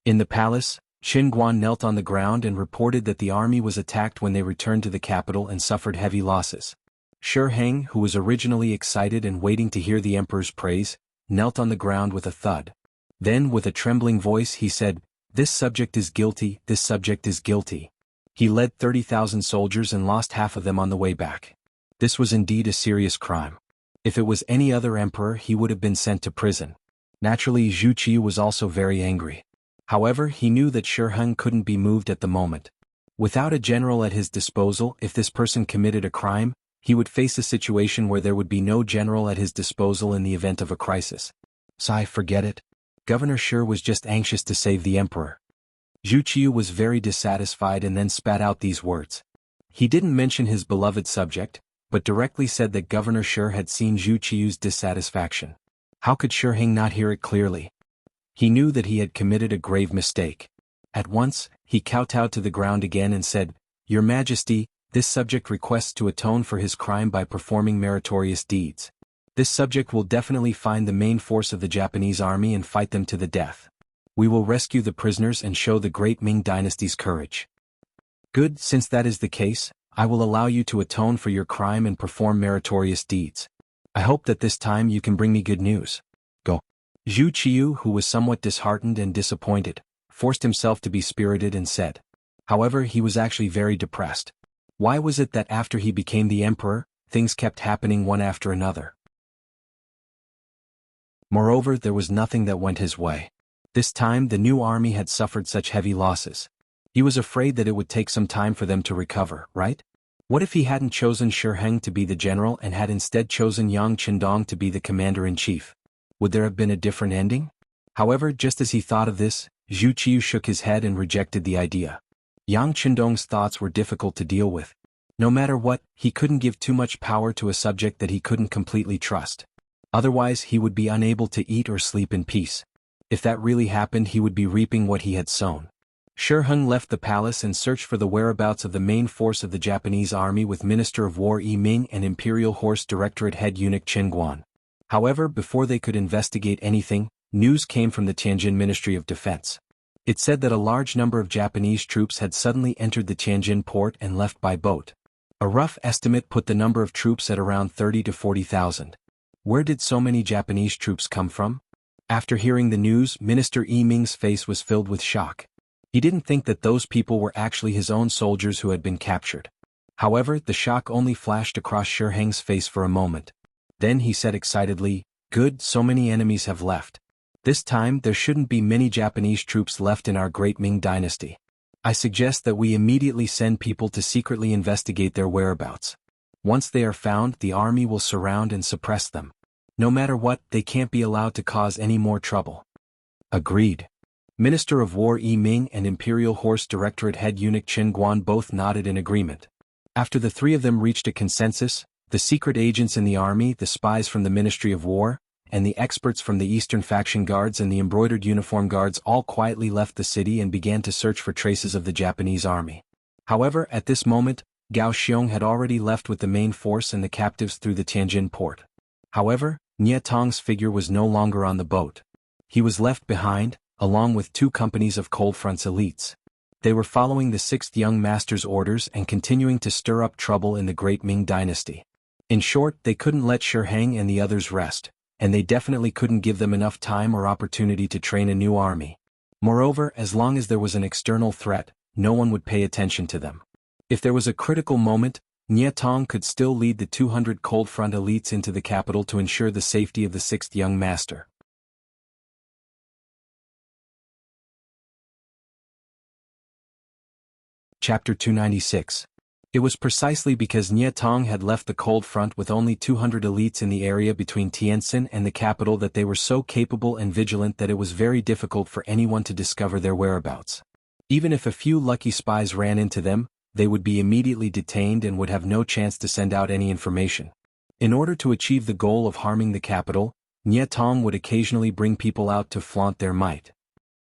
In the palace, Qin Guan knelt on the ground and reported that the army was attacked when they returned to the capital and suffered heavy losses. Shi Heng, who was originally excited and waiting to hear the emperor's praise, knelt on the ground with a thud. Then, with a trembling voice, he said, "This subject is guilty, this subject is guilty." He led 30,000 soldiers and lost half of them on the way back. This was indeed a serious crime. If it was any other emperor, he would have been sent to prison. Naturally, Zhu Qiu was also very angry. However, he knew that Shi Heng couldn't be moved at the moment. Without a general at his disposal, if this person committed a crime, he would face a situation where there would be no general at his disposal in the event of a crisis. Sigh, forget it. Governor Shi was just anxious to save the emperor. Zhu Qiu was very dissatisfied and then spat out these words. He didn't mention his beloved subject, but directly said that Governor Shi had seen Zhu Qiu's dissatisfaction. How could Shi Heng not hear it clearly? He knew that he had committed a grave mistake. At once, he kowtowed to the ground again and said, "Your Majesty, this subject requests to atone for his crime by performing meritorious deeds. This subject will definitely find the main force of the Japanese army and fight them to the death. We will rescue the prisoners and show the great Ming dynasty's courage." "Good, since that is the case, I will allow you to atone for your crime and perform meritorious deeds. I hope that this time you can bring me good news. Go." Zhu Qiu, who was somewhat disheartened and disappointed, forced himself to be spirited and said. However, he was actually very depressed. Why was it that after he became the emperor, things kept happening one after another? Moreover, there was nothing that went his way. This time the new army had suffered such heavy losses. He was afraid that it would take some time for them to recover, right? What if he hadn't chosen Shi Heng to be the general and had instead chosen Yang Qindong to be the commander-in-chief? Would there have been a different ending? However, just as he thought of this, Zhu Qiu shook his head and rejected the idea. Yang Qindong's thoughts were difficult to deal with. No matter what, he couldn't give too much power to a subject that he couldn't completely trust. Otherwise, he would be unable to eat or sleep in peace. If that really happened, he would be reaping what he had sown. Shi Heng left the palace and searched for the whereabouts of the main force of the Japanese army with Minister of War Ming and Imperial Horse Directorate head eunuch Qin Guan. However, before they could investigate anything, news came from the Tianjin Ministry of Defense. It said that a large number of Japanese troops had suddenly entered the Tianjin port and left by boat. A rough estimate put the number of troops at around 30 to 40,000. Where did so many Japanese troops come from? After hearing the news, Minister Ming's face was filled with shock. He didn't think that those people were actually his own soldiers who had been captured. However, the shock only flashed across Shi Heng's face for a moment. Then he said excitedly, "Good, so many enemies have left. This time there shouldn't be many Japanese troops left in our great Ming dynasty. I suggest that we immediately send people to secretly investigate their whereabouts. Once they are found, the army will surround and suppress them. No matter what, they can't be allowed to cause any more trouble." Agreed. Minister of War Ming and Imperial Horse Directorate head eunuch Qin Guan both nodded in agreement. After the three of them reached a consensus, the secret agents in the army, the spies from the Ministry of War, and the experts from the Eastern Faction Guards and the embroidered uniform guards all quietly left the city and began to search for traces of the Japanese army. However, at this moment, Gao Xiong had already left with the main force and the captives through the Tianjin port. However, Nie Tong's figure was no longer on the boat. He was left behind, along with 2 companies of Cold Front's elites. They were following the 6th young master's orders and continuing to stir up trouble in the great Ming dynasty. In short, they couldn't let Shi Heng and the others rest, and they definitely couldn't give them enough time or opportunity to train a new army. Moreover, as long as there was an external threat, no one would pay attention to them. If there was a critical moment, Nie Tong could still lead the 200 Cold Front elites into the capital to ensure the safety of the 6th young master. Chapter 296. It was precisely because Nie Tong had left the Cold Front with only 200 elites in the area between Tientsin and the capital that they were so capable and vigilant that it was very difficult for anyone to discover their whereabouts. Even if a few lucky spies ran into them, they would be immediately detained and would have no chance to send out any information. In order to achieve the goal of harming the capital, Nie Tong would occasionally bring people out to flaunt their might.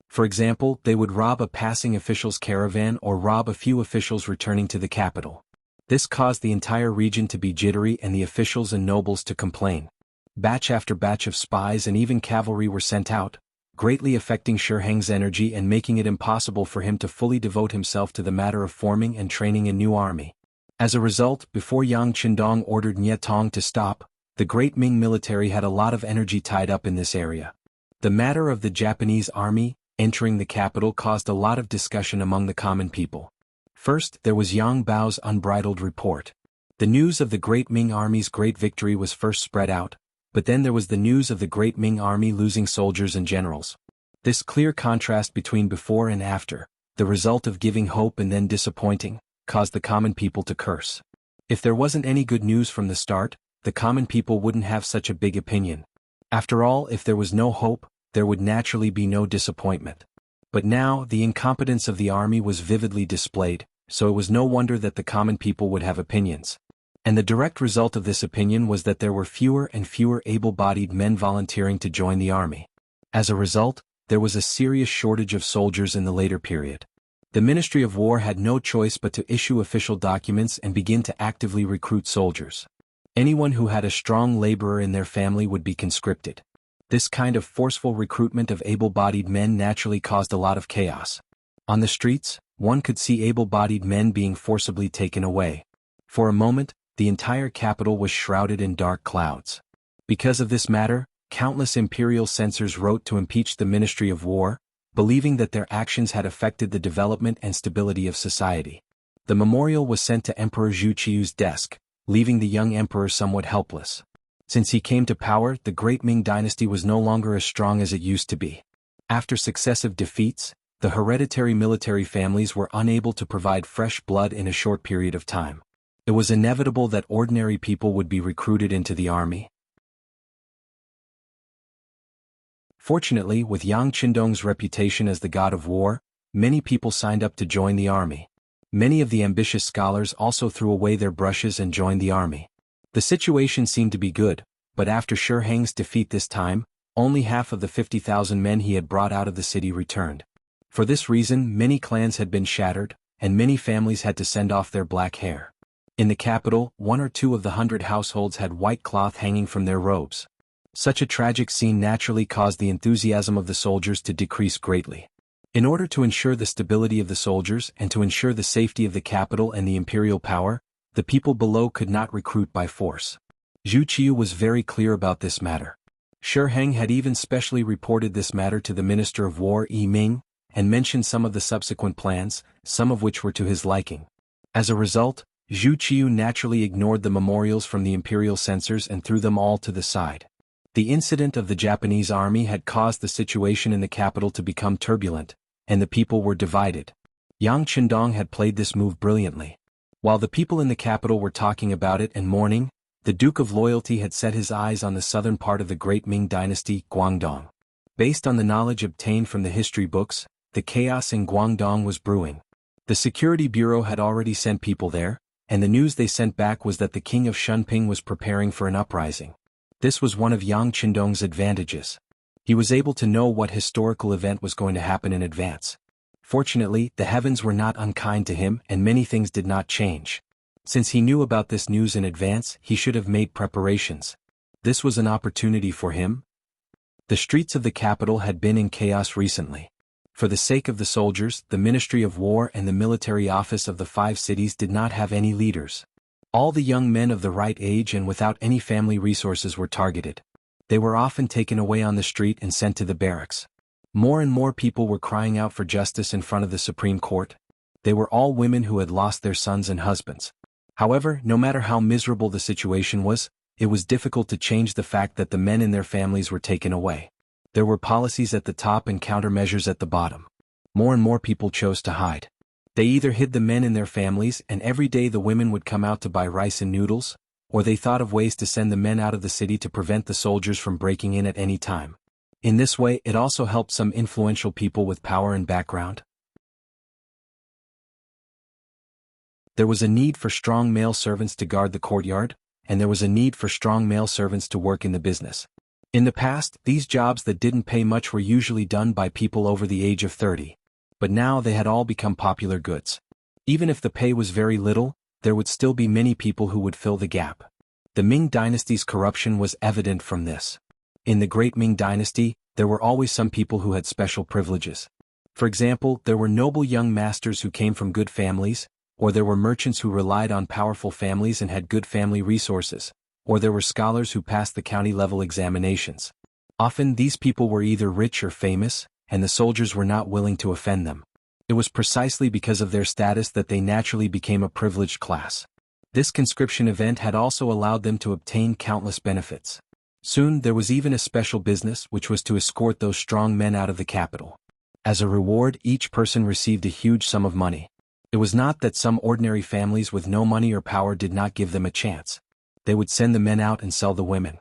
For example, they would rob a passing official's caravan or rob a few officials returning to the capital. This caused the entire region to be jittery and the officials and nobles to complain. Batch after batch of spies and even cavalry were sent out, greatly affecting Shi Heng's energy and making it impossible for him to fully devote himself to the matter of forming and training a new army. As a result, before Yang Qindong ordered Nie Tong to stop, the great Ming military had a lot of energy tied up in this area. The matter of the Japanese army entering the capital caused a lot of discussion among the common people. First, there was Yang Bao's unbridled report. The news of the Great Ming Army's great victory was first spread out, but then there was the news of the Great Ming Army losing soldiers and generals. This clear contrast between before and after, the result of giving hope and then disappointing, caused the common people to curse. If there wasn't any good news from the start, the common people wouldn't have such a big opinion. After all, if there was no hope, there would naturally be no disappointment. But now, the incompetence of the army was vividly displayed, so it was no wonder that the common people would have opinions. And the direct result of this opinion was that there were fewer and fewer able-bodied men volunteering to join the army. As a result, there was a serious shortage of soldiers in the later period. The Ministry of War had no choice but to issue official documents and begin to actively recruit soldiers. Anyone who had a strong laborer in their family would be conscripted. This kind of forceful recruitment of able-bodied men naturally caused a lot of chaos. On the streets, one could see able-bodied men being forcibly taken away. For a moment, the entire capital was shrouded in dark clouds. Because of this matter, countless imperial censors wrote to impeach the Ministry of War, believing that their actions had affected the development and stability of society. The memorial was sent to Emperor Zhu Qiu's desk, leaving the young emperor somewhat helpless. Since he came to power, the Great Ming dynasty was no longer as strong as it used to be. After successive defeats, the hereditary military families were unable to provide fresh blood in a short period of time. It was inevitable that ordinary people would be recruited into the army. Fortunately, with Yang Qindong's reputation as the god of war, many people signed up to join the army. Many of the ambitious scholars also threw away their brushes and joined the army. The situation seemed to be good, but after Shi Heng's defeat this time, only half of the 50,000 men he had brought out of the city returned. For this reason, many clans had been shattered, and many families had to send off their black hair. In the capital, 1 or 2 of the 100 households had white cloth hanging from their robes. Such a tragic scene naturally caused the enthusiasm of the soldiers to decrease greatly. In order to ensure the stability of the soldiers and to ensure the safety of the capital and the imperial power, the people below could not recruit by force. Zhu Qiu was very clear about this matter. Shi Heng had even specially reported this matter to the Minister of War Ming, and mentioned some of the subsequent plans, some of which were to his liking. As a result, Zhu Qiu naturally ignored the memorials from the imperial censors and threw them all to the side. The incident of the Japanese army had caused the situation in the capital to become turbulent, and the people were divided. Yang Qindong had played this move brilliantly. While the people in the capital were talking about it and mourning, the Duke of Loyalty had set his eyes on the southern part of the Great Ming dynasty, Guangdong. Based on the knowledge obtained from the history books, the chaos in Guangdong was brewing. The Security Bureau had already sent people there, and the news they sent back was that the king of Shunping was preparing for an uprising. This was one of Yang Qindong's advantages. He was able to know what historical event was going to happen in advance. Fortunately, the heavens were not unkind to him and many things did not change. Since he knew about this news in advance, he should have made preparations. This was an opportunity for him. The streets of the capital had been in chaos recently. For the sake of the soldiers, the Ministry of War and the military office of the 5 cities did not have any leaders. All the young men of the right age and without any family resources were targeted. They were often taken away on the street and sent to the barracks. More and more people were crying out for justice in front of the Supreme Court. They were all women who had lost their sons and husbands. However, no matter how miserable the situation was, it was difficult to change the fact that the men and their families were taken away. There were policies at the top and countermeasures at the bottom. More and more people chose to hide. They either hid the men and their families and every day the women would come out to buy rice and noodles, or they thought of ways to send the men out of the city to prevent the soldiers from breaking in at any time. In this way, it also helped some influential people with power and background. There was a need for strong male servants to guard the courtyard, and there was a need for strong male servants to work in the business. In the past, these jobs that didn't pay much were usually done by people over the age of 30. But now they had all become popular goods. Even if the pay was very little, there would still be many people who would fill the gap. The Ming dynasty's corruption was evident from this. In the Great Ming dynasty, there were always some people who had special privileges. For example, there were noble young masters who came from good families, or there were merchants who relied on powerful families and had good family resources, or there were scholars who passed the county-level examinations. Often these people were either rich or famous, and the soldiers were not willing to offend them. It was precisely because of their status that they naturally became a privileged class. This conscription event had also allowed them to obtain countless benefits. Soon there was even a special business which was to escort those strong men out of the capital. As a reward, each person received a huge sum of money. It was not that some ordinary families with no money or power did not give them a chance. They would send the men out and sell the women.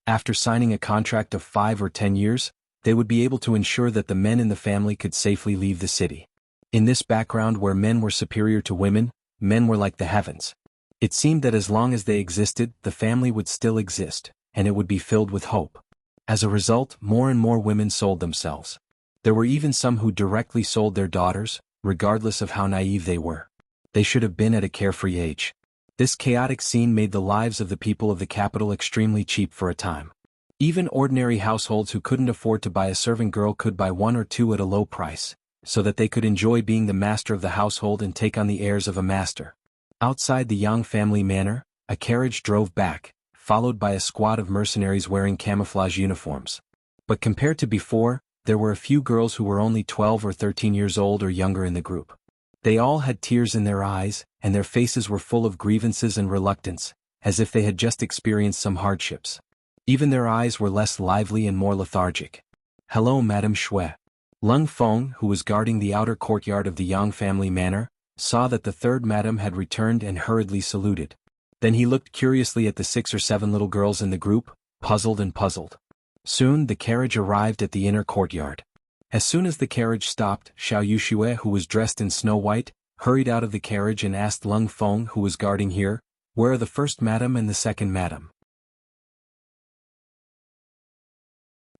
After signing a contract of 5 or 10 years, they would be able to ensure that the men in the family could safely leave the city. In this background where men were superior to women, men were like the heavens. It seemed that as long as they existed, the family would still exist, and it would be filled with hope. As a result, more and more women sold themselves. There were even some who directly sold their daughters, regardless of how naive they were. They should have been at a carefree age. This chaotic scene made the lives of the people of the capital extremely cheap for a time. Even ordinary households who couldn't afford to buy a servant girl could buy one or two at a low price, so that they could enjoy being the master of the household and take on the airs of a master. Outside the Yang family manor, a carriage drove back, followed by a squad of mercenaries wearing camouflage uniforms. But compared to before, there were a few girls who were only 12 or 13 years old or younger in the group. They all had tears in their eyes, and their faces were full of grievances and reluctance, as if they had just experienced some hardships. Even their eyes were less lively and more lethargic. "Hello, Madame Shui." Lung Feng, who was guarding the outer courtyard of the Yang family manor, saw that the third madam had returned and hurriedly saluted. Then he looked curiously at the 6 or 7 little girls in the group, puzzled. Soon the carriage arrived at the inner courtyard. As soon as the carriage stopped, Xiao Yuxue, who was dressed in snow white, hurried out of the carriage and asked Lung Feng, who was guarding here, "Where are the first madam and the second madam?"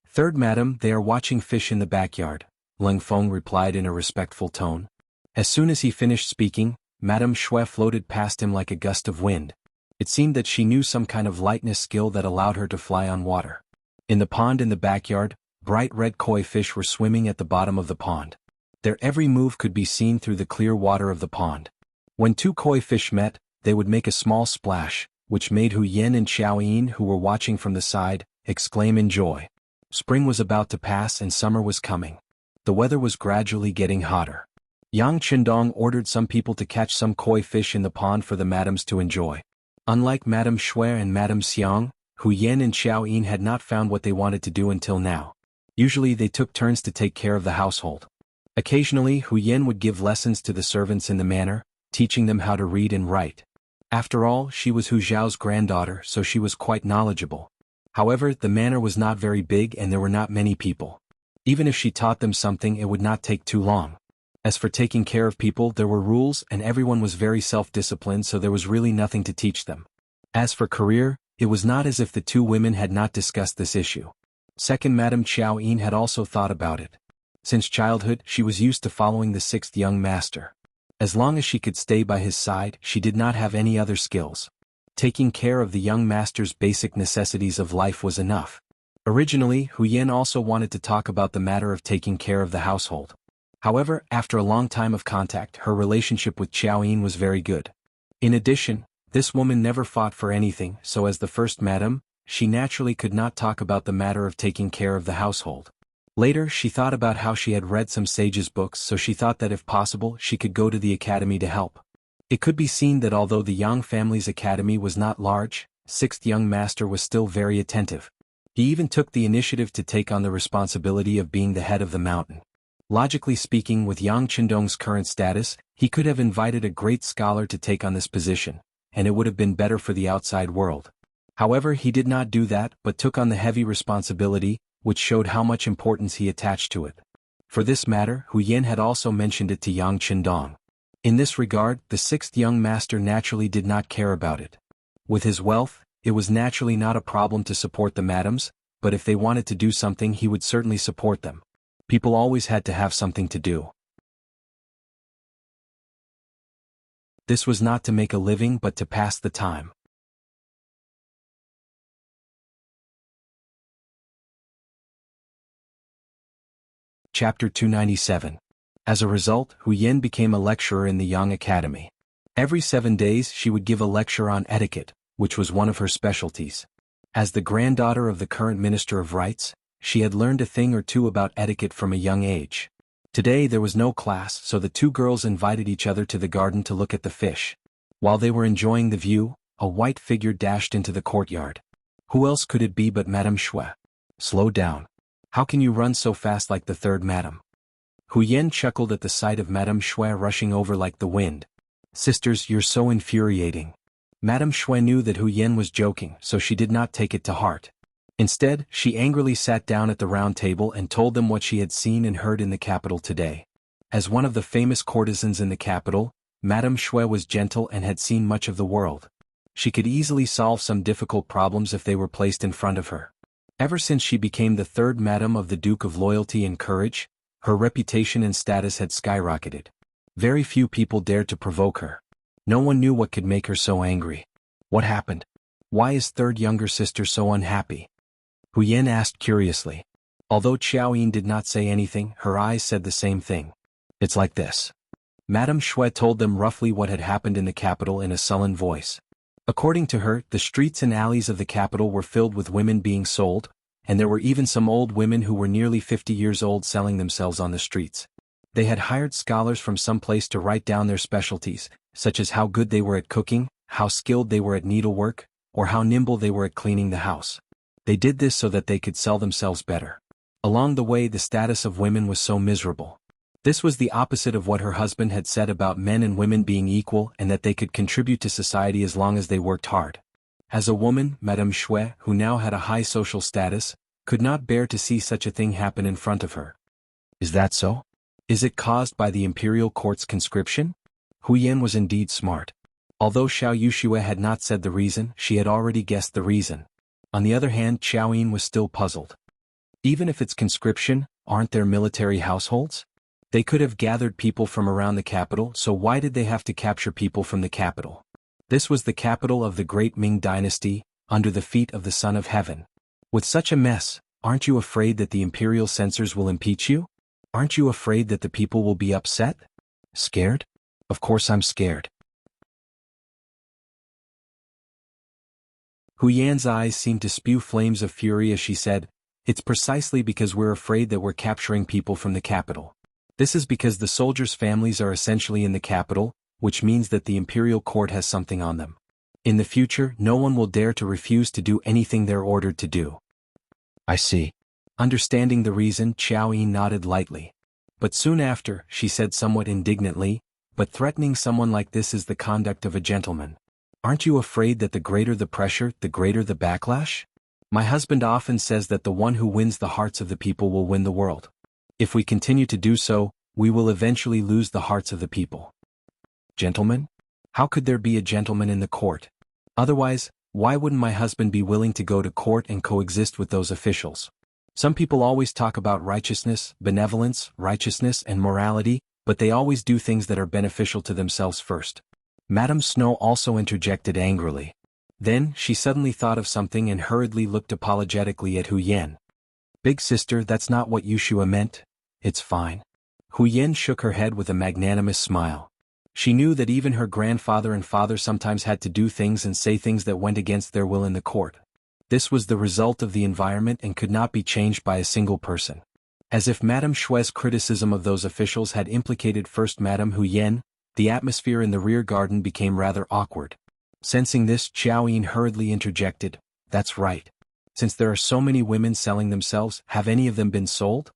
"Third madam, they are watching fish in the backyard," Lung Feng replied in a respectful tone. As soon as he finished speaking, Madame Shui floated past him like a gust of wind. It seemed that she knew some kind of lightness skill that allowed her to fly on water. In the pond in the backyard, bright red koi fish were swimming at the bottom of the pond. Their every move could be seen through the clear water of the pond. When 2 koi fish met, they would make a small splash, which made Hu Yen and Xiao Yin, who were watching from the side, exclaim in joy. Spring was about to pass and summer was coming. The weather was gradually getting hotter. Yang Qindong ordered some people to catch some koi fish in the pond for the madams to enjoy. Unlike Madame Shui and Madame Xiang, Hu Yen and Xiao Yin had not found what they wanted to do until now. Usually they took turns to take care of the household. Occasionally Hu Yen would give lessons to the servants in the manor, teaching them how to read and write. After all, she was Hu Zhao's granddaughter, so she was quite knowledgeable. However, the manor was not very big and there were not many people. Even if she taught them something, it would not take too long. As for taking care of people, there were rules and everyone was very self-disciplined, so there was really nothing to teach them. As for career, it was not as if the 2 women had not discussed this issue. Second Madame Xiao Yin had also thought about it. Since childhood, she was used to following the 6th young master. As long as she could stay by his side, she did not have any other skills. Taking care of the young master's basic necessities of life was enough. Originally, Hu Yen also wanted to talk about the matter of taking care of the household. However, after a long time of contact, her relationship with Xiao Yin was very good. In addition, this woman never fought for anything, so as the first madam, she naturally could not talk about the matter of taking care of the household. Later, she thought about how she had read some sages' books, so she thought that if possible, she could go to the academy to help. It could be seen that although the Yang family's academy was not large, 6th young master was still very attentive. He even took the initiative to take on the responsibility of being the head of the mountain. Logically speaking, with Yang Qindong's current status, he could have invited a great scholar to take on this position, and it would have been better for the outside world. However, he did not do that, but took on the heavy responsibility, which showed how much importance he attached to it. For this matter, Hu Yen had also mentioned it to Yang Qindong. In this regard, the 6th young master naturally did not care about it. With his wealth, it was naturally not a problem to support the madams, but if they wanted to do something, he would certainly support them. People always had to have something to do. This was not to make a living but to pass the time. Chapter 297. As a result, Hu Yen became a lecturer in the Yang Academy. Every 7 days she would give a lecture on etiquette, which was one of her specialties. As the granddaughter of the current Minister of Rites, she had learned a thing or two about etiquette from a young age. Today there was no class, so the two girls invited each other to the garden to look at the fish. While they were enjoying the view, a white figure dashed into the courtyard. Who else could it be but Madame Xue? Slow down. How can you run so fast like the third madam? Hu Yan chuckled at the sight of Madame Xue rushing over like the wind. Sisters, you're so infuriating. Madame Xue knew that Hu Yan was joking, so she did not take it to heart. Instead, she angrily sat down at the round table and told them what she had seen and heard in the capital today. As one of the famous courtesans in the capital, Madame Xue was gentle and had seen much of the world. She could easily solve some difficult problems if they were placed in front of her. Ever since she became the third madam of the Duke of Loyalty and Courage, her reputation and status had skyrocketed. Very few people dared to provoke her. No one knew what could make her so angry. What happened? Why is third younger sister so unhappy? Hu Yan asked curiously. Although Qiao Yin did not say anything, her eyes said the same thing. It's like this. Madame Xue told them roughly what had happened in the capital in a sullen voice. According to her, the streets and alleys of the capital were filled with women being sold, and there were even some old women who were nearly 50 years old selling themselves on the streets. They had hired scholars from some place to write down their specialties, such as how good they were at cooking, how skilled they were at needlework, or how nimble they were at cleaning the house. They did this so that they could sell themselves better. Along the way, the status of women was so miserable. This was the opposite of what her husband had said about men and women being equal and that they could contribute to society as long as they worked hard. As a woman, Madame Xue, who now had a high social status, could not bear to see such a thing happen in front of her. Is that so? Is it caused by the imperial court's conscription? Hu Yan was indeed smart. Although Xiao Yuxue had not said the reason, she had already guessed the reason. On the other hand, Qiao Yin was still puzzled. Even if it's conscription, aren't there military households? They could have gathered people from around the capital, so why did they have to capture people from the capital? This was the capital of the great Ming dynasty, under the feet of the Son of Heaven. With such a mess, aren't you afraid that the imperial censors will impeach you? Aren't you afraid that the people will be upset? Scared? Of course I'm scared. Hu Yan's eyes seemed to spew flames of fury as she said, "It's precisely because we're afraid that we're capturing people from the capital. This is because the soldiers' families are essentially in the capital, which means that the imperial court has something on them. In the future, no one will dare to refuse to do anything they're ordered to do." I see. Understanding the reason, Qiao Yin nodded lightly. But soon after, she said somewhat indignantly, "But threatening someone like this is the conduct of a gentleman. Aren't you afraid that the greater the pressure, the greater the backlash? My husband often says that the one who wins the hearts of the people will win the world. If we continue to do so, we will eventually lose the hearts of the people." Gentlemen? How could there be a gentleman in the court? Otherwise, why wouldn't my husband be willing to go to court and coexist with those officials? Some people always talk about righteousness, benevolence, righteousness, and morality, but they always do things that are beneficial to themselves first. Madame Snow also interjected angrily. Then, she suddenly thought of something and hurriedly looked apologetically at Hu Yan. "Big sister, that's not what Yushua meant. It's fine." Hu Yan shook her head with a magnanimous smile. She knew that even her grandfather and father sometimes had to do things and say things that went against their will in the court. This was the result of the environment and could not be changed by a single person. As if Madame Xue's criticism of those officials had implicated First Madame Hu Yan, the atmosphere in the rear garden became rather awkward. Sensing this, Qiao Yin hurriedly interjected, "That's right. Since there are so many women selling themselves, have any of them been sold?"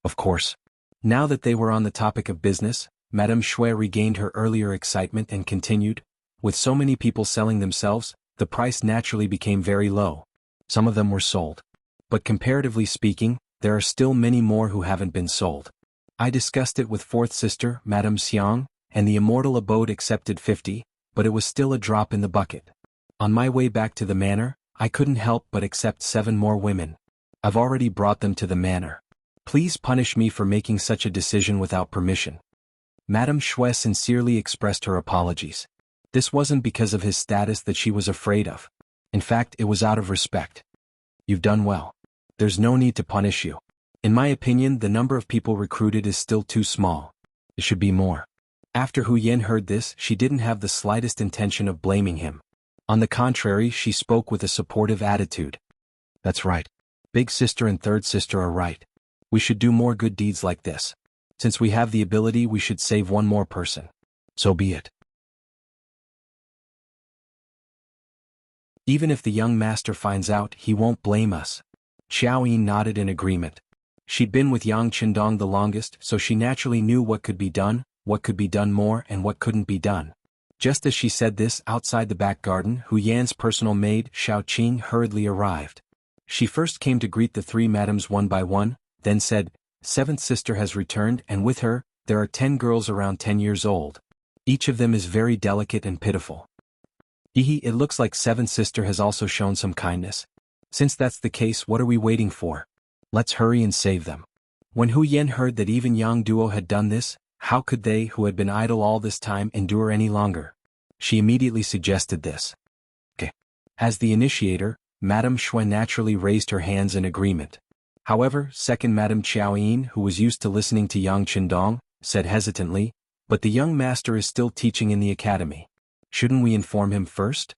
Of course. Now that they were on the topic of business, Madame Xue regained her earlier excitement and continued, "With so many people selling themselves, the price naturally became very low. Some of them were sold. But comparatively speaking, there are still many more who haven't been sold. I discussed it with fourth sister, Madame Xiang, and the immortal abode accepted 50, but it was still a drop in the bucket. On my way back to the manor, I couldn't help but accept 7 more women. I've already brought them to the manor. Please punish me for making such a decision without permission." Madame Xue sincerely expressed her apologies. This wasn't because of his status that she was afraid of. In fact, it was out of respect. "You've done well. There's no need to punish you. In my opinion, the number of people recruited is still too small. It should be more." After Hu Yan heard this, she didn't have the slightest intention of blaming him. On the contrary, she spoke with a supportive attitude. "That's right. Big sister and third sister are right. We should do more good deeds like this. Since we have the ability, we should save one more person. So be it. Even if the young master finds out, he won't blame us. Xiao Yin nodded in agreement. She'd been with Yang Qindong the longest, so she naturally knew what could be done more, and what couldn't be done. Just as she said this, outside the back garden, Hu Yan's personal maid, Xiao Qing, hurriedly arrived. She first came to greet the three madams one by one, then said, "Seventh sister has returned, and with her, there are 10 girls around 10 years old. Each of them is very delicate and pitiful. It looks like seventh sister has also shown some kindness. Since that's the case, what are we waiting for? Let's hurry and save them." When Hu Yan heard that even Yang Duo had done this, how could they, who had been idle all this time, endure any longer? She immediately suggested this. Okay. As the initiator, Madame Xue naturally raised her hands in agreement. However, second Madame Qiao Yin, who was used to listening to Yang Qindong, said hesitantly, "But the young master is still teaching in the academy. Shouldn't we inform him first?"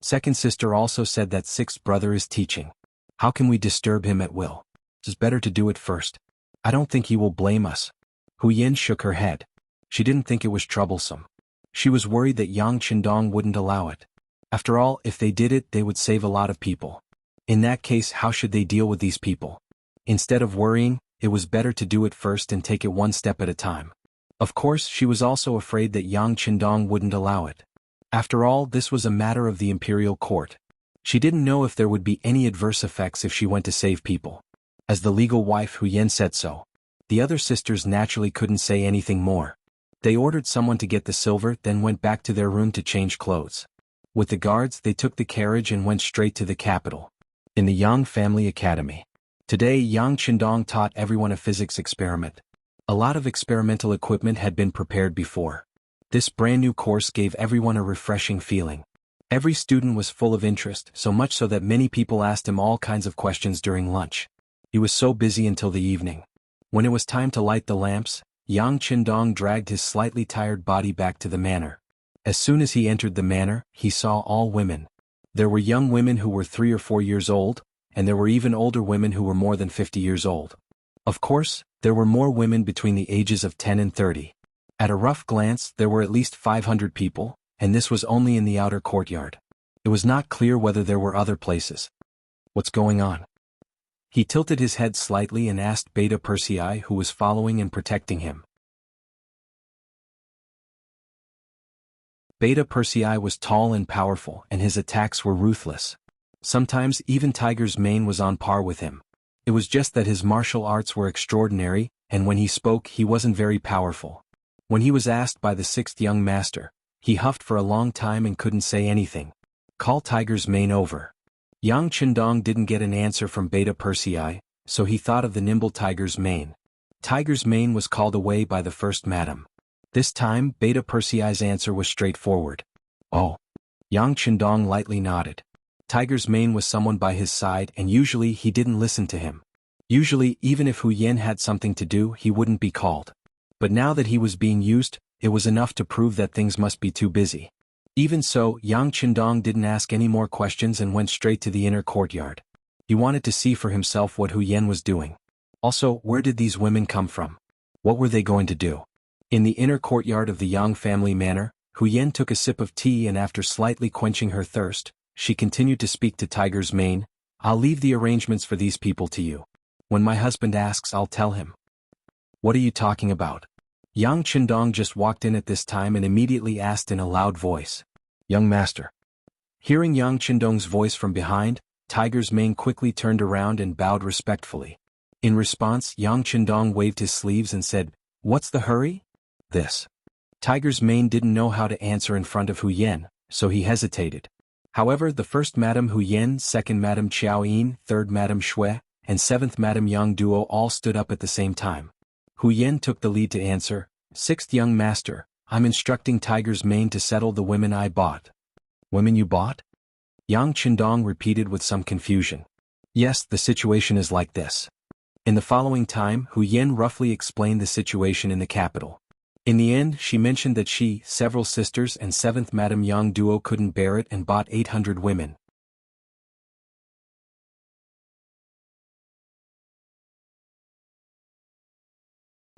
Second sister also said that sixth brother is teaching. How can we disturb him at will? It's better to do it first. I don't think he will blame us. Hu Yan shook her head. She didn't think it was troublesome. She was worried that Yang Qindong wouldn't allow it. After all, if they did it, they would save a lot of people. In that case, how should they deal with these people? Instead of worrying, it was better to do it first and take it one step at a time. Of course, she was also afraid that Yang Qindong wouldn't allow it. After all, this was a matter of the imperial court. She didn't know if there would be any adverse effects if she went to save people. As the legal wife, Hu Yan said so. The other sisters naturally couldn't say anything more. They ordered someone to get the silver, then went back to their room to change clothes. With the guards, they took the carriage and went straight to the capital. In the Yang family academy. Today, Yang Qindong taught everyone a physics experiment. A lot of experimental equipment had been prepared before. This brand new course gave everyone a refreshing feeling. Every student was full of interest, so much so that many people asked him all kinds of questions during lunch. He was so busy until the evening. When it was time to light the lamps, Yang Qindong dragged his slightly tired body back to the manor. As soon as he entered the manor, he saw all women. There were young women who were 3 or 4 years old, and there were even older women who were more than 50 years old. Of course, there were more women between the ages of 10 and 30. At a rough glance, there were at least 500 people, and this was only in the outer courtyard. It was not clear whether there were other places. What's going on? He tilted his head slightly and asked Beta Persei, who was following and protecting him. Beta Persei was tall and powerful, and his attacks were ruthless. Sometimes even Tiger's mane was on par with him. It was just that his martial arts were extraordinary, and when he spoke, he wasn't very powerful. When he was asked by the sixth young master, he huffed for a long time and couldn't say anything. Call Tiger's mane over. Yang Qindong didn't get an answer from Beta Persei, so he thought of the nimble Tiger's mane. Tiger's mane was called away by the first madam. This time, Beta Persei's answer was straightforward. Oh. Yang Qindong lightly nodded. Tiger's mane was someone by his side, and usually he didn't listen to him. Usually, even if Hu Yan had something to do, he wouldn't be called. But now that he was being used, it was enough to prove that things must be too busy. Even so, Yang Qindong didn't ask any more questions and went straight to the inner courtyard. He wanted to see for himself what Hu Yan was doing. Also, where did these women come from? What were they going to do? In the inner courtyard of the Yang family manor, Hu Yan took a sip of tea, and after slightly quenching her thirst, she continued to speak to Tiger's mane. "I'll leave the arrangements for these people to you. When my husband asks, I'll tell him." "What are you talking about?" Yang Qindong just walked in at this time and immediately asked in a loud voice. "Young master." Hearing Yang Qindong's voice from behind, Tiger's mane quickly turned around and bowed respectfully. In response, Yang Qindong waved his sleeves and said, "What's the hurry?" "This." Tiger's mane didn't know how to answer in front of Hu Yan, so he hesitated. However, the first Madame Hu Yan, second Madame Qiao Yin, third Madame Xue, and seventh Madame Yang Duo all stood up at the same time. Hu Yan took the lead to answer. "Sixth young master, I'm instructing Tiger's mane to settle the women I bought." "Women you bought?" Yang Qindong repeated with some confusion. "Yes, the situation is like this." In the following time, Hu Yan roughly explained the situation in the capital. In the end, she mentioned that she, several sisters, and seventh Madame Yang Duo couldn't bear it and bought 800 women.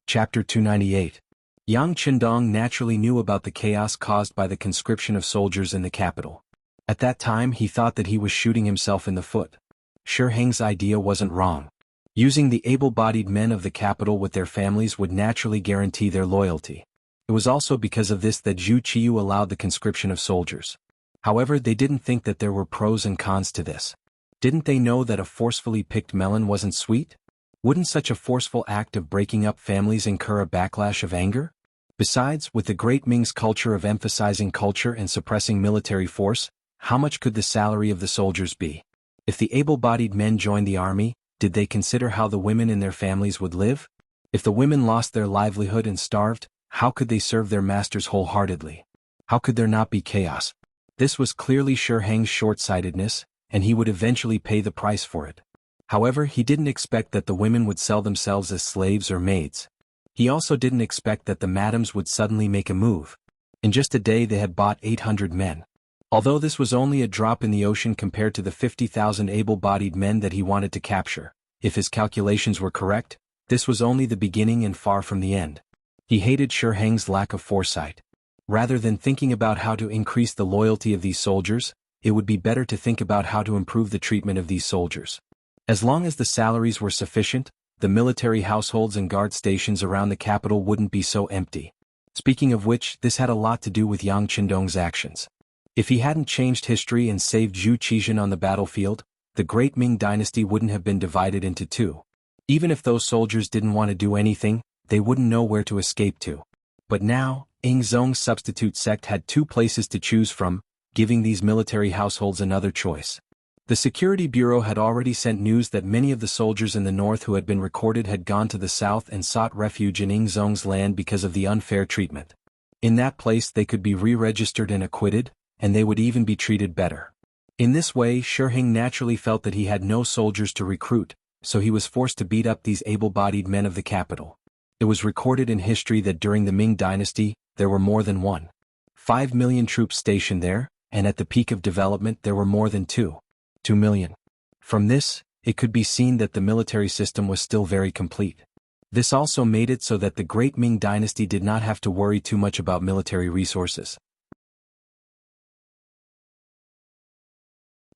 Chapter 298. Yang Qindong naturally knew about the chaos caused by the conscription of soldiers in the capital. At that time he thought that he was shooting himself in the foot. Shi Heng's idea wasn't wrong. Using the able-bodied men of the capital with their families would naturally guarantee their loyalty. It was also because of this that Zhu Qiyu allowed the conscription of soldiers. However, they didn't think that there were pros and cons to this. Didn't they know that a forcefully picked melon wasn't sweet? Wouldn't such a forceful act of breaking up families incur a backlash of anger? Besides, with the great Ming's culture of emphasizing culture and suppressing military force, how much could the salary of the soldiers be? If the able-bodied men joined the army, did they consider how the women in their families would live? If the women lost their livelihood and starved, how could they serve their masters wholeheartedly? How could there not be chaos? This was clearly Shi Heng's short-sightedness, and he would eventually pay the price for it. However, he didn't expect that the women would sell themselves as slaves or maids. He also didn't expect that the madams would suddenly make a move. In just a day they had bought 800 men. Although this was only a drop in the ocean compared to the 50,000 able-bodied men that he wanted to capture, if his calculations were correct, this was only the beginning and far from the end. He hated Shi Heng's lack of foresight. Rather than thinking about how to increase the loyalty of these soldiers, it would be better to think about how to improve the treatment of these soldiers. As long as the salaries were sufficient, the military households and guard stations around the capital wouldn't be so empty. Speaking of which, this had a lot to do with Yang Qindong's actions. If he hadn't changed history and saved Zhu Qizhen on the battlefield, the great Ming dynasty wouldn't have been divided into two. Even if those soldiers didn't want to do anything, they wouldn't know where to escape to. But now, Ing Zong's substitute sect had two places to choose from, giving these military households another choice. The Security Bureau had already sent news that many of the soldiers in the north who had been recorded had gone to the south and sought refuge in Ing Zong's land because of the unfair treatment. In that place they could be re-registered and acquitted, and they would even be treated better. In this way, Shi Heng naturally felt that he had no soldiers to recruit, so he was forced to beat up these able-bodied men of the capital. It was recorded in history that during the Ming dynasty, there were more than 1.5 million troops stationed there, and at the peak of development there were more than 2 million. From this, it could be seen that the military system was still very complete. This also made it so that the great Ming dynasty did not have to worry too much about military resources.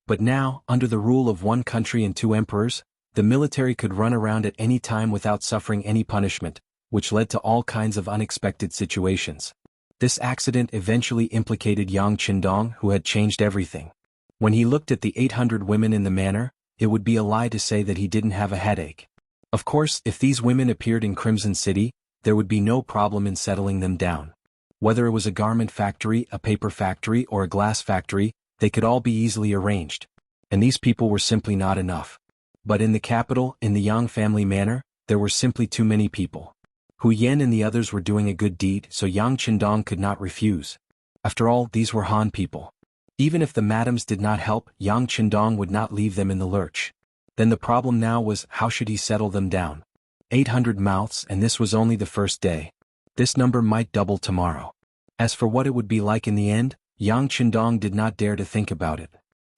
But now, under the rule of one country and two emperors, the military could run around at any time without suffering any punishment, which led to all kinds of unexpected situations. This accident eventually implicated Yang Qindong, who had changed everything. When he looked at the 800 women in the manor, it would be a lie to say that he didn't have a headache. Of course, if these women appeared in Crimson City, there would be no problem in settling them down. Whether it was a garment factory, a paper factory, or a glass factory, they could all be easily arranged. And these people were simply not enough. But in the capital, in the Yang family manor, there were simply too many people. Hu Yan and the others were doing a good deed, so Yang Qindong could not refuse. After all, these were Han people. Even if the madams did not help, Yang Qindong would not leave them in the lurch. Then the problem now was, how should he settle them down? 800 mouths, and this was only the first day. This number might double tomorrow. As for what it would be like in the end, Yang Qindong did not dare to think about it.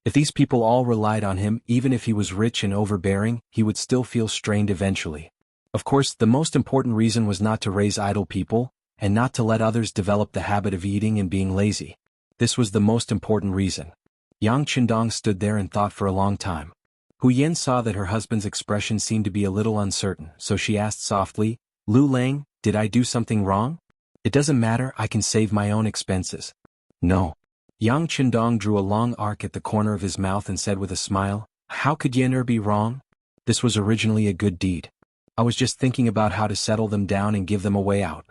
If these people all relied on him, even if he was rich and overbearing, he would still feel strained eventually. Of course, the most important reason was not to raise idle people, and not to let others develop the habit of eating and being lazy. This was the most important reason. Yang Qindong stood there and thought for a long time. Hu Yan saw that her husband's expression seemed to be a little uncertain, so she asked softly, "Lu Lang, did I do something wrong? It doesn't matter, I can save my own expenses." "No." Yang Qindong drew a long arc at the corner of his mouth and said with a smile, "How could Yen be wrong? This was originally a good deed. I was just thinking about how to settle them down and give them a way out."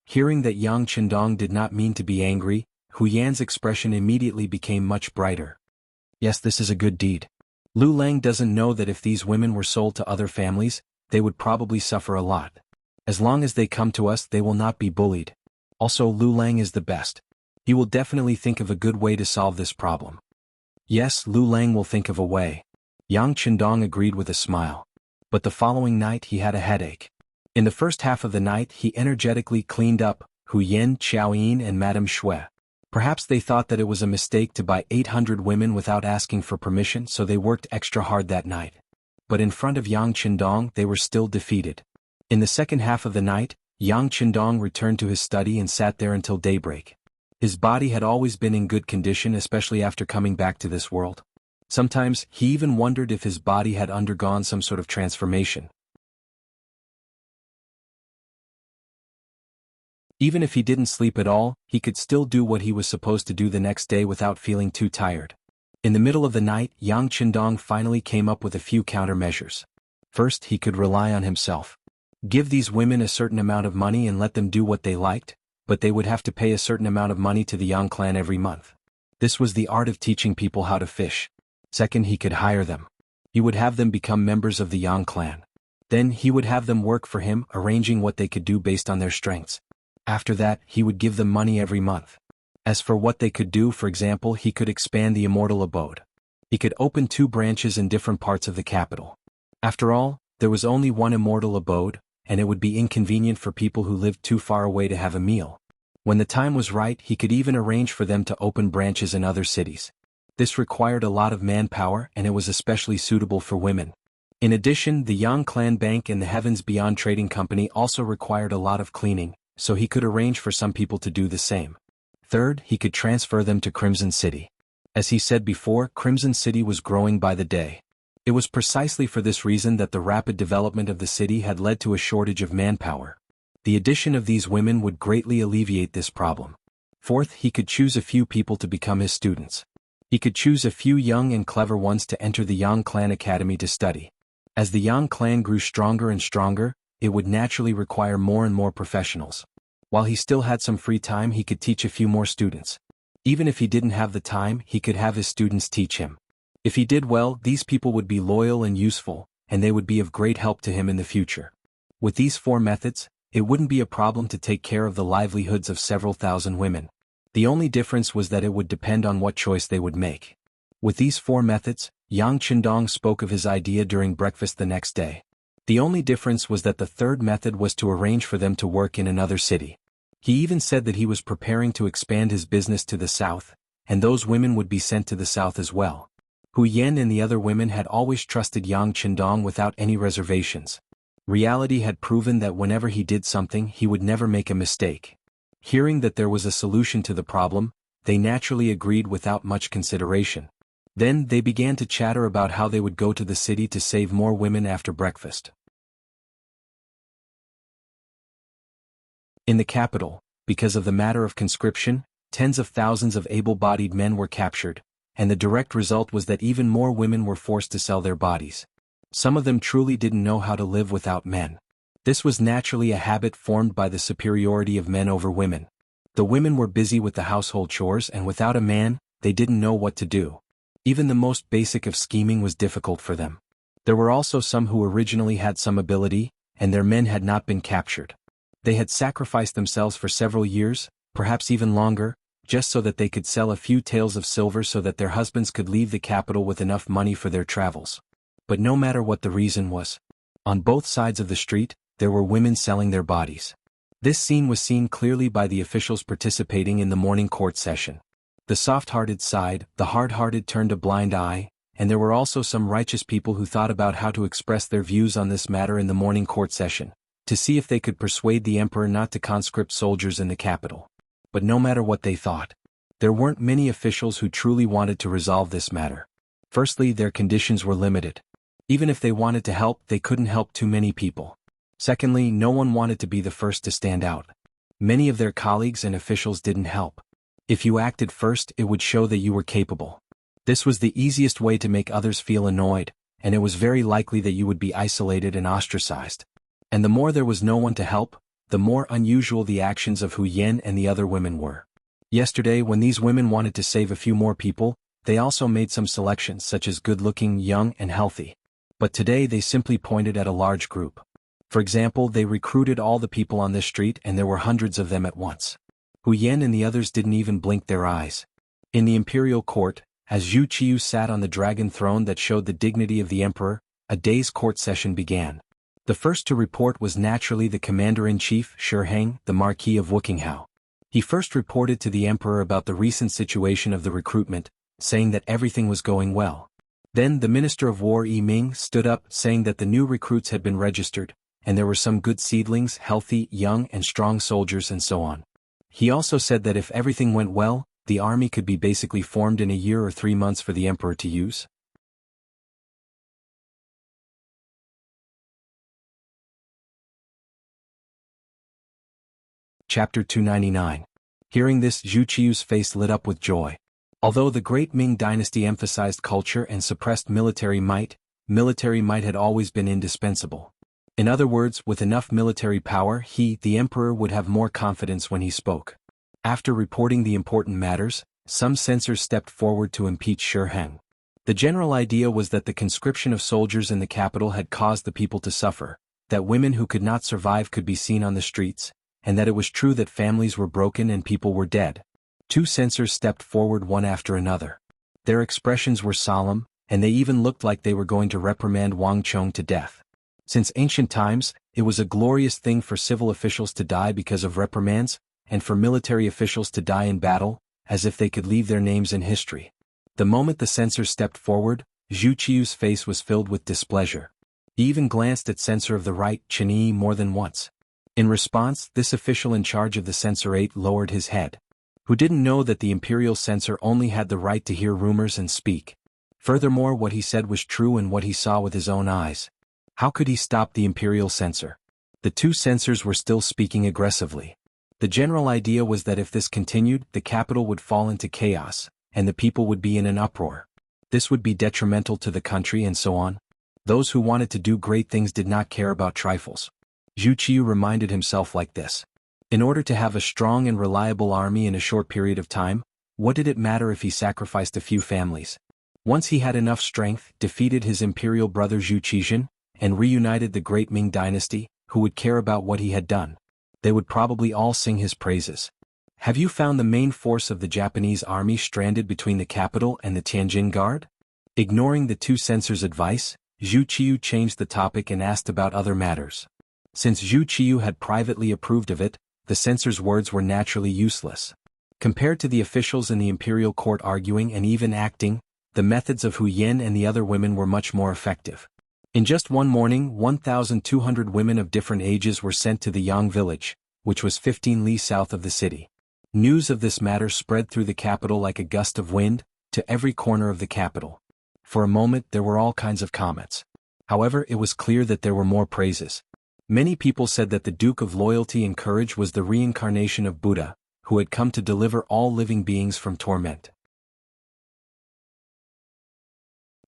Hearing that Yang Qindong did not mean to be angry, Hu Yan's expression immediately became much brighter. "Yes, this is a good deed. Lu Lang doesn't know that if these women were sold to other families, they would probably suffer a lot. As long as they come to us, they will not be bullied. Also, Lu Lang is the best. He will definitely think of a good way to solve this problem." "Yes, Lu Lang will think of a way." Yang Qindong agreed with a smile. But the following night he had a headache. In the first half of the night he energetically cleaned up Hu Yan, Xiao Yin and Madame Shui. Perhaps they thought that it was a mistake to buy 800 women without asking for permission, so they worked extra hard that night. But in front of Yang Qindong they were still defeated. In the second half of the night, Yang Qindong returned to his study and sat there until daybreak. His body had always been in good condition, especially after coming back to this world. Sometimes, he even wondered if his body had undergone some sort of transformation. Even if he didn't sleep at all, he could still do what he was supposed to do the next day without feeling too tired. In the middle of the night, Yang Qindong finally came up with a few countermeasures. First, he could rely on himself. Give these women a certain amount of money and let them do what they liked, but they would have to pay a certain amount of money to the Yang clan every month. This was the art of teaching people how to fish. Second, he could hire them. He would have them become members of the Yang clan. Then he would have them work for him, arranging what they could do based on their strengths. After that, he would give them money every month. As for what they could do, for example, he could expand the immortal abode. He could open 2 branches in different parts of the capital. After all, there was only one immortal abode, and it would be inconvenient for people who lived too far away to have a meal. When the time was right, he could even arrange for them to open branches in other cities. This required a lot of manpower, and it was especially suitable for women. In addition, the Yang Clan Bank and the Heavens Beyond Trading Company also required a lot of cleaning, so he could arrange for some people to do the same. Third, he could transfer them to Crimson City. As he said before, Crimson City was growing by the day. It was precisely for this reason that the rapid development of the city had led to a shortage of manpower. The addition of these women would greatly alleviate this problem. Fourth, he could choose a few people to become his students. He could choose a few young and clever ones to enter the Yang Clan Academy to study. As the Yang Clan grew stronger and stronger, it would naturally require more and more professionals. While he still had some free time, he could teach a few more students. Even if he didn't have the time, he could have his students teach him. If he did well, these people would be loyal and useful, and they would be of great help to him in the future. With these 4 methods, it wouldn't be a problem to take care of the livelihoods of several thousand women. The only difference was that it would depend on what choice they would make. With these 4 methods, Yang Qindong spoke of his idea during breakfast the next day. The only difference was that the 3rd method was to arrange for them to work in another city. He even said that he was preparing to expand his business to the south, and those women would be sent to the south as well. Hu Yan and the other women had always trusted Yang Qindong without any reservations. Reality had proven that whenever he did something, he would never make a mistake. Hearing that there was a solution to the problem, they naturally agreed without much consideration. Then they began to chatter about how they would go to the city to save more women after breakfast. In the capital, because of the matter of conscription, tens of thousands of able-bodied men were captured, and the direct result was that even more women were forced to sell their bodies. Some of them truly didn't know how to live without men. This was naturally a habit formed by the superiority of men over women. The women were busy with the household chores, and without a man, they didn't know what to do. Even the most basic of scheming was difficult for them. There were also some who originally had some ability, and their men had not been captured. They had sacrificed themselves for several years, perhaps even longer, just so that they could sell a few taels of silver so that their husbands could leave the capital with enough money for their travels. But no matter what the reason was, on both sides of the street, there were women selling their bodies. This scene was seen clearly by the officials participating in the morning court session. The soft-hearted sighed, the hard-hearted turned a blind eye, and there were also some righteous people who thought about how to express their views on this matter in the morning court session, to see if they could persuade the emperor not to conscript soldiers in the capital. But no matter what they thought, there weren't many officials who truly wanted to resolve this matter. Firstly, their conditions were limited. Even if they wanted to help, they couldn't help too many people. Secondly, no one wanted to be the first to stand out. Many of their colleagues and officials didn't help. If you acted first, it would show that you were capable. This was the easiest way to make others feel annoyed, and it was very likely that you would be isolated and ostracized. And the more there was no one to help, the more unusual the actions of Hu Yan and the other women were. Yesterday, when these women wanted to save a few more people, they also made some selections such as good-looking, young, and healthy. But today they simply pointed at a large group. For example, they recruited all the people on this street, and there were hundreds of them at once. Hu Yan and the others didn't even blink their eyes. In the imperial court, as Zhu Qiu sat on the dragon throne that showed the dignity of the emperor, a day's court session began. The first to report was naturally the commander-in-chief, Shi Heng, the Marquis of Wuxia. He first reported to the emperor about the recent situation of the recruitment, saying that everything was going well. Then the Minister of War Ming stood up, saying that the new recruits had been registered, and there were some good seedlings, healthy, young and strong soldiers and so on. He also said that if everything went well, the army could be basically formed in a year or 3 months for the emperor to use. Chapter 299. Hearing this, Zhu Qiu's face lit up with joy. Although the great Ming dynasty emphasized culture and suppressed military might had always been indispensable. In other words, with enough military power, he, the emperor, would have more confidence when he spoke. After reporting the important matters, some censors stepped forward to impeach Shi Heng. The general idea was that the conscription of soldiers in the capital had caused the people to suffer, that women who could not survive could be seen on the streets, and that it was true that families were broken and people were dead. 2 censors stepped forward one after another. Their expressions were solemn, and they even looked like they were going to reprimand Wang Chong to death. Since ancient times, it was a glorious thing for civil officials to die because of reprimands, and for military officials to die in battle, as if they could leave their names in history. The moment the censor stepped forward, Zhu Qiu's face was filled with displeasure. He even glanced at censor of the right, Chen Yi, more than once. In response, this official in charge of the censorate lowered his head. Who didn't know that the imperial censor only had the right to hear rumors and speak? Furthermore, what he said was true and what he saw with his own eyes. How could he stop the imperial censor? The 2 censors were still speaking aggressively. The general idea was that if this continued, the capital would fall into chaos, and the people would be in an uproar. This would be detrimental to the country and so on. Those who wanted to do great things did not care about trifles. Zhu Qiu reminded himself like this. In order to have a strong and reliable army in a short period of time, what did it matter if he sacrificed a few families? Once he had enough strength, defeated his imperial brother Zhu Qizhen, and reunited the great Ming dynasty, who would care about what he had done? They would probably all sing his praises. Have you found the main force of the Japanese army stranded between the capital and the Tianjin Guard? Ignoring the 2 censors' advice, Zhu Qiu changed the topic and asked about other matters. Since Zhu Qiu had privately approved of it, the censors' words were naturally useless. Compared to the officials in the imperial court arguing and even acting, the methods of Hu Yin and the other women were much more effective. In just one morning, 1,200 women of different ages were sent to the Yang village, which was 15 li south of the city. News of this matter spread through the capital like a gust of wind, to every corner of the capital. For a moment there were all kinds of comments. However, it was clear that there were more praises. Many people said that the Duke of Loyalty and Courage was the reincarnation of Buddha, who had come to deliver all living beings from torment.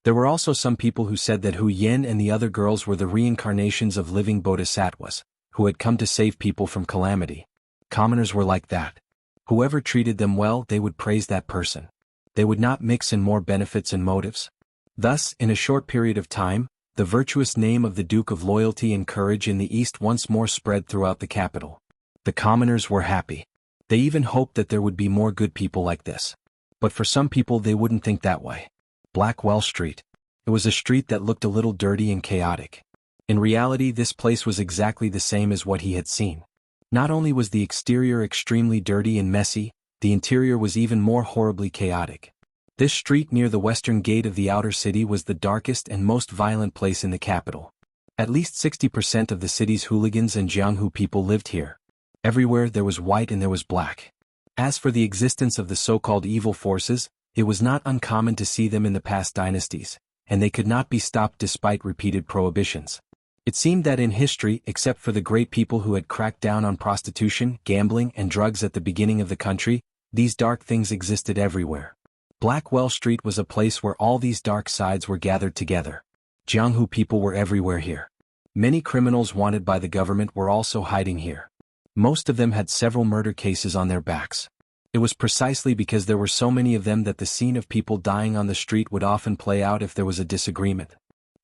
There were also some people who said that Hu Yin and the other girls were the reincarnations of living bodhisattvas, who had come to save people from calamity. Commoners were like that. Whoever treated them well, they would praise that person. They would not mix in more benefits and motives. Thus, in a short period of time, the virtuous name of the Duke of Loyalty and Courage in the East once more spread throughout the capital. The commoners were happy. They even hoped that there would be more good people like this. But for some people they wouldn't think that way. Blackwell Street. It was a street that looked a little dirty and chaotic. In reality, this place was exactly the same as what he had seen. Not only was the exterior extremely dirty and messy, the interior was even more horribly chaotic. This street near the western gate of the outer city was the darkest and most violent place in the capital. At least 60% of the city's hooligans and Jianghu people lived here. Everywhere there was white and there was black. As for the existence of the so-called evil forces, it was not uncommon to see them in the past dynasties, and they could not be stopped despite repeated prohibitions. It seemed that in history, except for the great people who had cracked down on prostitution, gambling, and drugs at the beginning of the country, these dark things existed everywhere. Blackwell Street was a place where all these dark sides were gathered together. Jianghu people were everywhere here. Many criminals wanted by the government were also hiding here. Most of them had several murder cases on their backs. It was precisely because there were so many of them that the scene of people dying on the street would often play out if there was a disagreement.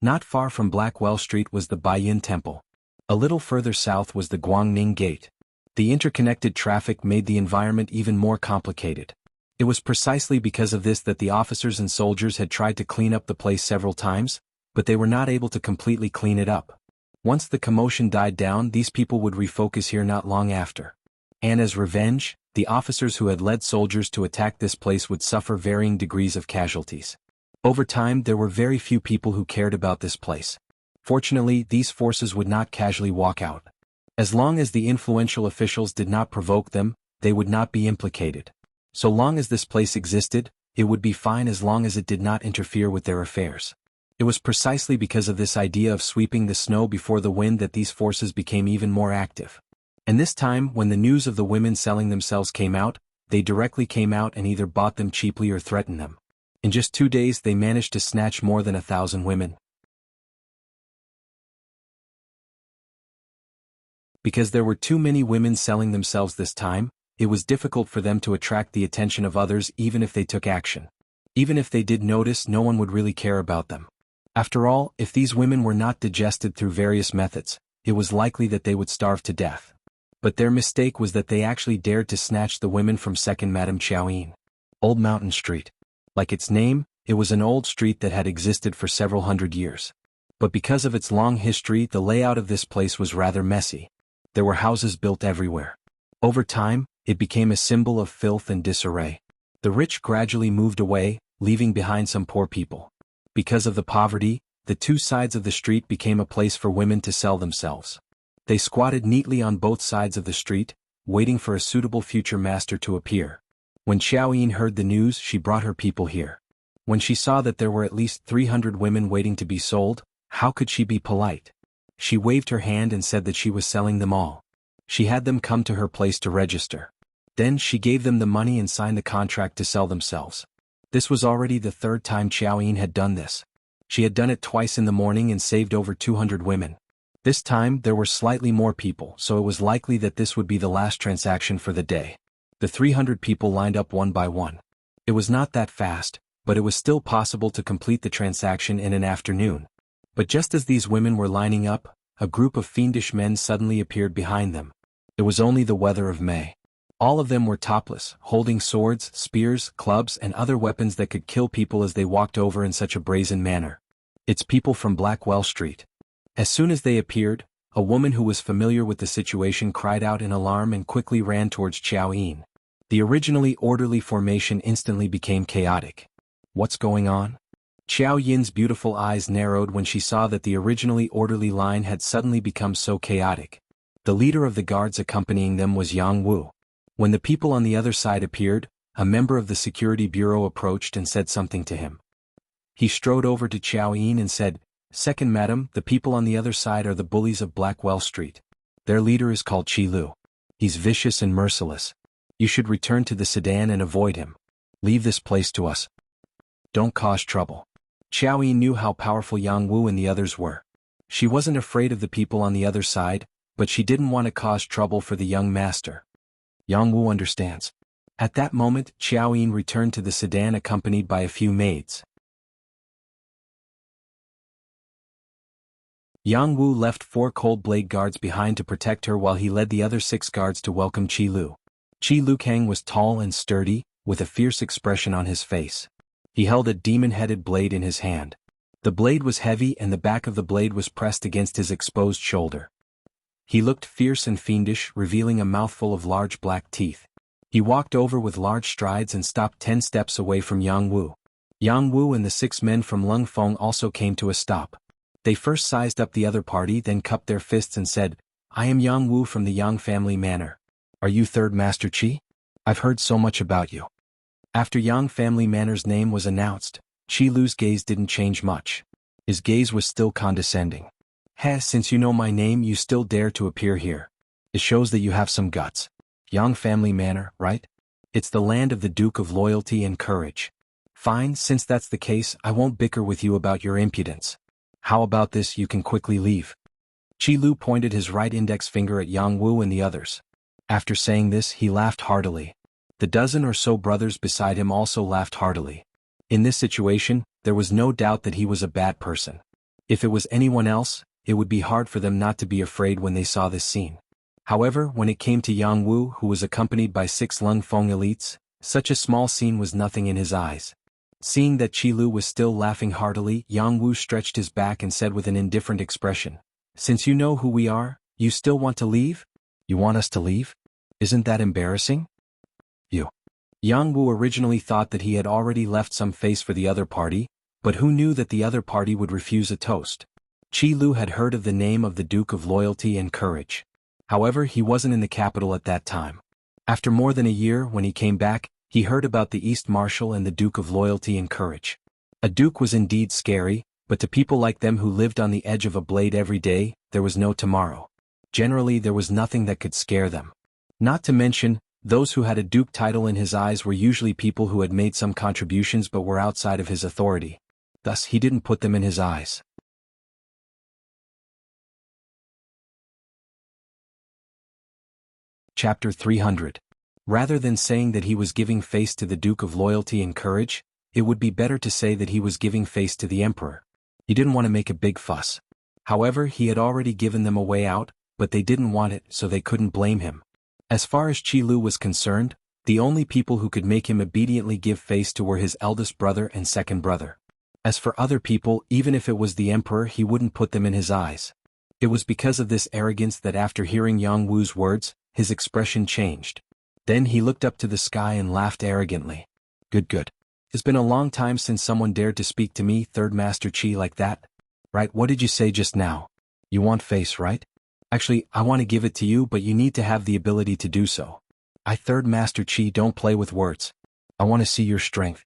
Not far from Blackwell Street was the Baiyin Temple. A little further south was the Guangning Gate. The interconnected traffic made the environment even more complicated. It was precisely because of this that the officers and soldiers had tried to clean up the place several times, but they were not able to completely clean it up. Once the commotion died down, these people would refocus here not long after. And as revenge, the officers who had led soldiers to attack this place would suffer varying degrees of casualties. Over time, there were very few people who cared about this place. Fortunately, these forces would not casually walk out. As long as the influential officials did not provoke them, they would not be implicated. So long as this place existed, it would be fine as long as it did not interfere with their affairs. It was precisely because of this idea of sweeping the snow before the wind that these forces became even more active. And this time, when the news of the women selling themselves came out, they directly came out and either bought them cheaply or threatened them. In just 2 days they managed to snatch more than 1,000 women. Because there were too many women selling themselves this time, it was difficult for them to attract the attention of others even if they took action. Even if they did notice, no one would really care about them. After all, if these women were not digested through various methods, it was likely that they would starve to death. But their mistake was that they actually dared to snatch the women from Second Madame Xiaoyin. Old Mountain Street. Like its name, it was an old street that had existed for several hundred years. But because of its long history, the layout of this place was rather messy. There were houses built everywhere. Over time, it became a symbol of filth and disarray. The rich gradually moved away, leaving behind some poor people. Because of the poverty, the two sides of the street became a place for women to sell themselves. They squatted neatly on both sides of the street, waiting for a suitable future master to appear. When Xiaoyin heard the news, she brought her people here. When she saw that there were at least 300 women waiting to be sold, how could she be polite? She waved her hand and said that she was selling them all. She had them come to her place to register. Then she gave them the money and signed the contract to sell themselves. This was already the third time Xiaoyin had done this. She had done it twice in the morning and saved over 200 women. This time there were slightly more people, so it was likely that this would be the last transaction for the day. The 300 people lined up one by one. It was not that fast, but it was still possible to complete the transaction in an afternoon. But just as these women were lining up, a group of fiendish men suddenly appeared behind them. It was only the weather of May. All of them were topless, holding swords, spears, clubs, and other weapons that could kill people as they walked over in such a brazen manner. It's people from Blackwell Street. As soon as they appeared, a woman who was familiar with the situation cried out in alarm and quickly ran towards Xiaoyin. The originally orderly formation instantly became chaotic. What's going on? Xiaoyin's beautiful eyes narrowed when she saw that the originally orderly line had suddenly become so chaotic. The leader of the guards accompanying them was Jianghu. When the people on the other side appeared, a member of the security bureau approached and said something to him. He strode over to Xiaoyin and said, "Second Madam, the people on the other side are the bullies of Blackwell Street. Their leader is called Qilu. He's vicious and merciless. You should return to the sedan and avoid him. Leave this place to us. Don't cause trouble." Xiaoyin knew how powerful Jianghu and the others were. She wasn't afraid of the people on the other side, but she didn't want to cause trouble for the young master. Jianghu understands. At that moment, Xiaoyin returned to the sedan accompanied by a few maids. Jianghu left 4 cold blade guards behind to protect her while he led the other 6 guards to welcome Qilu. Qilu Kang was tall and sturdy, with a fierce expression on his face. He held a demon-headed blade in his hand. The blade was heavy and the back of the blade was pressed against his exposed shoulder. He looked fierce and fiendish, revealing a mouthful of large black teeth. He walked over with large strides and stopped 10 steps away from Jianghu. Jianghu and the 6 men from Lungfeng also came to a stop. They first sized up the other party, then cupped their fists and said, "I am Jianghu from the Yang family manor. Are you Third Master Qi? I've heard so much about you." After Yang family manor's name was announced, Qilu's gaze didn't change much. His gaze was still condescending. Since you know my name you still dare to appear here. It shows that you have some guts. Yang family manor, right? It's the land of the Duke of Loyalty and Courage. Fine, since that's the case, I won't bicker with you about your impudence. How about this, you can quickly leave. Qilu pointed his right index finger at Jianghu and the others. After saying this, he laughed heartily. The dozen or so brothers beside him also laughed heartily. In this situation, there was no doubt that he was a bad person. If it was anyone else, it would be hard for them not to be afraid when they saw this scene. However, when it came to Jianghu, who was accompanied by 6 Lungfeng elites, such a small scene was nothing in his eyes. Seeing that Qilu was still laughing heartily, Jianghu stretched his back and said with an indifferent expression, "Since you know who we are, you still want to leave? You want us to leave? Isn't that embarrassing?" Jianghu originally thought that he had already left some face for the other party, but who knew that the other party would refuse a toast? Qi Lu had heard of the name of the Duke of Loyalty and Courage. However, he wasn't in the capital at that time. After more than a year, when he came back, he heard about the East Marshal and the Duke of Loyalty and Courage. A duke was indeed scary, but to people like them who lived on the edge of a blade every day, there was no tomorrow. Generally, there was nothing that could scare them. Not to mention, those who had a duke title in his eyes were usually people who had made some contributions but were outside of his authority. Thus, he didn't put them in his eyes. Chapter 300. Rather than saying that he was giving face to the Duke of Loyalty and Courage, it would be better to say that he was giving face to the Emperor. He didn't want to make a big fuss. However, he had already given them a way out, but they didn't want it, so they couldn't blame him. As far as Qi Lu was concerned, the only people who could make him obediently give face to were his eldest brother and second brother. As for other people, even if it was the Emperor, he wouldn't put them in his eyes. It was because of this arrogance that after hearing Yang Wu's words, his expression changed. Then he looked up to the sky and laughed arrogantly. Good. It's been a long time since someone dared to speak to me, Third Master Qi, like that. Right, what did you say just now? You want face, right? Actually, I want to give it to you, but you need to have the ability to do so. I, Third Master Qi, don't play with words. I want to see your strength.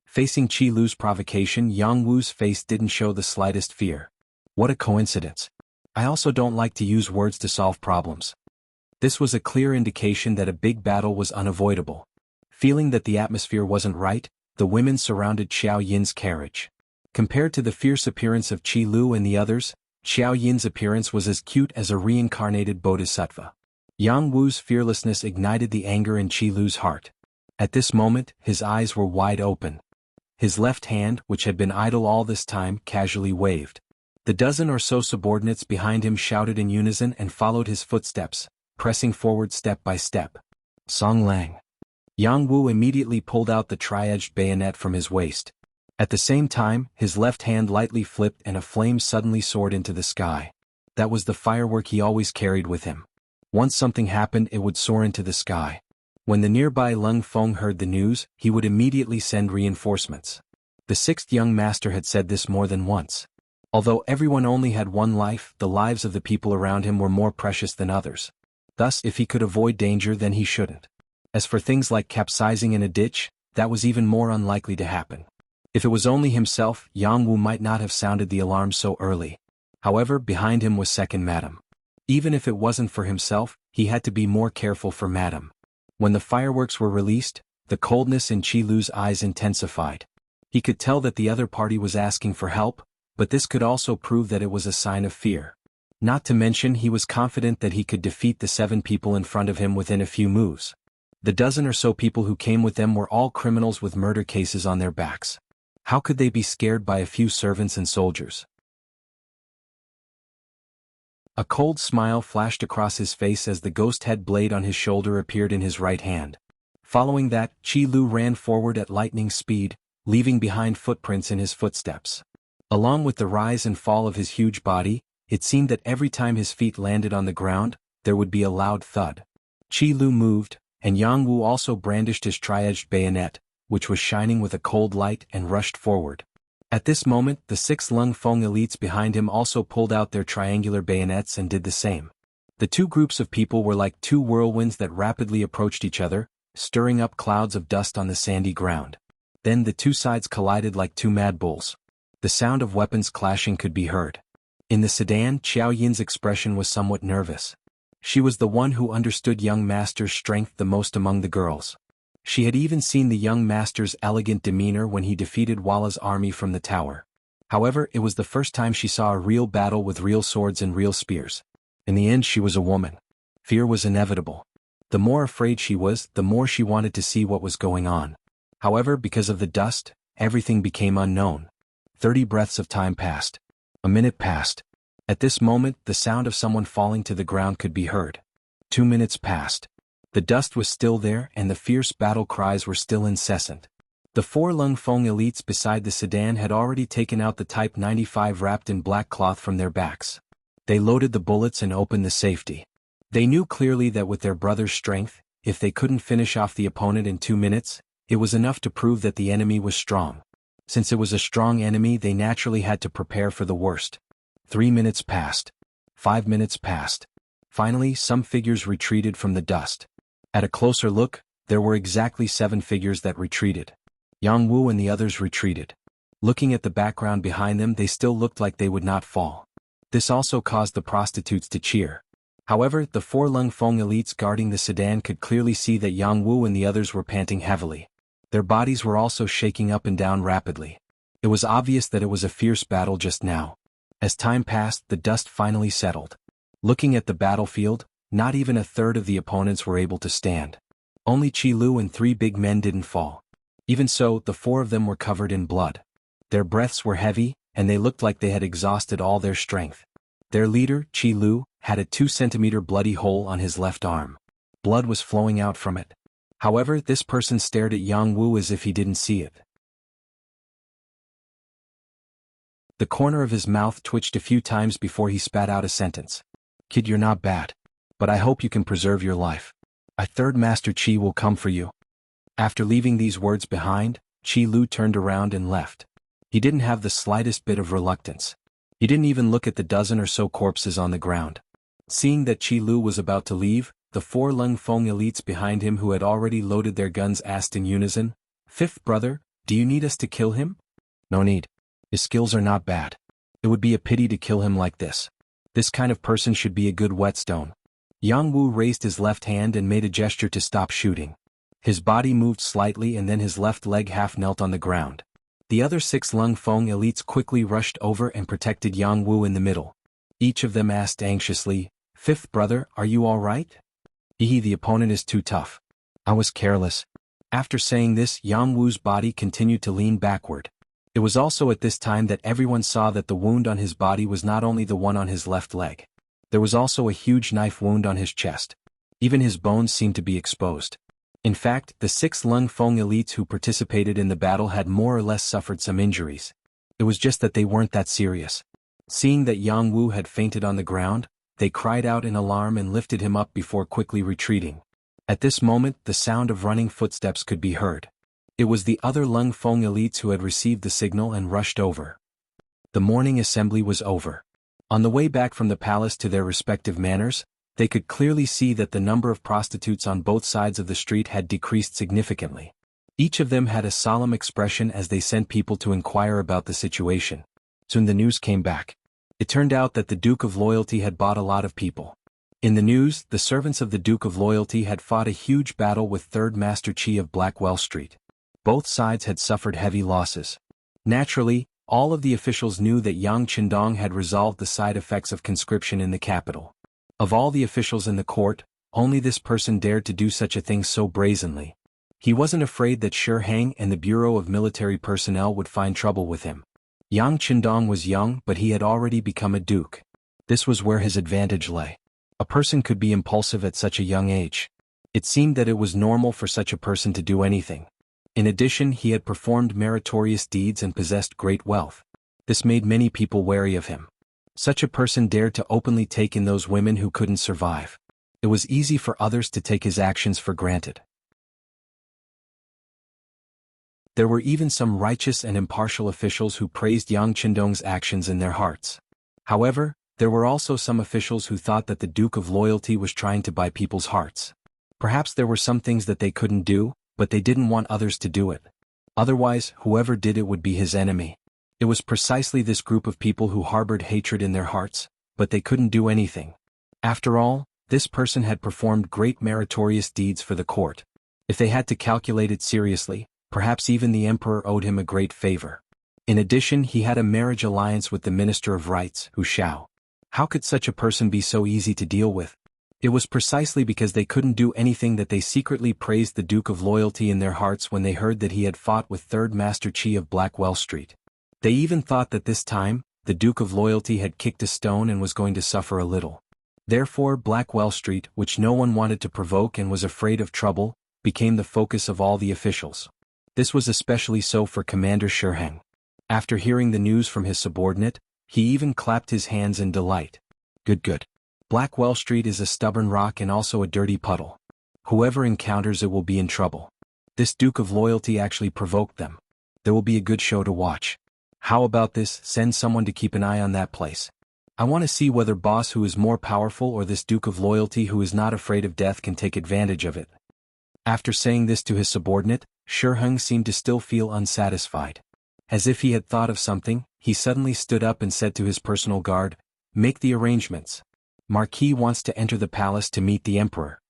Facing Qi Lu's provocation, Yang Wu's face didn't show the slightest fear. What a coincidence. I also don't like to use words to solve problems. This was a clear indication that a big battle was unavoidable. Feeling that the atmosphere wasn't right, the women surrounded Xiao Yin's carriage. Compared to the fierce appearance of Qi Lu and the others, Xiao Yin's appearance was as cute as a reincarnated bodhisattva. Yang Wu's fearlessness ignited the anger in Qi Lu's heart. At this moment, his eyes were wide open. His left hand, which had been idle all this time, casually waved. The dozen or so subordinates behind him shouted in unison and followed his footsteps, pressing forward step by step. Song Lang. Yang Wu immediately pulled out the tri-edged bayonet from his waist. At the same time, his left hand lightly flipped and a flame suddenly soared into the sky. That was the firework he always carried with him. Once something happened, it would soar into the sky. When the nearby Lung Feng heard the news, he would immediately send reinforcements. The sixth young master had said this more than once. Although everyone only had one life, the lives of the people around him were more precious than others. Thus, if he could avoid danger, then he shouldn't. As for things like capsizing in a ditch, that was even more unlikely to happen. If it was only himself, Yang Wu might not have sounded the alarm so early. However, behind him was second Madam. Even if it wasn't for himself, he had to be more careful for Madam. When the fireworks were released, the coldness in Qi Lu's eyes intensified. He could tell that the other party was asking for help, but this could also prove that it was a sign of fear. Not to mention, he was confident that he could defeat the 7 people in front of him within a few moves. The dozen or so people who came with them were all criminals with murder cases on their backs. How could they be scared by a few servants and soldiers? A cold smile flashed across his face as the ghost head blade on his shoulder appeared in his right hand. Following that, Qi Lu ran forward at lightning speed, leaving behind footprints in his footsteps. Along with the rise and fall of his huge body, it seemed that every time his feet landed on the ground, there would be a loud thud. Qi Lu moved, and Yang Wu also brandished his tri-edged bayonet, which was shining with a cold light, and rushed forward. At this moment, the 6 Lung Feng elites behind him also pulled out their triangular bayonets and did the same. The two groups of people were like 2 whirlwinds that rapidly approached each other, stirring up clouds of dust on the sandy ground. Then the 2 sides collided like 2 mad bulls. The sound of weapons clashing could be heard. In the sedan, Xiao Yin's expression was somewhat nervous. She was the one who understood young master's strength the most among the girls. She had even seen the young master's elegant demeanor when he defeated Walla's army from the tower. However, it was the first time she saw a real battle with real swords and real spears. In the end, she was a woman. Fear was inevitable. The more afraid she was, the more she wanted to see what was going on. However, because of the dust, everything became unknown. 30 breaths of time passed. A minute passed. At this moment, the sound of someone falling to the ground could be heard. 2 minutes passed. The dust was still there and the fierce battle cries were still incessant. The 4 Lung Feng elites beside the sedan had already taken out the Type 95 wrapped in black cloth from their backs. They loaded the bullets and opened the safety. They knew clearly that with their brother's strength, if they couldn't finish off the opponent in 2 minutes, it was enough to prove that the enemy was strong. Since it was a strong enemy, they naturally had to prepare for the worst. 3 minutes passed. 5 minutes passed. Finally, some figures retreated from the dust. At a closer look, there were exactly 7 figures that retreated. Jianghu and the others retreated. Looking at the background behind them, they still looked like they would not fall. This also caused the prostitutes to cheer. However, the 4 Lung Feng elites guarding the sedan could clearly see that Jianghu and the others were panting heavily. Their bodies were also shaking up and down rapidly. It was obvious that it was a fierce battle just now. As time passed, the dust finally settled. Looking at the battlefield, not even a third of the opponents were able to stand. Only Qi Lu and 3 big men didn't fall. Even so, the 4 of them were covered in blood. Their breaths were heavy, and they looked like they had exhausted all their strength. Their leader, Qi Lu, had a 2-centimeter bloody hole on his left arm. Blood was flowing out from it. However, this person stared at Jianghu as if he didn't see it. The corner of his mouth twitched a few times before he spat out a sentence. "Kid, you're not bad. But I hope you can preserve your life. A 3rd Master Qi will come for you." After leaving these words behind, Qi Lu turned around and left. He didn't have the slightest bit of reluctance. He didn't even look at the dozen or so corpses on the ground. Seeing that Qi Lu was about to leave, the 4 Lung Feng elites behind him who had already loaded their guns asked in unison, "Fifth brother, do you need us to kill him?" "No need. His skills are not bad. It would be a pity to kill him like this. This kind of person should be a good whetstone." Jianghu raised his left hand and made a gesture to stop shooting. His body moved slightly and then his left leg half knelt on the ground. The other 6 Lung Feng elites quickly rushed over and protected Jianghu in the middle. Each of them asked anxiously, "Fifth brother, are you all right?" The opponent is too tough. I was careless." After saying this, Jianghu's body continued to lean backward. It was also at this time that everyone saw that the wound on his body was not only the one on his left leg. There was also a huge knife wound on his chest. Even his bones seemed to be exposed. In fact, the 6 Lung Feng elites who participated in the battle had more or less suffered some injuries. It was just that they weren't that serious. Seeing that Jianghu had fainted on the ground, they cried out in alarm and lifted him up before quickly retreating. At this moment, the sound of running footsteps could be heard. It was the other Lung Feng elites who had received the signal and rushed over. The morning assembly was over. On the way back from the palace to their respective manors, they could clearly see that the number of prostitutes on both sides of the street had decreased significantly. Each of them had a solemn expression as they sent people to inquire about the situation. Soon the news came back. It turned out that the Duke of Loyalty had bought a lot of people. In the news, the servants of the Duke of Loyalty had fought a huge battle with 3rd Master Qi of Blackwell Street. Both sides had suffered heavy losses. Naturally, all of the officials knew that Yang Qindong had resolved the side effects of conscription in the capital. Of all the officials in the court, only this person dared to do such a thing so brazenly. He wasn't afraid that Shi Hang and the Bureau of Military Personnel would find trouble with him. Yang Qindong was young, but he had already become a duke. This was where his advantage lay. A person could be impulsive at such a young age. It seemed that it was normal for such a person to do anything. In addition, he had performed meritorious deeds and possessed great wealth. This made many people wary of him. Such a person dared to openly take in those women who couldn't survive. It was easy for others to take his actions for granted. There were even some righteous and impartial officials who praised Yang Qindong's actions in their hearts. However, there were also some officials who thought that the Duke of Loyalty was trying to buy people's hearts. Perhaps there were some things that they couldn't do, but they didn't want others to do it. Otherwise, whoever did it would be his enemy. It was precisely this group of people who harbored hatred in their hearts, but they couldn't do anything. After all, this person had performed great meritorious deeds for the court. If they had to calculate it seriously, perhaps even the emperor owed him a great favor. In addition, he had a marriage alliance with the Minister of Rights, Hu Shao. How could such a person be so easy to deal with? It was precisely because they couldn't do anything that they secretly praised the Duke of Loyalty in their hearts when they heard that he had fought with 3rd Master Qi of Blackwell Street. They even thought that this time, the Duke of Loyalty had kicked a stone and was going to suffer a little. Therefore, Blackwell Street, which no one wanted to provoke and was afraid of trouble, became the focus of all the officials. This was especially so for Commander Shi Hang. After hearing the news from his subordinate, he even clapped his hands in delight. Good. Blackwell Street is a stubborn rock and also a dirty puddle. Whoever encounters it will be in trouble. This Duke of Loyalty actually provoked them. There will be a good show to watch. How about this? Send someone to keep an eye on that place. I want to see whether boss who is more powerful or this Duke of Loyalty who is not afraid of death can take advantage of it. After saying this to his subordinate, Shi Heng seemed to still feel unsatisfied. As if he had thought of something, he suddenly stood up and said to his personal guard, "Make the arrangements. Marquis wants to enter the palace to meet the emperor."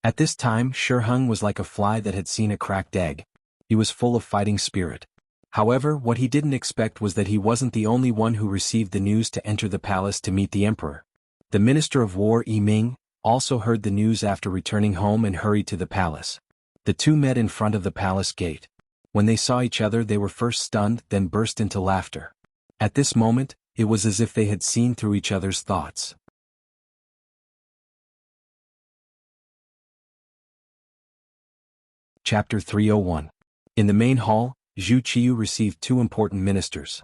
At this time Shi Heng was like a fly that had seen a cracked egg. He was full of fighting spirit. However, what he didn't expect was that he wasn't the only one who received the news to enter the palace to meet the emperor. The Minister of War Ming also heard the news after returning home and hurried to the palace. The two met in front of the palace gate. When they saw each other they were first stunned, then burst into laughter. At this moment, it was as if they had seen through each other's thoughts. Chapter 301. In the main hall, Zhu Qiu received two important ministers.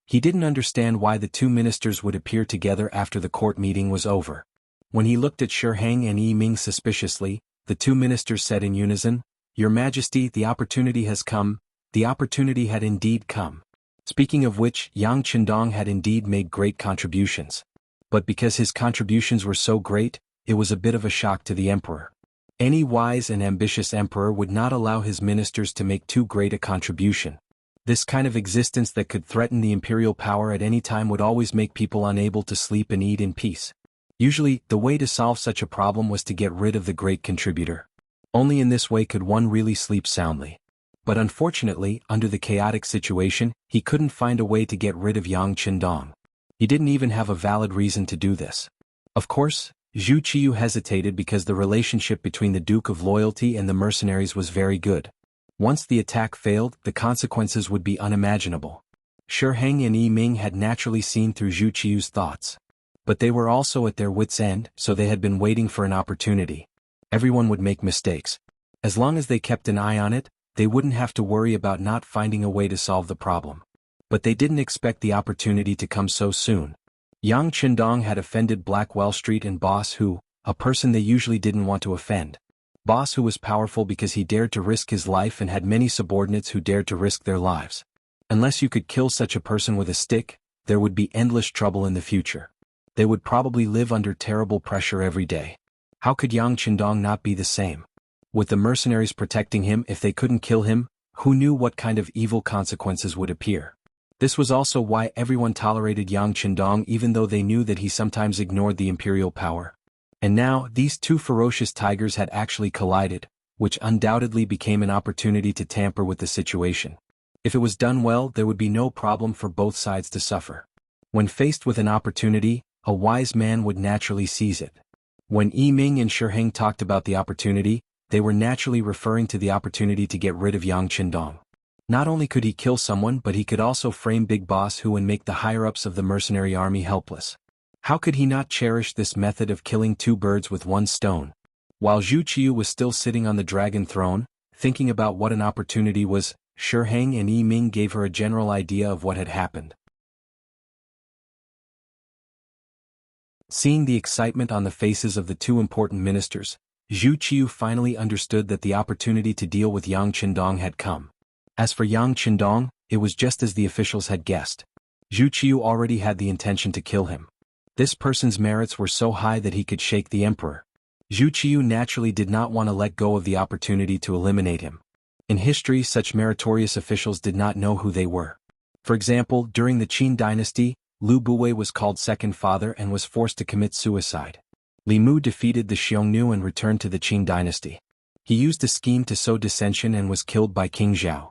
He didn't understand why the two ministers would appear together after the court meeting was over. When he looked at Shi Heng and Ming suspiciously, the two ministers said in unison, "Your Majesty, the opportunity has come." The opportunity had indeed come. Speaking of which, Yang Qindong had indeed made great contributions. But because his contributions were so great, it was a bit of a shock to the emperor. Any wise and ambitious emperor would not allow his ministers to make too great a contribution. This kind of existence that could threaten the imperial power at any time would always make people unable to sleep and eat in peace. Usually, the way to solve such a problem was to get rid of the great contributor. Only in this way could one really sleep soundly. But unfortunately, under the chaotic situation, he couldn't find a way to get rid of Yang Qindong. He didn't even have a valid reason to do this. Of course, Zhu Qiu hesitated because the relationship between the Duke of Loyalty and the mercenaries was very good. Once the attack failed, the consequences would be unimaginable. Shi Heng and Ming had naturally seen through Zhu Qiu's thoughts. But they were also at their wits' end, so they had been waiting for an opportunity. Everyone would make mistakes. As long as they kept an eye on it, they wouldn't have to worry about not finding a way to solve the problem. But they didn't expect the opportunity to come so soon. Yang Qindong had offended Blackwell Street and Boss Hu, a person they usually didn't want to offend. Boss Hu was powerful because he dared to risk his life and had many subordinates who dared to risk their lives. Unless you could kill such a person with a stick, there would be endless trouble in the future. They would probably live under terrible pressure every day. How could Yang Qindong not be the same? With the mercenaries protecting him, if they couldn't kill him, who knew what kind of evil consequences would appear? This was also why everyone tolerated Yang Qindong even though they knew that he sometimes ignored the imperial power. And now, these two ferocious tigers had actually collided, which undoubtedly became an opportunity to tamper with the situation. If it was done well, there would be no problem for both sides to suffer. When faced with an opportunity, a wise man would naturally seize it. When Ming and Shi Heng talked about the opportunity, they were naturally referring to the opportunity to get rid of Yang Qindong. Not only could he kill someone, but he could also frame Big Boss Hu and make the higher-ups of the mercenary army helpless. How could he not cherish this method of killing two birds with one stone? While Zhu Qiu was still sitting on the dragon throne, thinking about what an opportunity was, Shi Heng and Ming gave her a general idea of what had happened. Seeing the excitement on the faces of the two important ministers, Zhu Qiu finally understood that the opportunity to deal with Yang Qindong had come. As for Yang Qindong, it was just as the officials had guessed. Zhu Qiu already had the intention to kill him. This person's merits were so high that he could shake the emperor. Zhu Qiu naturally did not want to let go of the opportunity to eliminate him. In history, such meritorious officials did not know who they were. For example, during the Qin dynasty, Lu Buwei was called second father and was forced to commit suicide. Li Mu defeated the Xiongnu and returned to the Qin dynasty. He used a scheme to sow dissension and was killed by King Zhao.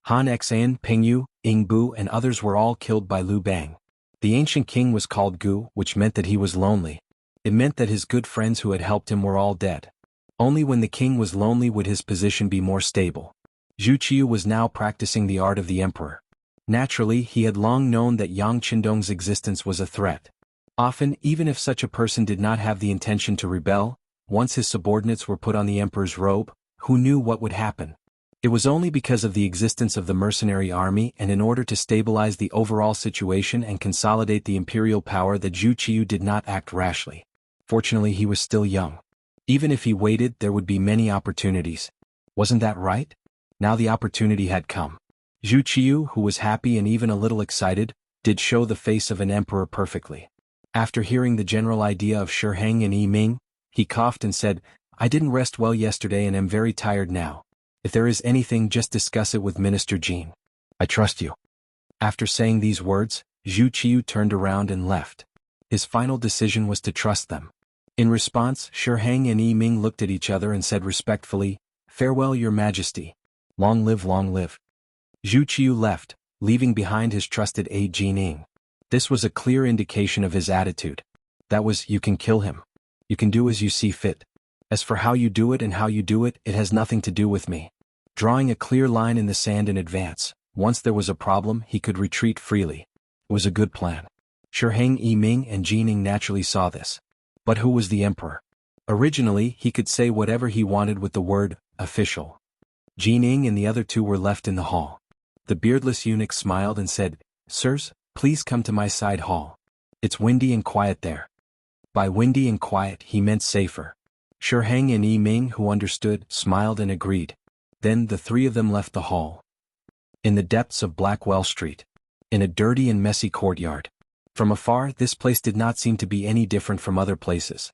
Han Xian, Pengyu, Ying Bu and others were all killed by Liu Bang. The ancient king was called Gu, which meant that he was lonely. It meant that his good friends who had helped him were all dead. Only when the king was lonely would his position be more stable. Zhu Qiu was now practicing the art of the emperor. Naturally, he had long known that Yang Qindong's existence was a threat. Often, even if such a person did not have the intention to rebel, once his subordinates were put on the emperor's robe, who knew what would happen? It was only because of the existence of the mercenary army and in order to stabilize the overall situation and consolidate the imperial power that Zhu Qiu did not act rashly. Fortunately, he was still young. Even if he waited, there would be many opportunities. Wasn't that right? Now the opportunity had come. Zhu Qiu, who was happy and even a little excited, did show the face of an emperor perfectly. After hearing the general idea of Shi Heng and Yi Ming, he coughed and said, I didn't rest well yesterday and am very tired now. If there is anything, just discuss it with Minister Jin. I trust you. After saying these words, Zhu Qiu turned around and left. His final decision was to trust them. In response, Shi Heng and Yi Ming looked at each other and said respectfully, Farewell, Your Majesty. Long live, long live. Zhu Qiu left, leaving behind his trusted aide Jining. This was a clear indication of his attitude. That was, you can kill him. You can do as you see fit. As for how you do it and how you do it, it has nothing to do with me. Drawing a clear line in the sand in advance, once there was a problem, he could retreat freely. It was a good plan. Shi Heng, Yi Ming and Jining naturally saw this. But who was the emperor? Originally, he could say whatever he wanted with the word, official. Jining and the other two were left in the hall. The beardless eunuch smiled and said, Sirs, please come to my side hall. It's windy and quiet there. By windy and quiet he meant safer. Shi Heng and Yi Ming, who understood, smiled and agreed. Then the three of them left the hall. In the depths of Blackwell Street. In a dirty and messy courtyard. From afar, this place did not seem to be any different from other places.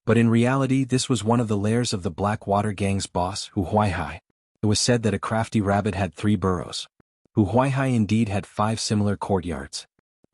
But in reality, this was one of the lairs of the Blackwater Gang's boss, Hu Huaihai. It was said that a crafty rabbit had 3 burrows. Hu Huaihai indeed had 5 similar courtyards.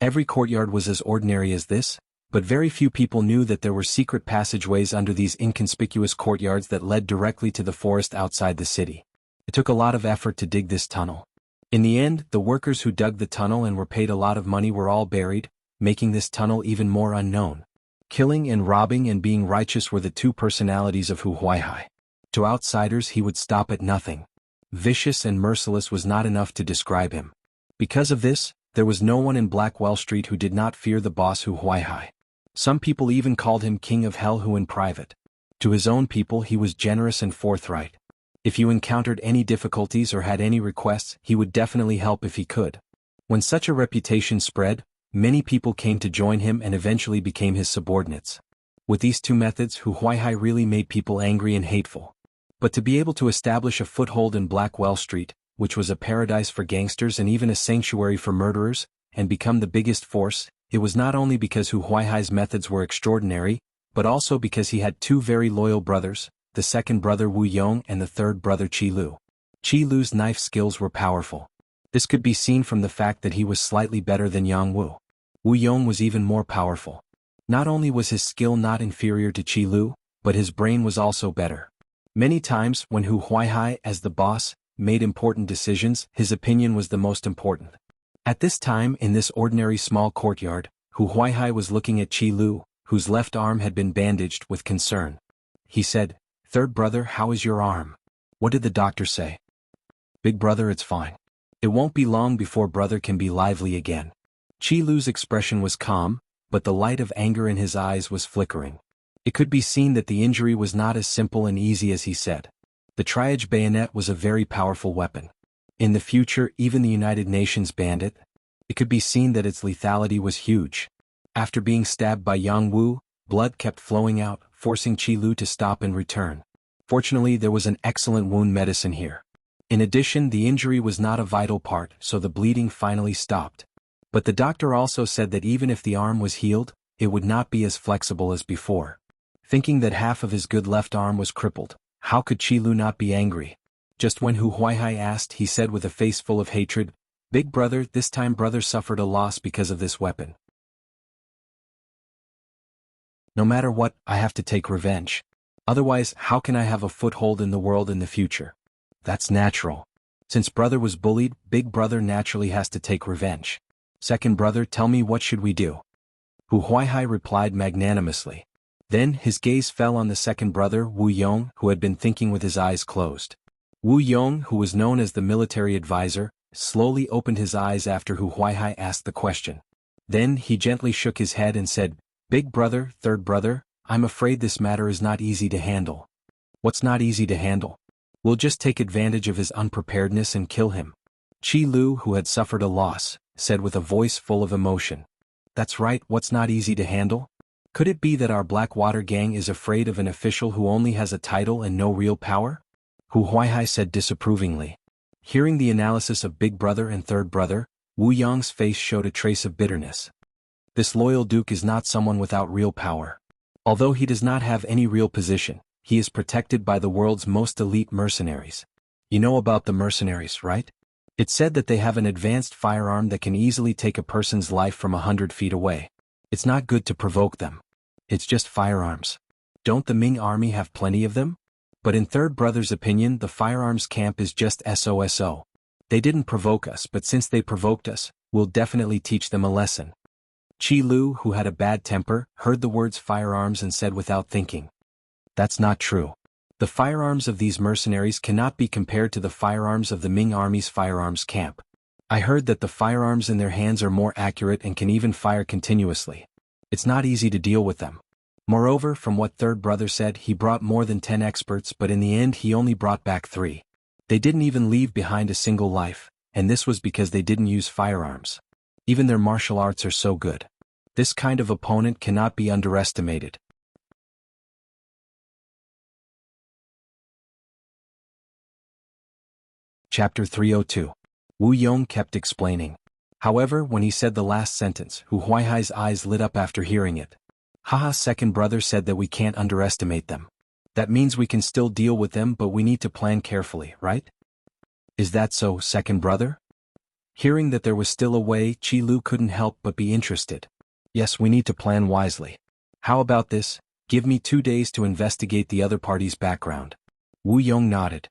Every courtyard was as ordinary as this, but very few people knew that there were secret passageways under these inconspicuous courtyards that led directly to the forest outside the city. It took a lot of effort to dig this tunnel. In the end, the workers who dug the tunnel and were paid a lot of money were all buried, making this tunnel even more unknown. Killing and robbing and being righteous were the 2 personalities of Hu Huaihai. To outsiders he would stop at nothing. Vicious and merciless was not enough to describe him. Because of this, there was no one in Blackwell Street who did not fear the boss Hu Huaihai. Some people even called him King of Hell Hu in private. To his own people he was generous and forthright. If you encountered any difficulties or had any requests, he would definitely help if he could. When such a reputation spread, many people came to join him and eventually became his subordinates. With these 2 methods, Hu Huaihai really made people angry and hateful. But to be able to establish a foothold in Blackwell Street, which was a paradise for gangsters and even a sanctuary for murderers, and become the biggest force, it was not only because Hu Huaihai's methods were extraordinary, but also because he had 2 very loyal brothers, the second brother Wu Yong and the third brother Qi Lu. Qi Lu's knife skills were powerful. This could be seen from the fact that he was slightly better than Yang Wu. Wu Yong was even more powerful. Not only was his skill not inferior to Qi Lu, but his brain was also better. Many times, when Hu Huaihai, as the boss, made important decisions, his opinion was the most important. At this time, in this ordinary small courtyard, Hu Huaihai was looking at Qi Lu, whose left arm had been bandaged, with concern. He said, "Third brother, how is your arm? What did the doctor say?" "Big brother, it's fine. It won't be long before brother can be lively again." Qi Lu's expression was calm, but the light of anger in his eyes was flickering. It could be seen that the injury was not as simple and easy as he said. The triage bayonet was a very powerful weapon. In the future, even the United Nations banned it. It could be seen that its lethality was huge. After being stabbed by Yang Wu, blood kept flowing out, forcing Qi Lu to stop and return. Fortunately, there was an excellent wound medicine here. In addition, the injury was not a vital part, so the bleeding finally stopped. But the doctor also said that even if the arm was healed, it would not be as flexible as before. Thinking that half of his good left arm was crippled, how could Qi Lu not be angry? Just when Hu Huaihai asked, he said with a face full of hatred, "Big brother, this time brother suffered a loss because of this weapon. No matter what, I have to take revenge. Otherwise, how can I have a foothold in the world in the future? That's natural. Since brother was bullied, big brother naturally has to take revenge. Second brother, tell me, what should we do?" Hu Huaihai replied magnanimously. Then his gaze fell on the second brother, Wu Yong, who had been thinking with his eyes closed. Wu Yong, who was known as the military advisor, slowly opened his eyes after Hu Huaihai asked the question. Then he gently shook his head and said, "Big brother, third brother, I'm afraid this matter is not easy to handle." "What's not easy to handle?" "We'll just take advantage of his unpreparedness and kill him." Qi Lu, who had suffered a loss, said with a voice full of emotion. "That's right, what's not easy to handle? Could it be that our Blackwater gang is afraid of an official who only has a title and no real power?" Hu Huaihai said disapprovingly. Hearing the analysis of big brother and third brother, Wu Yong's face showed a trace of bitterness. This loyal duke is not someone without real power. Although he does not have any real position, he is protected by the world's most elite mercenaries. You know about the mercenaries, right? It's said that they have an advanced firearm that can easily take a person's life from 100 feet away. It's not good to provoke them. It's just firearms. Don't the Ming army have plenty of them? But in Third Brother's opinion, the firearms camp is just SOSO. They didn't provoke us, but since they provoked us, we'll definitely teach them a lesson. Qi Lu, who had a bad temper, heard the words firearms and said without thinking, "That's not true. The firearms of these mercenaries cannot be compared to the firearms of the Ming army's firearms camp. I heard that the firearms in their hands are more accurate and can even fire continuously. It's not easy to deal with them." Moreover, from what Third Brother said, he brought more than 10 experts, but in the end he only brought back 3. They didn't even leave behind a single life, and this was because they didn't use firearms. Even their martial arts are so good. This kind of opponent cannot be underestimated. Chapter 302. Wu Yong kept explaining. However, when he said the last sentence, Hu Huaihai's eyes lit up after hearing it. Haha, Second Brother said that we can't underestimate them. That means we can still deal with them, but we need to plan carefully, right? Is that so, Second Brother? Hearing that there was still a way, Qi Lu couldn't help but be interested. Yes, we need to plan wisely. How about this? Give me 2 days to investigate the other party's background. Wu Yong nodded.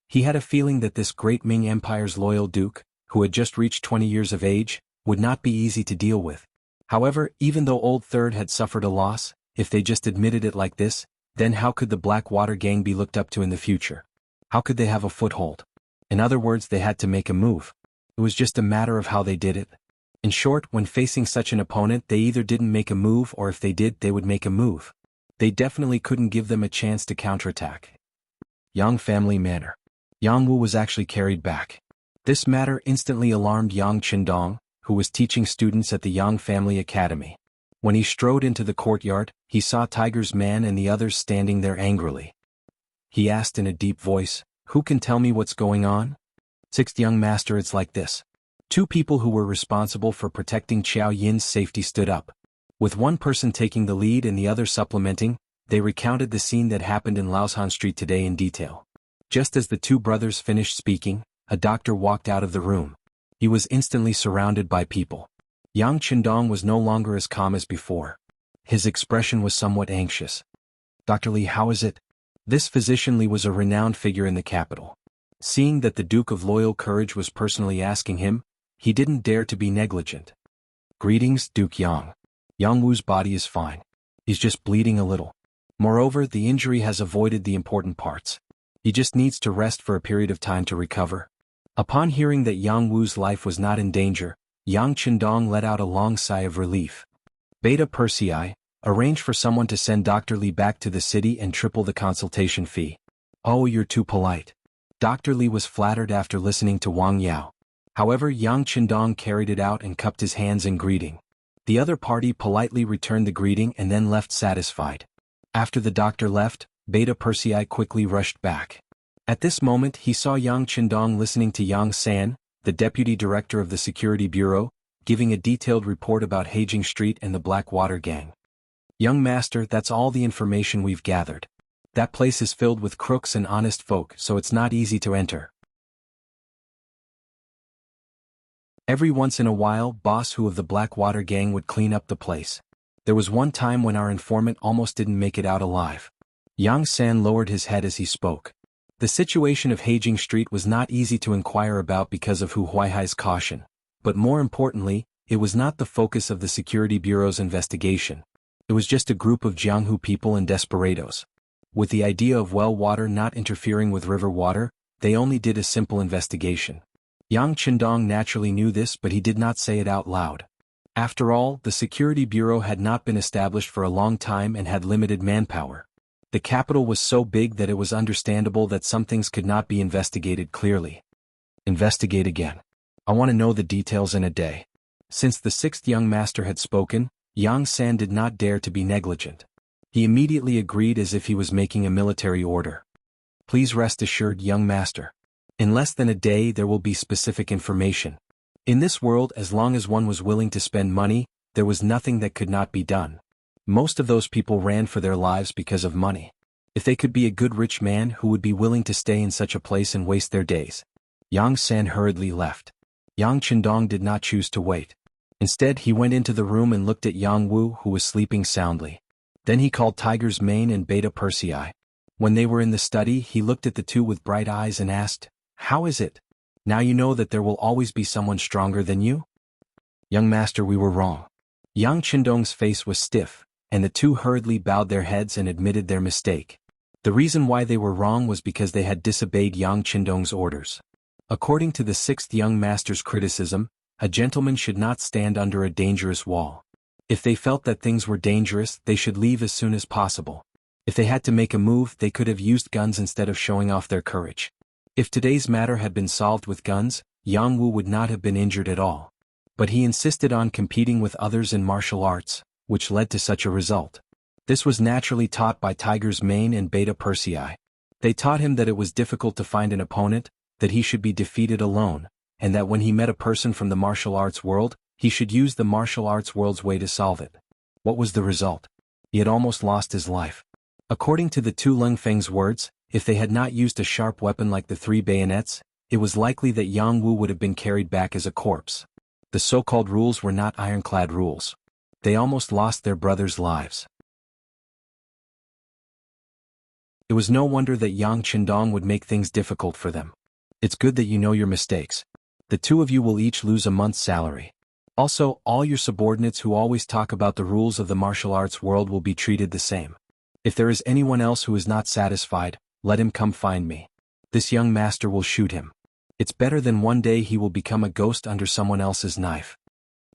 He had a feeling that this great Ming Empire's loyal duke, who had just reached 20 years of age, would not be easy to deal with. However, even though Old Third had suffered a loss, if they just admitted it like this, then how could the Blackwater gang be looked up to in the future? How could they have a foothold? In other words, they had to make a move. It was just a matter of how they did it. In short, when facing such an opponent, they either didn't make a move, or if they did, they would make a move. They definitely couldn't give them a chance to counterattack. Yang family manor. Yang Wu was actually carried back. This matter instantly alarmed Yang Qindong, who was teaching students at the Yang Family Academy. When he strode into the courtyard, he saw Tiger's man and the others standing there angrily. He asked in a deep voice, "Who can tell me what's going on?" "Sixth young master, it's like this." 2 people who were responsible for protecting Qiao Yin's safety stood up. With one person taking the lead and the other supplementing, they recounted the scene that happened in Laoshan Street today in detail. Just as the 2 brothers finished speaking, a doctor walked out of the room. He was instantly surrounded by people. Yang Qindong was no longer as calm as before. His expression was somewhat anxious. "Dr. Li, how is it?" This physician Li was a renowned figure in the capital. Seeing that the Duke of Loyal Courage was personally asking him, he didn't dare to be negligent. "Greetings, Duke Yang. Yang Wu's body is fine. He's just bleeding a little. Moreover, the injury has avoided the important parts. He just needs to rest for a period of time to recover." Upon hearing that Yang Wu's life was not in danger, Yang Qindong let out a long sigh of relief. Beta Persei, arrange for someone to send Dr. Li back to the city and triple the consultation fee. "Oh, you're too polite." Dr. Li was flattered after listening to Wang Yao. However, Yang Qindong carried it out and cupped his hands in greeting. The other party politely returned the greeting and then left satisfied. After the doctor left, Beta Persei quickly rushed back. At this moment he saw Yang Qindong listening to Yang San, the deputy director of the security bureau, giving a detailed report about Heijing Street and the Blackwater gang. "Young master, that's all the information we've gathered. That place is filled with crooks and honest folk, so it's not easy to enter. Every once in a while, Boss Hu of the Blackwater gang would clean up the place. There was one time when our informant almost didn't make it out alive." Yang San lowered his head as he spoke. The situation of Heijing Street was not easy to inquire about because of Hu Huaihai's caution, but more importantly, it was not the focus of the Security Bureau's investigation. It was just a group of Jianghu people and desperados. With the idea of well water not interfering with river water, they only did a simple investigation. Yang Qindong naturally knew this, but he did not say it out loud. After all, the Security Bureau had not been established for a long time and had limited manpower. The capital was so big that it was understandable that some things could not be investigated clearly. "Investigate again. I want to know the details in a day." Since the 6th young master had spoken, Yang San did not dare to be negligent. He immediately agreed as if he was making a military order. "Please rest assured, young master. In less than a day there will be specific information. In this world, as long as one was willing to spend money, there was nothing that could not be done. Most of those people ran for their lives because of money. If they could be a good rich man who would be willing to stay in such a place and waste their days. Yang San hurriedly left. Yang Chendong did not choose to wait. Instead, he went into the room and looked at Yang Wu, who was sleeping soundly. Then he called Tiger's Mane and Beta Persei. When they were in the study, he looked at the two with bright eyes and asked, "How is it? Now you know that there will always be someone stronger than you?" "Young master, we were wrong." Yang Chendong's face was stiff, and the two hurriedly bowed their heads and admitted their mistake. The reason why they were wrong was because they had disobeyed Yang Chendong's orders. According to the sixth young master's criticism, a gentleman should not stand under a dangerous wall. If they felt that things were dangerous, they should leave as soon as possible. If they had to make a move, they could have used guns instead of showing off their courage. If today's matter had been solved with guns, Yang Wu would not have been injured at all. But he insisted on competing with others in martial arts, which led to such a result. This was naturally taught by Tiger's Mane and Beta Persei. They taught him that it was difficult to find an opponent, that he should be defeated alone, and that when he met a person from the martial arts world, he should use the martial arts world's way to solve it. What was the result? He had almost lost his life. According to the two Lung Feng's words, if they had not used a sharp weapon like the 3 bayonets, it was likely that Yang Wu would have been carried back as a corpse. The so-called rules were not ironclad rules. They almost lost their brothers' lives. It was no wonder that Yang Chendong would make things difficult for them. It's good that you know your mistakes. The two of you will each lose a month's salary. Also, all your subordinates who always talk about the rules of the martial arts world will be treated the same. If there is anyone else who is not satisfied, let him come find me. This young master will shoot him. It's better than one day he will become a ghost under someone else's knife.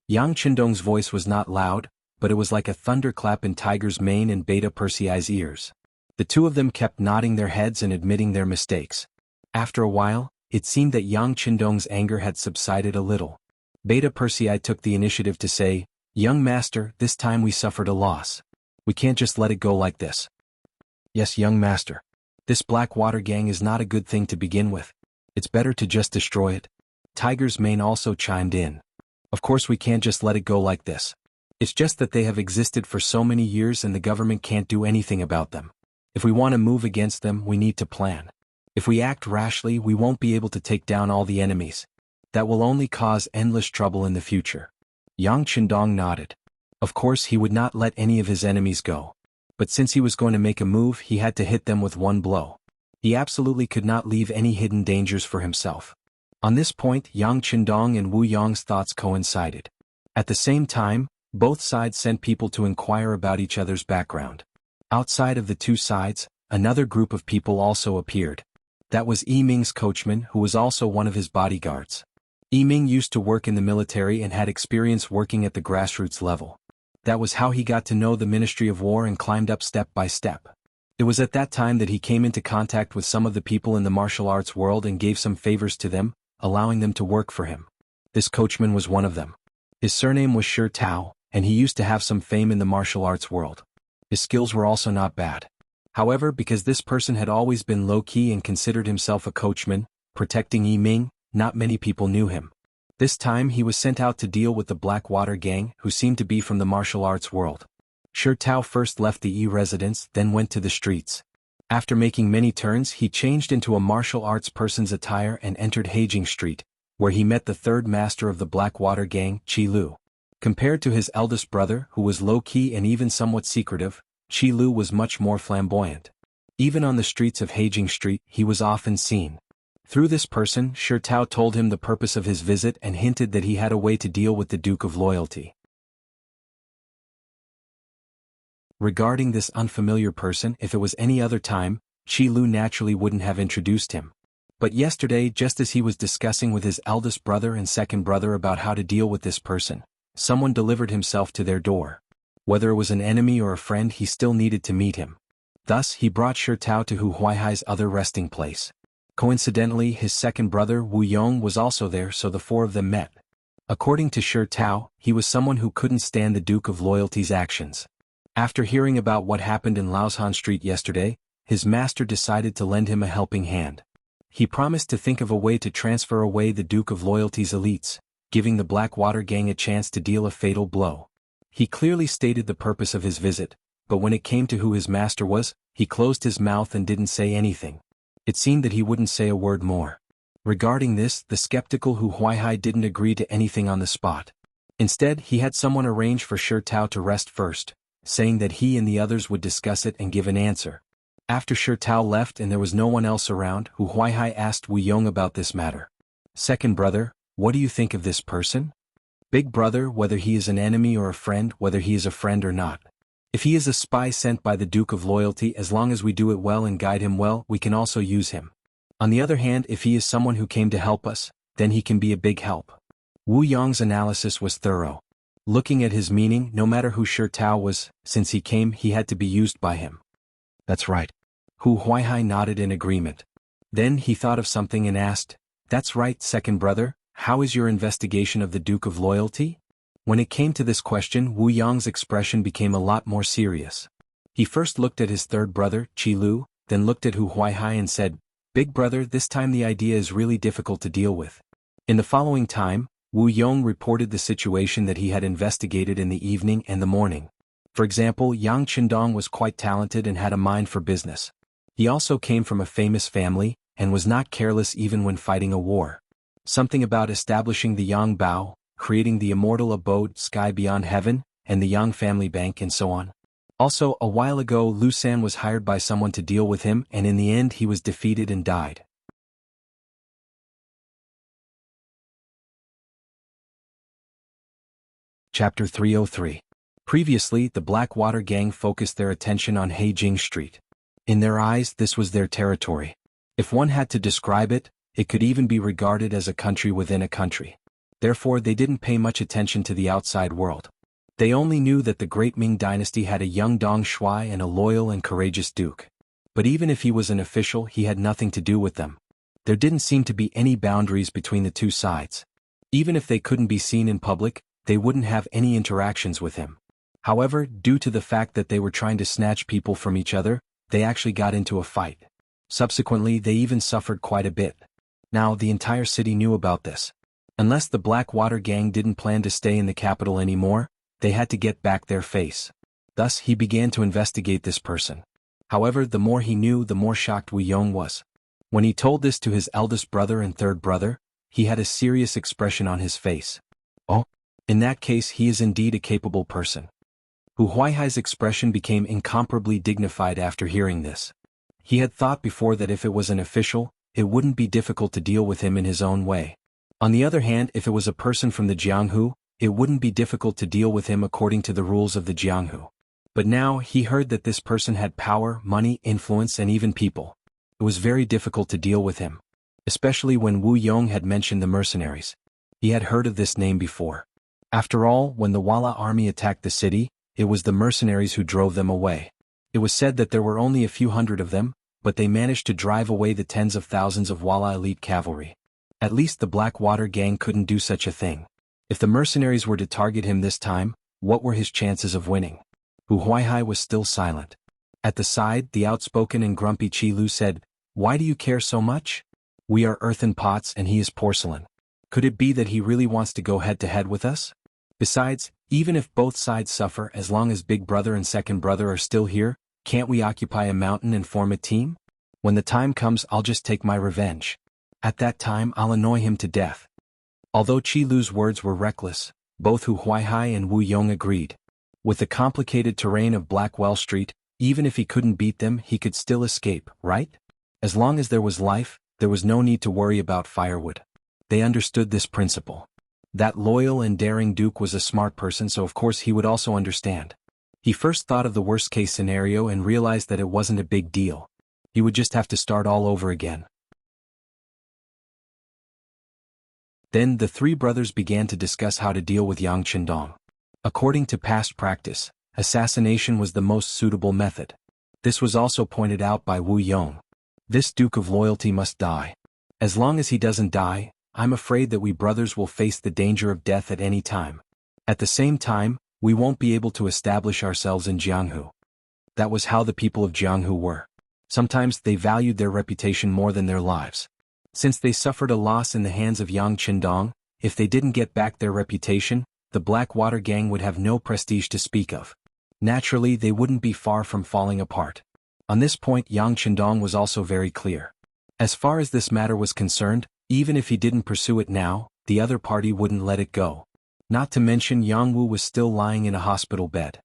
Yang Chendong's voice was not loud, but it was like a thunderclap in Tiger's Mane and Beta Persei's ears. The two of them kept nodding their heads and admitting their mistakes. After a while, it seemed that Yang Chendong's anger had subsided a little. Beta Persei took the initiative to say, "Young master, this time we suffered a loss. We can't just let it go like this." "Yes, young master. This Blackwater gang is not a good thing to begin with. It's better to just destroy it." Tiger's Mane also chimed in. "Of course we can't just let it go like this. It's just that they have existed for so many years and the government can't do anything about them. If we want to move against them, we need to plan. If we act rashly, we won't be able to take down all the enemies. That will only cause endless trouble in the future." Yang Chendong nodded. Of course he would not let any of his enemies go. But since he was going to make a move, he had to hit them with one blow. He absolutely could not leave any hidden dangers for himself. On this point, Yang Chendong and Wu Yong's thoughts coincided. At the same time, both sides sent people to inquire about each other's background. Outside of the two sides, another group of people also appeared. That was Ming's coachman, who was also one of his bodyguards. Ming used to work in the military and had experience working at the grassroots level. That was how he got to know the Ministry of War and climbed up step by step. It was at that time that he came into contact with some of the people in the martial arts world and gave some favors to them, allowing them to work for him. This coachman was one of them. His surname was Shi Tao, and he used to have some fame in the martial arts world. His skills were also not bad. However, because this person had always been low-key and considered himself a coachman, protecting Ming, not many people knew him. This time he was sent out to deal with the Blackwater gang, who seemed to be from the martial arts world. Shi Tao first left the residence, then went to the streets. After making many turns, he changed into a martial arts person's attire and entered Heijing Street, where he met the third master of the Blackwater gang, Qi Lu. Compared to his eldest brother, who was low-key and even somewhat secretive, Qi Lu was much more flamboyant. Even on the streets of Heijing Street, he was often seen. Through this person, Shi Tao told him the purpose of his visit and hinted that he had a way to deal with the Duke of Loyalty. Regarding this unfamiliar person, if it was any other time, Qi Lu naturally wouldn't have introduced him. But yesterday, just as he was discussing with his eldest brother and second brother about how to deal with this person, someone delivered himself to their door. Whether it was an enemy or a friend, he still needed to meet him. Thus, he brought Shi Tao to Hu Huaihai's other resting place. Coincidentally, his second brother, Wu Yong, was also there, so the four of them met. According to Shi Tao, he was someone who couldn't stand the Duke of Loyalty's actions. After hearing about what happened in Laoshan Street yesterday, his master decided to lend him a helping hand. He promised to think of a way to transfer away the Duke of Loyalty's elites, giving the Blackwater gang a chance to deal a fatal blow. He clearly stated the purpose of his visit, but when it came to who his master was, he closed his mouth and didn't say anything. It seemed that he wouldn't say a word more. Regarding this, the skeptical Hu Huaihai didn't agree to anything on the spot. Instead, he had someone arrange for Shi Tao to rest first, saying that he and the others would discuss it and give an answer. After Shi Tao left and there was no one else around, Hu Huaihai asked Wu Yong about this matter. Second brother, what do you think of this person? Big brother, whether he is an enemy or a friend, whether he is a friend or not. If he is a spy sent by the Duke of Loyalty, as long as we do it well and guide him well, we can also use him. On the other hand, if he is someone who came to help us, then he can be a big help. Wu Yong's analysis was thorough. Looking at his meaning, no matter who Shi Tao was, since he came, he had to be used by him. That's right. Hu Huaihai nodded in agreement. Then he thought of something and asked, that's right, second brother, how is your investigation of the Duke of Loyalty? When it came to this question, Wu Yong's expression became a lot more serious. He first looked at his third brother, Qi Lu, then looked at Hu Huaihai and said, Big brother, this time the idea is really difficult to deal with. In the following time, Wu Yong reported the situation that he had investigated in the evening and the morning. For example, Yang Qindong was quite talented and had a mind for business. He also came from a famous family, and was not careless even when fighting a war. Something about establishing the Yang Bao, creating the immortal abode Sky Beyond Heaven, and the Yang Family Bank and so on. Also, a while ago Lu San was hired by someone to deal with him and in the end he was defeated and died. Chapter 303. Previously, the Blackwater gang focused their attention on Heijing Street. In their eyes, this was their territory. If one had to describe it, it could even be regarded as a country within a country. Therefore, they didn't pay much attention to the outside world. They only knew that the great Ming dynasty had a young Dong Shuai and a loyal and courageous duke. But even if he was an official, he had nothing to do with them. There didn't seem to be any boundaries between the two sides. Even if they couldn't be seen in public, they wouldn't have any interactions with him. However, due to the fact that they were trying to snatch people from each other, they actually got into a fight. Subsequently, they even suffered quite a bit. Now, the entire city knew about this. Unless the Blackwater gang didn't plan to stay in the capital anymore, they had to get back their face. Thus, he began to investigate this person. However, the more he knew, the more shocked Wu Yong was. When he told this to his eldest brother and third brother, he had a serious expression on his face. Oh, in that case, he is indeed a capable person. Hu Huaihai's expression became incomparably dignified after hearing this. He had thought before that if it was an official, it wouldn't be difficult to deal with him in his own way. On the other hand, if it was a person from the Jianghu, it wouldn't be difficult to deal with him according to the rules of the Jianghu. But now, he heard that this person had power, money, influence and even people. It was very difficult to deal with him. Especially when Wu Yong had mentioned the mercenaries. He had heard of this name before. After all, when the Walla army attacked the city, it was the mercenaries who drove them away. It was said that there were only a few hundred of them, but they managed to drive away the tens of thousands of Walla elite cavalry. At least the Blackwater gang couldn't do such a thing. If the mercenaries were to target him this time, what were his chances of winning? Hu Huaihai was still silent. At the side, the outspoken and grumpy Qi Lu said, Why do you care so much? We are earthen pots and he is porcelain. Could it be that he really wants to go head-to-head with us? Besides, even if both sides suffer, as long as big brother and second brother are still here, can't we occupy a mountain and form a team? When the time comes, I'll just take my revenge. At that time, I'll annoy him to death. Although Qi Lu's words were reckless, both Hu Huaihai and Wu Yong agreed. With the complicated terrain of Blackwell Street, even if he couldn't beat them, he could still escape, right? As long as there was life, there was no need to worry about firewood. They understood this principle. That loyal and daring duke was a smart person, so of course he would also understand. He first thought of the worst-case scenario and realized that it wasn't a big deal. He would just have to start all over again. Then the three brothers began to discuss how to deal with Yang Qindong. According to past practice, assassination was the most suitable method. This was also pointed out by Wu Yong. This Duke of Loyalty must die. As long as he doesn't die, I'm afraid that we brothers will face the danger of death at any time. At the same time, we won't be able to establish ourselves in Jianghu. That was how the people of Jianghu were. Sometimes they valued their reputation more than their lives. Since they suffered a loss in the hands of Yang Qindong, if they didn't get back their reputation, the Blackwater gang would have no prestige to speak of. Naturally, they wouldn't be far from falling apart. On this point, Yang Chendong was also very clear. As far as this matter was concerned, even if he didn't pursue it now, the other party wouldn't let it go. Not to mention Jianghu was still lying in a hospital bed.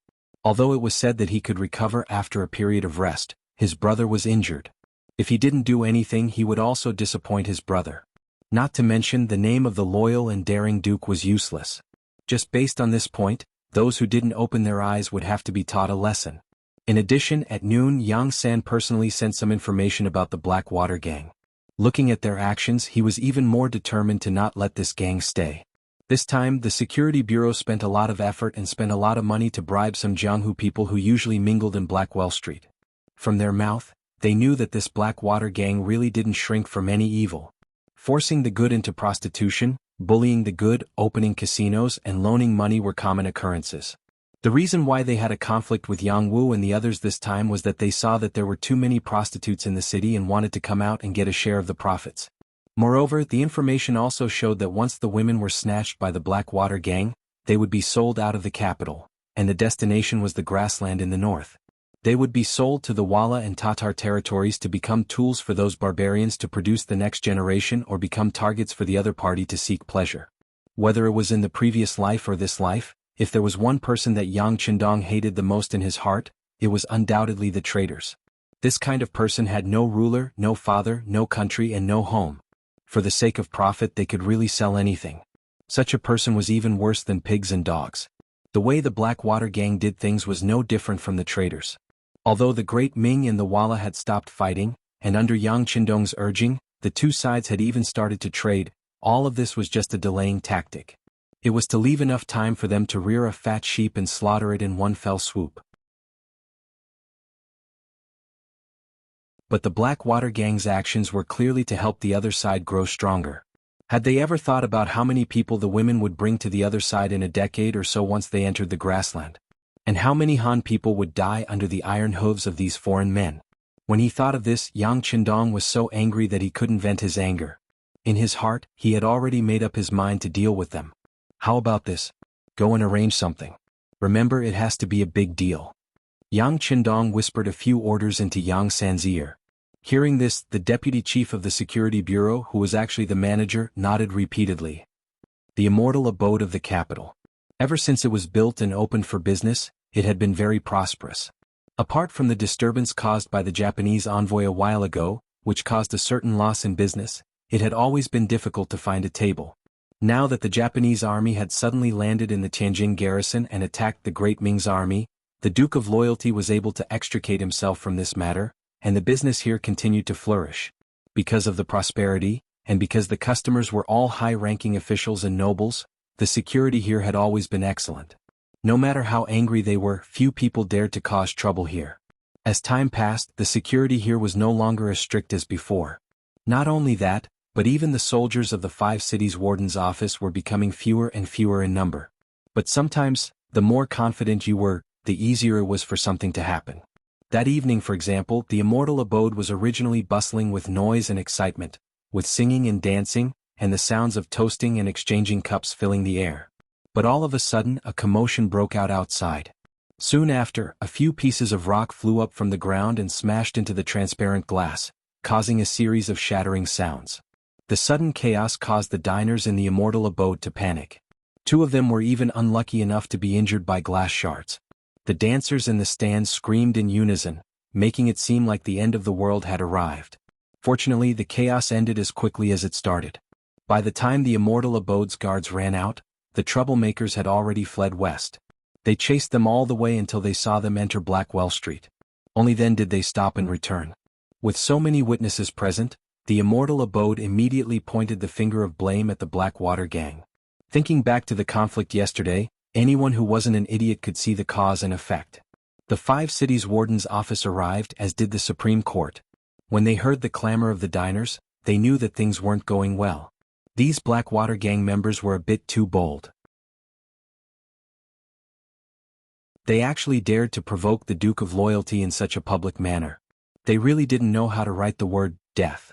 Although it was said that he could recover after a period of rest, his brother was injured. If he didn't do anything, he would also disappoint his brother. Not to mention the name of the loyal and daring duke was useless. Just based on this point, those who didn't open their eyes would have to be taught a lesson. In addition, at noon, Yang San personally sent some information about the Blackwater gang. Looking at their actions, he was even more determined to not let this gang stay. This time, the Security Bureau spent a lot of effort and spent a lot of money to bribe some Jianghu people who usually mingled in Blackwell Street. From their mouth, they knew that this Blackwater gang really didn't shrink from any evil. Forcing the good into prostitution, bullying the good, opening casinos, and loaning money were common occurrences. The reason why they had a conflict with Yang Wu and the others this time was that they saw that there were too many prostitutes in the city and wanted to come out and get a share of the profits. Moreover, the information also showed that once the women were snatched by the Blackwater gang, they would be sold out of the capital, and the destination was the grassland in the north. They would be sold to the Wala and Tatar territories to become tools for those barbarians to produce the next generation or become targets for the other party to seek pleasure. Whether it was in the previous life or this life, if there was one person that Yang Chendong hated the most in his heart, it was undoubtedly the traitors. This kind of person had no ruler, no father, no country, and no home. For the sake of profit, they could really sell anything. Such a person was even worse than pigs and dogs. The way the Blackwater gang did things was no different from the traitors. Although the great Ming and the Wala had stopped fighting, and under Yang Chendong's urging, the two sides had even started to trade, all of this was just a delaying tactic. It was to leave enough time for them to rear a fat sheep and slaughter it in one fell swoop. But the Blackwater gang's actions were clearly to help the other side grow stronger. Had they ever thought about how many people the women would bring to the other side in a decade or so once they entered the grassland? And how many Han people would die under the iron hooves of these foreign men? When he thought of this, Yang Chendong was so angry that he couldn't vent his anger. In his heart, he had already made up his mind to deal with them. How about this? Go and arrange something. Remember, it has to be a big deal. Yang Chendong whispered a few orders into Yang San's ear. Hearing this, the deputy chief of the Security Bureau, who was actually the manager, nodded repeatedly. The immortal abode of the capital. Ever since it was built and opened for business, it had been very prosperous. Apart from the disturbance caused by the Japanese envoy a while ago, which caused a certain loss in business, it had always been difficult to find a table. Now that the Japanese army had suddenly landed in the Tianjin garrison and attacked the Great Ming's army, the Duke of Loyalty was able to extricate himself from this matter, and the business here continued to flourish. Because of the prosperity, and because the customers were all high-ranking officials and nobles, the security here had always been excellent. No matter how angry they were, few people dared to cause trouble here. As time passed, the security here was no longer as strict as before. Not only that, but even the soldiers of the 5 cities' warden's office were becoming fewer and fewer in number. But sometimes, the more confident you were, the easier it was for something to happen. That evening, for example, the immortal abode was originally bustling with noise and excitement, with singing and dancing, and the sounds of toasting and exchanging cups filling the air. But all of a sudden, a commotion broke out outside. Soon after, a few pieces of rock flew up from the ground and smashed into the transparent glass, causing a series of shattering sounds. The sudden chaos caused the diners in the immortal abode to panic. 2 of them were even unlucky enough to be injured by glass shards. The dancers in the stands screamed in unison, making it seem like the end of the world had arrived. Fortunately, the chaos ended as quickly as it started. By the time the immortal abode's guards ran out, the troublemakers had already fled west. They chased them all the way until they saw them enter Blackwell Street. Only then did they stop and return. With so many witnesses present, the immortal abode immediately pointed the finger of blame at the Blackwater gang. Thinking back to the conflict yesterday, anyone who wasn't an idiot could see the cause and effect. The 5 cities' warden's office arrived, as did the Supreme Court. When they heard the clamor of the diners, they knew that things weren't going well. These Blackwater gang members were a bit too bold. They actually dared to provoke the Duke of Loyalty in such a public manner. They really didn't know how to write the word death.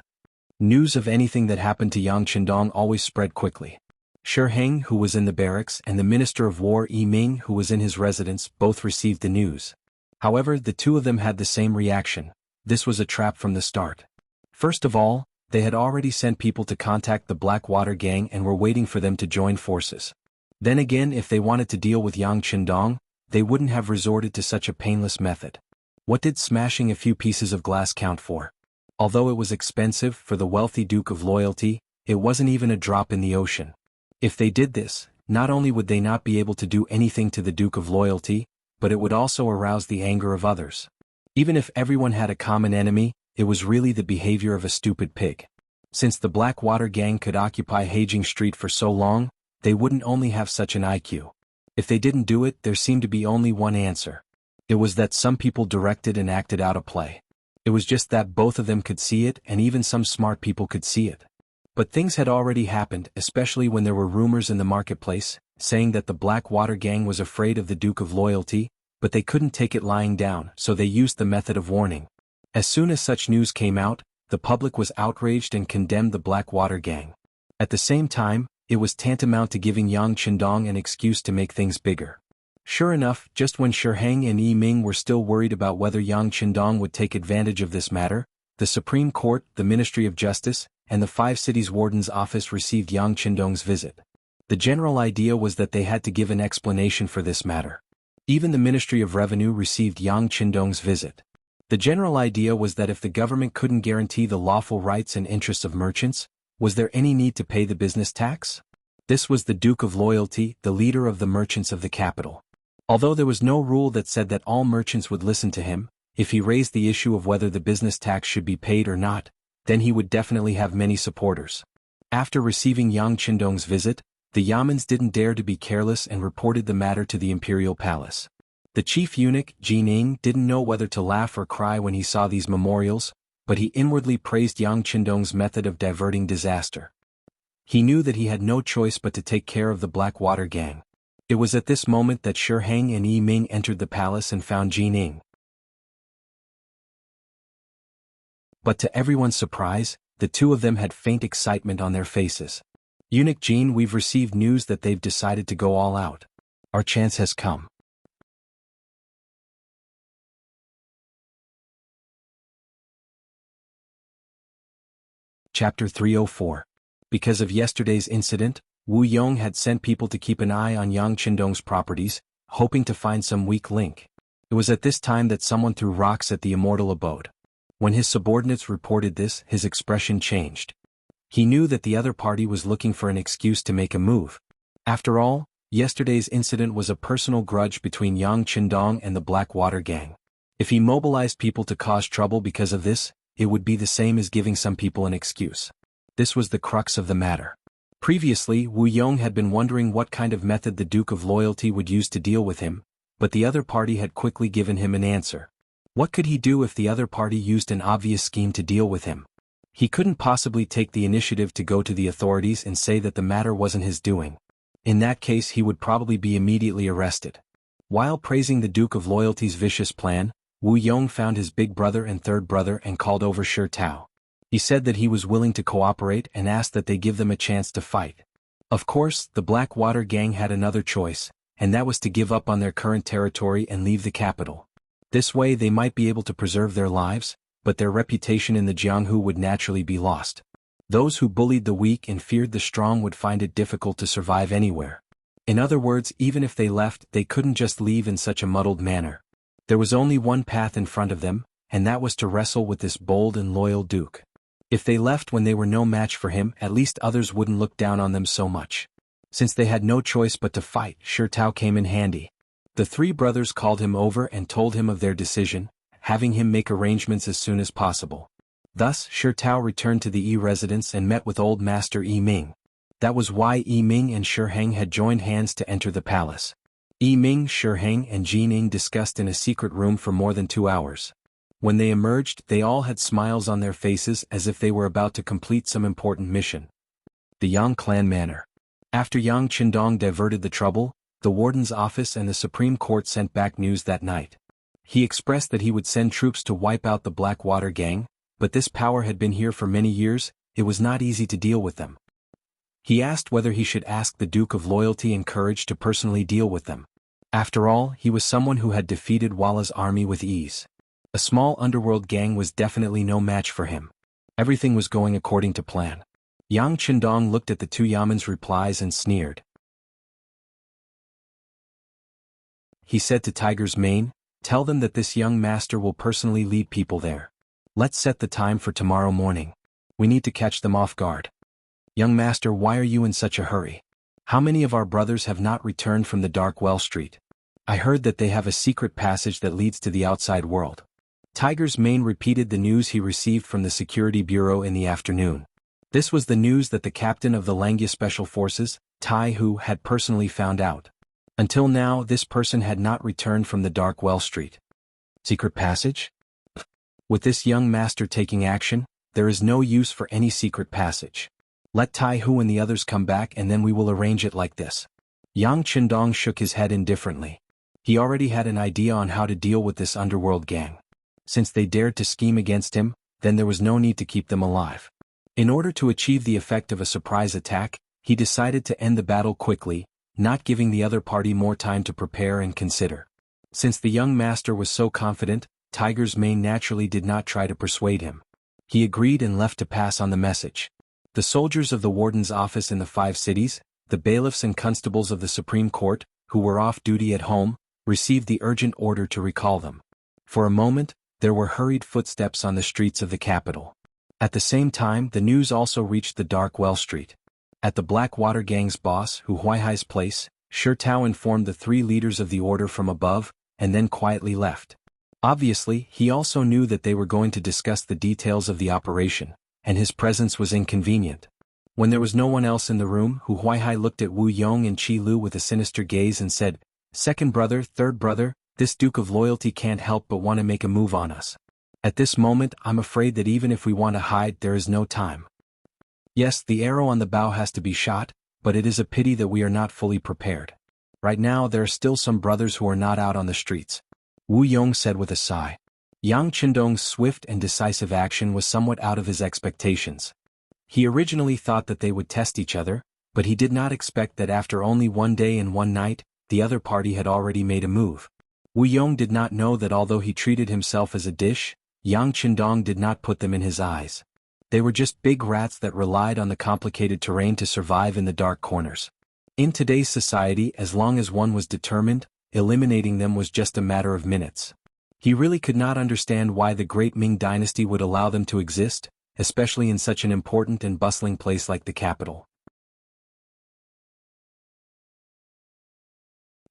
News of anything that happened to Yang Chendong always spread quickly. Shi Heng, who was in the barracks, and the Minister of War Ming, who was in his residence, both received the news. However, the two of them had the same reaction. This was a trap from the start. First of all, they had already sent people to contact the Blackwater gang and were waiting for them to join forces. Then again, if they wanted to deal with Yang Qindong, they wouldn't have resorted to such a painless method. What did smashing a few pieces of glass count for? Although it was expensive for the wealthy Duke of Loyalty, it wasn't even a drop in the ocean. If they did this, not only would they not be able to do anything to the Duke of Loyalty, but it would also arouse the anger of others. Even if everyone had a common enemy, it was really the behavior of a stupid pig. Since the Blackwater gang could occupy Heijing Street for so long, they wouldn't only have such an IQ. If they didn't do it, there seemed to be only one answer. It was that some people directed and acted out a play. It was just that both of them could see it, and even some smart people could see it. But things had already happened, especially when there were rumors in the marketplace, saying that the Blackwater gang was afraid of the Duke of Loyalty, but they couldn't take it lying down, so they used the method of warning. As soon as such news came out, the public was outraged and condemned the Blackwater gang. At the same time, it was tantamount to giving Yang Qindong an excuse to make things bigger. Sure enough, just when Shi Heng and Ming were still worried about whether Yang Qindong would take advantage of this matter, the Supreme Court, the Ministry of Justice, and the 5 cities' warden's office received Yang Qindong's visit. The general idea was that they had to give an explanation for this matter. Even the Ministry of Revenue received Yang Qindong's visit. The general idea was that if the government couldn't guarantee the lawful rights and interests of merchants, was there any need to pay the business tax? This was the Duke of Loyalty, the leader of the merchants of the capital. Although there was no rule that said that all merchants would listen to him, if he raised the issue of whether the business tax should be paid or not, then he would definitely have many supporters. After receiving Yang Qindong's visit, the Yamans didn't dare to be careless and reported the matter to the imperial palace. The chief eunuch, Jianghu, didn't know whether to laugh or cry when he saw these memorials, but he inwardly praised Yang Qindong's method of diverting disaster. He knew that he had no choice but to take care of the Blackwater gang. It was at this moment that Shi Heng and Ming entered the palace and found Jianghu. But to everyone's surprise, the two of them had faint excitement on their faces. Eunuch Jin, we've received news that they've decided to go all out. Our chance has come. Chapter 304. Because of yesterday's incident, Wu Yong had sent people to keep an eye on Yang Qindong's properties, hoping to find some weak link. It was at this time that someone threw rocks at the immortal abode. When his subordinates reported this, his expression changed. He knew that the other party was looking for an excuse to make a move. After all, yesterday's incident was a personal grudge between Yang Qindong and the Blackwater gang. If he mobilized people to cause trouble because of this, it would be the same as giving some people an excuse. This was the crux of the matter. Previously, Wu Yong had been wondering what kind of method the Duke of Loyalty would use to deal with him, but the other party had quickly given him an answer. What could he do if the other party used an obvious scheme to deal with him? He couldn't possibly take the initiative to go to the authorities and say that the matter wasn't his doing. In that case, he would probably be immediately arrested. While praising the Duke of Loyalty's vicious plan, Wu Yong found his big brother and third brother and called over Shi Tao. He said that he was willing to cooperate and asked that they give them a chance to fight. Of course, the Blackwater gang had another choice, and that was to give up on their current territory and leave the capital. This way they might be able to preserve their lives, but their reputation in the Jianghu would naturally be lost. Those who bullied the weak and feared the strong would find it difficult to survive anywhere. In other words, even if they left, they couldn't just leave in such a muddled manner. There was only one path in front of them, and that was to wrestle with this bold and loyal duke. If they left when they were no match for him, at least others wouldn't look down on them so much. Since they had no choice but to fight, Shi Tao came in handy. The three brothers called him over and told him of their decision, having him make arrangements as soon as possible. Thus, Shi Tao returned to the Yi residence and met with old master Ming. That was why Ming and Shi Heng had joined hands to enter the palace. Ming, Shi Heng and Jianghu discussed in a secret room for more than 2 hours. When they emerged, they all had smiles on their faces as if they were about to complete some important mission. The Yang clan manor. After Yang Qindong diverted the trouble, the warden's office and the Supreme Court sent back news that night. He expressed that he would send troops to wipe out the Blackwater gang, but this power had been here for many years, it was not easy to deal with them. He asked whether he should ask the Duke of Loyalty and Courage to personally deal with them. After all, he was someone who had defeated Walla's army with ease. A small underworld gang was definitely no match for him. Everything was going according to plan. Yang Chendong looked at the two Yaman's replies and sneered. He said to Tiger's Mane, "Tell them that this young master will personally lead people there. Let's set the time for tomorrow morning. We need to catch them off guard." "Young master, why are you in such a hurry? How many of our brothers have not returned from the Dark Well Street? I heard that they have a secret passage that leads to the outside world." Tiger's Mane repeated the news he received from the Security Bureau in the afternoon. This was the news that the captain of the Langya Special Forces, Tai Hu, had personally found out. Until now, this person had not returned from the Dark Well Street. Secret passage? With this young master taking action, there is no use for any secret passage. Let Tai Hu and the others come back and then we will arrange it like this. Yang Chendong shook his head indifferently. He already had an idea on how to deal with this underworld gang. Since they dared to scheme against him, then there was no need to keep them alive. In order to achieve the effect of a surprise attack, he decided to end the battle quickly, not giving the other party more time to prepare and consider. Since the young master was so confident, Tiger's Mane naturally did not try to persuade him. He agreed and left to pass on the message. The soldiers of the warden's office in the 5 cities, the bailiffs and constables of the Supreme Court, who were off duty at home, received the urgent order to recall them. For a moment, there were hurried footsteps on the streets of the capital. At the same time, the news also reached the Dark Well Street. At the Blackwater Gang's boss, Hu Huaihai's place, Shi Tao informed the 3 leaders of the order from above, and then quietly left. Obviously, he also knew that they were going to discuss the details of the operation, and his presence was inconvenient. When there was no one else in the room, Hu Huaihai looked at Wu Yong and Qi Lu with a sinister gaze and said, "Second brother, third brother, this Duke of Loyalty can't help but want to make a move on us. At this moment, I'm afraid that even if we want to hide, there is no time. Yes, the arrow on the bow has to be shot, but it is a pity that we are not fully prepared. Right now there are still some brothers who are not out on the streets," Wu Yong said with a sigh. Yang Chendong's swift and decisive action was somewhat out of his expectations. He originally thought that they would test each other, but he did not expect that after only 1 day and 1 night, the other party had already made a move. Wu Yong did not know that although he treated himself as a dish, Yang Chendong did not put them in his eyes. They were just big rats that relied on the complicated terrain to survive in the dark corners. In today's society, as long as one was determined, eliminating them was just a matter of minutes. He really could not understand why the great Ming dynasty would allow them to exist, especially in such an important and bustling place like the capital.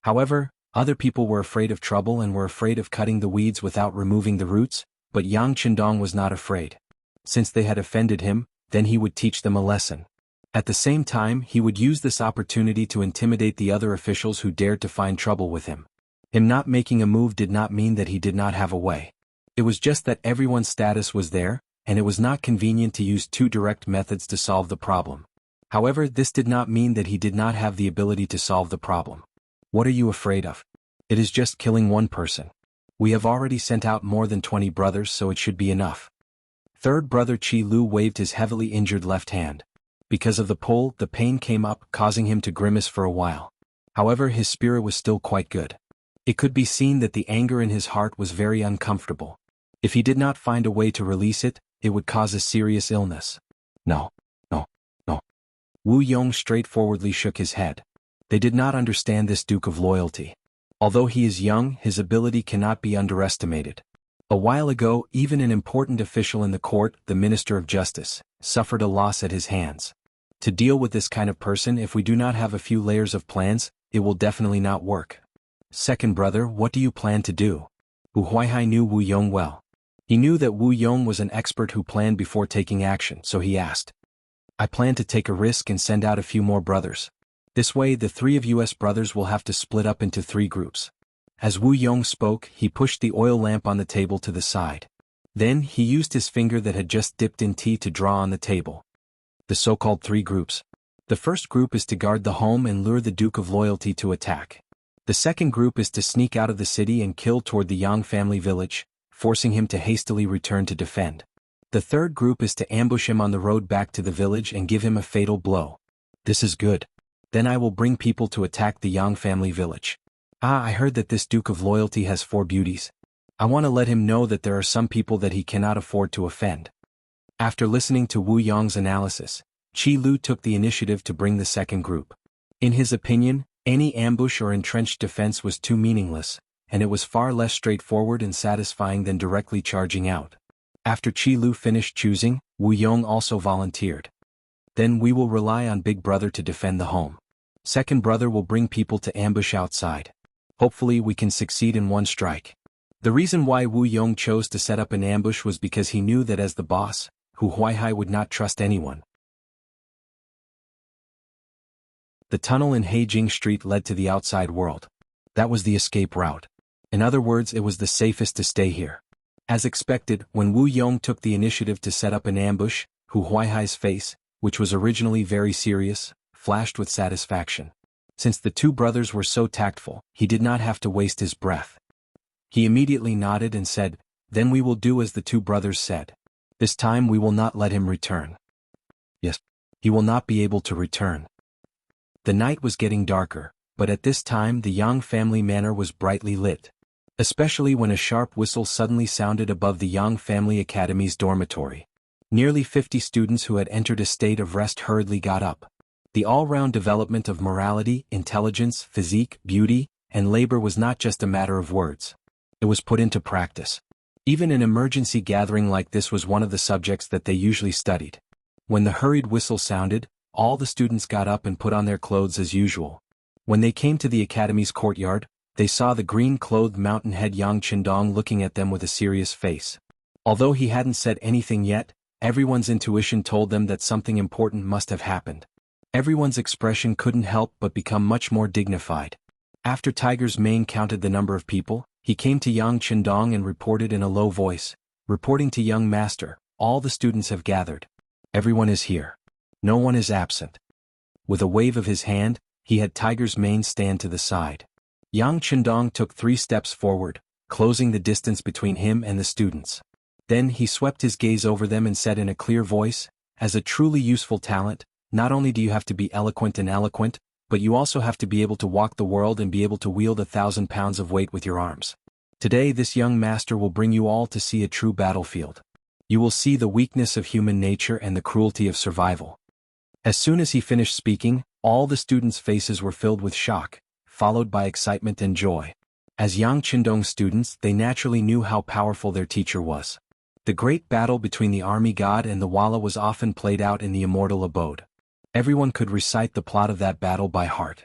However, other people were afraid of trouble and were afraid of cutting the weeds without removing the roots, but Yang Chendong was not afraid. Since they had offended him, then he would teach them a lesson. At the same time, he would use this opportunity to intimidate the other officials who dared to find trouble with him. Him not making a move did not mean that he did not have a way. It was just that everyone's status was there, and it was not convenient to use 2 direct methods to solve the problem. However, this did not mean that he did not have the ability to solve the problem. What are you afraid of? It is just killing 1 person. We have already sent out more than 20 brothers, so it should be enough. Third brother Qi Lu waved his heavily injured left hand. Because of the pull, the pain came up, causing him to grimace for a while. However, his spirit was still quite good. It could be seen that the anger in his heart was very uncomfortable. If he did not find a way to release it, it would cause a serious illness. No. Wu Yong straightforwardly shook his head. They did not understand this Duke of Loyalty. Although he is young, his ability cannot be underestimated. A while ago, even an important official in the court, the Minister of Justice, suffered a loss at his hands. To deal with this kind of person, if we do not have a few layers of plans, it will definitely not work. Second brother, what do you plan to do? Hu Huaihai knew Wu Yong well. He knew that Wu Yong was an expert who planned before taking action, so he asked. I plan to take a risk and send out a few more brothers. This way the 3 of US brothers will have to split up into 3 groups. As Wu Yong spoke, he pushed the oil lamp on the table to the side. Then, he used his finger that had just dipped in tea to draw on the table. The so-called 3 groups. The first group is to guard the home and lure the Duke of Loyalty to attack. The second group is to sneak out of the city and kill toward the Yang family village, forcing him to hastily return to defend. The third group is to ambush him on the road back to the village and give him a fatal blow. This is good. Then I will bring people to attack the Yang family village. Ah, I heard that this Duke of Loyalty has 4 beauties. I want to let him know that there are some people that he cannot afford to offend. After listening to Wu Yong's analysis, Qi Lu took the initiative to bring the second group. In his opinion, any ambush or entrenched defense was too meaningless, and it was far less straightforward and satisfying than directly charging out. After Qi Lu finished choosing, Wu Yong also volunteered. Then we will rely on Big Brother to defend the home. Second Brother will bring people to ambush outside. Hopefully we can succeed in one strike. The reason why Wu Yong chose to set up an ambush was because he knew that as the boss, Hu Huaihai would not trust anyone. The tunnel in Heijing Street led to the outside world. That was the escape route. In other words, it was the safest to stay here. As expected, when Wu Yong took the initiative to set up an ambush, Hu Huaihai's face, which was originally very serious, flashed with satisfaction. Since the 2 brothers were so tactful, he did not have to waste his breath. He immediately nodded and said, "Then we will do as the 2 brothers said. This time we will not let him return." Yes, he will not be able to return. The night was getting darker, but at this time the Yang family manor was brightly lit. Especially when a sharp whistle suddenly sounded above the Yang Family Academy's dormitory. Nearly 50 students who had entered a state of rest hurriedly got up. The all-round development of morality, intelligence, physique, beauty, and labor was not just a matter of words. It was put into practice. Even an emergency gathering like this was one of the subjects that they usually studied. When the hurried whistle sounded, all the students got up and put on their clothes as usual. When they came to the academy's courtyard, they saw the green-clothed mountain-head Yang Qindong looking at them with a serious face. Although he hadn't said anything yet, everyone's intuition told them that something important must have happened. Everyone's expression couldn't help but become much more dignified. After Tiger's Mane counted the number of people, he came to Yang Qindong and reported in a low voice, "Reporting to young master, all the students have gathered. Everyone is here. No one is absent." With a wave of his hand, he had Tiger's Mane stand to the side. Yang Qindong took 3 steps forward, closing the distance between him and the students. Then he swept his gaze over them and said in a clear voice, "As a truly useful talent, not only do you have to be eloquent, but you also have to be able to walk the world and be able to wield 1,000 pounds of weight with your arms. Today this young master will bring you all to see a true battlefield. You will see the weakness of human nature and the cruelty of survival." As soon as he finished speaking, all the students' faces were filled with shock, followed by excitement and joy. As Yang Qindong's students, they naturally knew how powerful their teacher was. The great battle between the army god and the Walla was often played out in the immortal abode. Everyone could recite the plot of that battle by heart.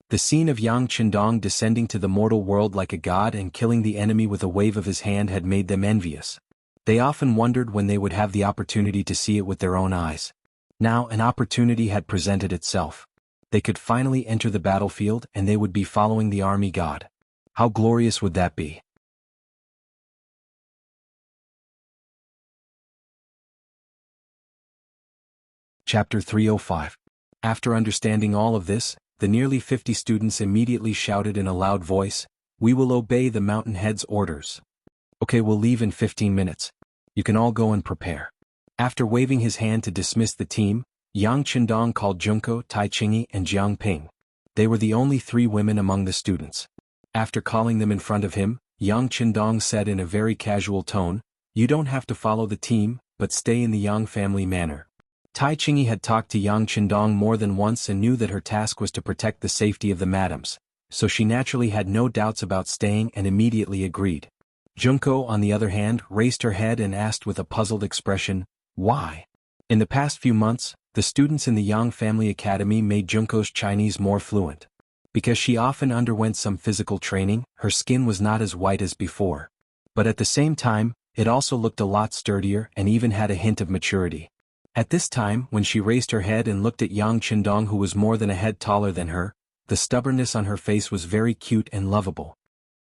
The scene of Yang Qindong descending to the mortal world like a god and killing the enemy with a wave of his hand had made them envious. They often wondered when they would have the opportunity to see it with their own eyes. Now an opportunity had presented itself. They could finally enter the battlefield and they would be following the army god. How glorious would that be? Chapter 305. After understanding all of this, the nearly 50 students immediately shouted in a loud voice, "We will obey the Mountainhead's orders. Okay, we'll leave in 15 minutes. You can all go and prepare." After waving his hand to dismiss the team, Yang Qindong called Junko, Tai Qingyi, and Jiang Ping. They were the only 3 women among the students. After calling them in front of him, Yang Qindong said in a very casual tone, "You don't have to follow the team, but stay in the Yang family manor." Tai Qingyi had talked to Yang Qindong more than once and knew that her task was to protect the safety of the madams, so she naturally had no doubts about staying and immediately agreed. Junko, on the other hand, raised her head and asked with a puzzled expression, "Why?" In the past few months, the students in the Yang Family Academy made Junko's Chinese more fluent. Because she often underwent some physical training, her skin was not as white as before. But at the same time, it also looked a lot sturdier and even had a hint of maturity. At this time, when she raised her head and looked at Yang Qindong, who was more than a head taller than her, the stubbornness on her face was very cute and lovable.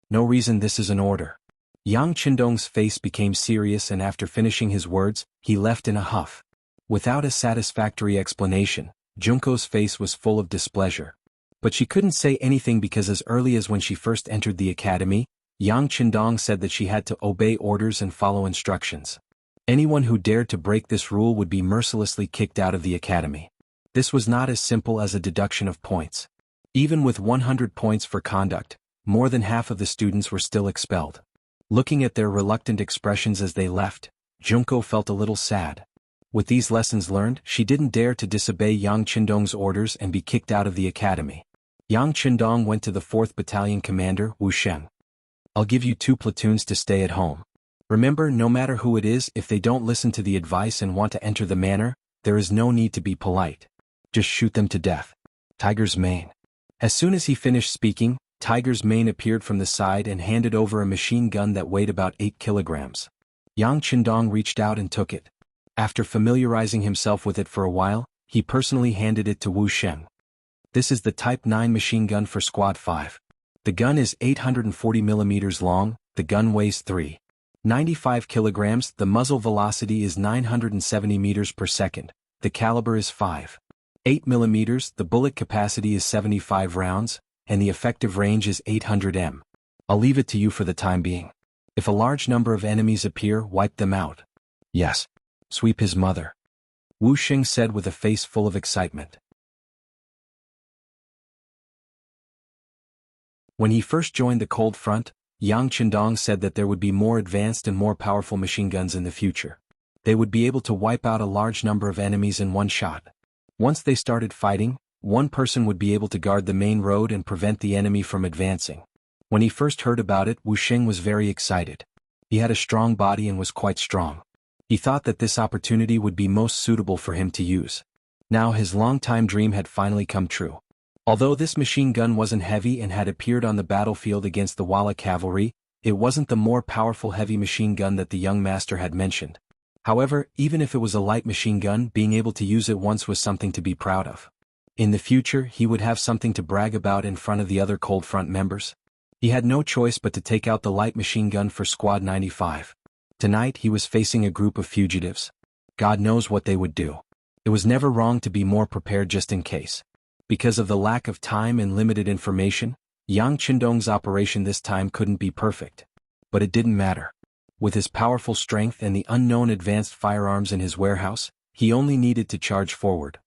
"No reason, this is an order." Yang Qindong's face became serious and after finishing his words, he left in a huff. Without a satisfactory explanation, Junko's face was full of displeasure. But she couldn't say anything because as early as when she first entered the academy, Yang Qindong said that she had to obey orders and follow instructions. Anyone who dared to break this rule would be mercilessly kicked out of the academy. This was not as simple as a deduction of points. Even with 100 points for conduct, more than half of the students were still expelled. Looking at their reluctant expressions as they left, Junko felt a little sad. With these lessons learned, she didn't dare to disobey Yang Qindong's orders and be kicked out of the academy. Yang Qindong went to the 4th Battalion commander, Wuxia. I'll give you 2 platoons to stay at home. Remember, no matter who it is, if they don't listen to the advice and want to enter the manor, there is no need to be polite. Just shoot them to death. Tiger's Mane. As soon as he finished speaking, Tiger's Mane appeared from the side and handed over a machine gun that weighed about 8 kilograms. Yang Qindong reached out and took it. After familiarizing himself with it for a while, he personally handed it to Wu Sheng. This is the Type 9 machine gun for Squad 5. The gun is 840 millimeters long, the gun weighs 3.95 kilograms, the muzzle velocity is 970 meters per second, the caliber is 5.8 millimeters, the bullet capacity is 75 rounds, and the effective range is 800 m. I'll leave it to you for the time being. If a large number of enemies appear, wipe them out. Yes. Sweep his mother. Wu Sheng said with a face full of excitement. When he first joined the Cold Front, Yang Qindong said that there would be more advanced and more powerful machine guns in the future. They would be able to wipe out a large number of enemies in one shot. Once they started fighting, one person would be able to guard the main road and prevent the enemy from advancing. When he first heard about it, Wu Sheng was very excited. He had a strong body and was quite strong. He thought that this opportunity would be most suitable for him to use. Now his long-time dream had finally come true. Although this machine gun wasn't heavy and had appeared on the battlefield against the Walla cavalry, it wasn't the more powerful heavy machine gun that the young master had mentioned. However, even if it was a light machine gun, being able to use it once was something to be proud of. In the future, he would have something to brag about in front of the other Cold Front members. He had no choice but to take out the light machine gun for Squad 95. Tonight he was facing a group of fugitives. God knows what they would do. It was never wrong to be more prepared just in case. Because of the lack of time and limited information, Yang Qindong's operation this time couldn't be perfect. But it didn't matter. With his powerful strength and the unknown advanced firearms in his warehouse, he only needed to charge forward.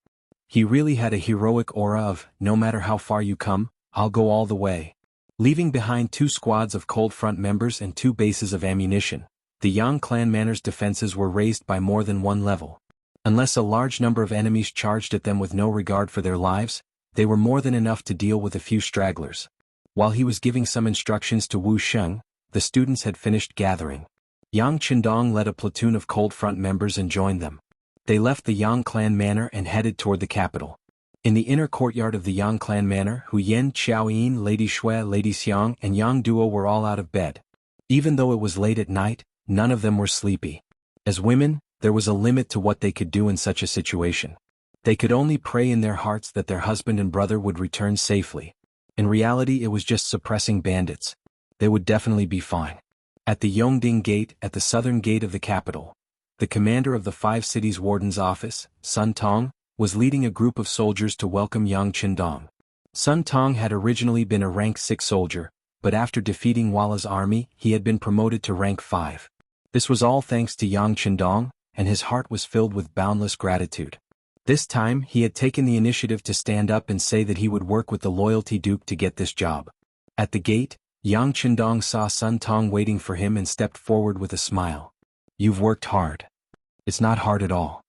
He really had a heroic aura of, no matter how far you come, I'll go all the way. Leaving behind 2 squads of Cold Front members and 2 bases of ammunition, the Yang clan manor's defenses were raised by more than 1 level. Unless a large number of enemies charged at them with no regard for their lives, they were more than enough to deal with a few stragglers. While he was giving some instructions to Wu Sheng, the students had finished gathering. Yang Qindong led a platoon of Cold Front members and joined them. They left the Yang clan manor and headed toward the capital. In the inner courtyard of the Yang clan manor, Hu Yen, Xiaoyin, Lady Shui, Lady Xiang, and Yang Duo were all out of bed. Even though it was late at night, none of them were sleepy. As women, there was a limit to what they could do in such a situation. They could only pray in their hearts that their husband and brother would return safely. In reality, it was just suppressing bandits. They would definitely be fine. At the Yongding Gate, at the southern gate of the capital, the commander of the 5 cities warden's office, Sun Tong, was leading a group of soldiers to welcome Yang Qindong. Sun Tong had originally been a rank 6 soldier, but after defeating Walla's army, he had been promoted to rank 5. This was all thanks to Yang Qindong, and his heart was filled with boundless gratitude. This time, he had taken the initiative to stand up and say that he would work with the Loyalty Duke to get this job. At the gate, Yang Qindong saw Sun Tong waiting for him and stepped forward with a smile. You've worked hard. It's not hard at all.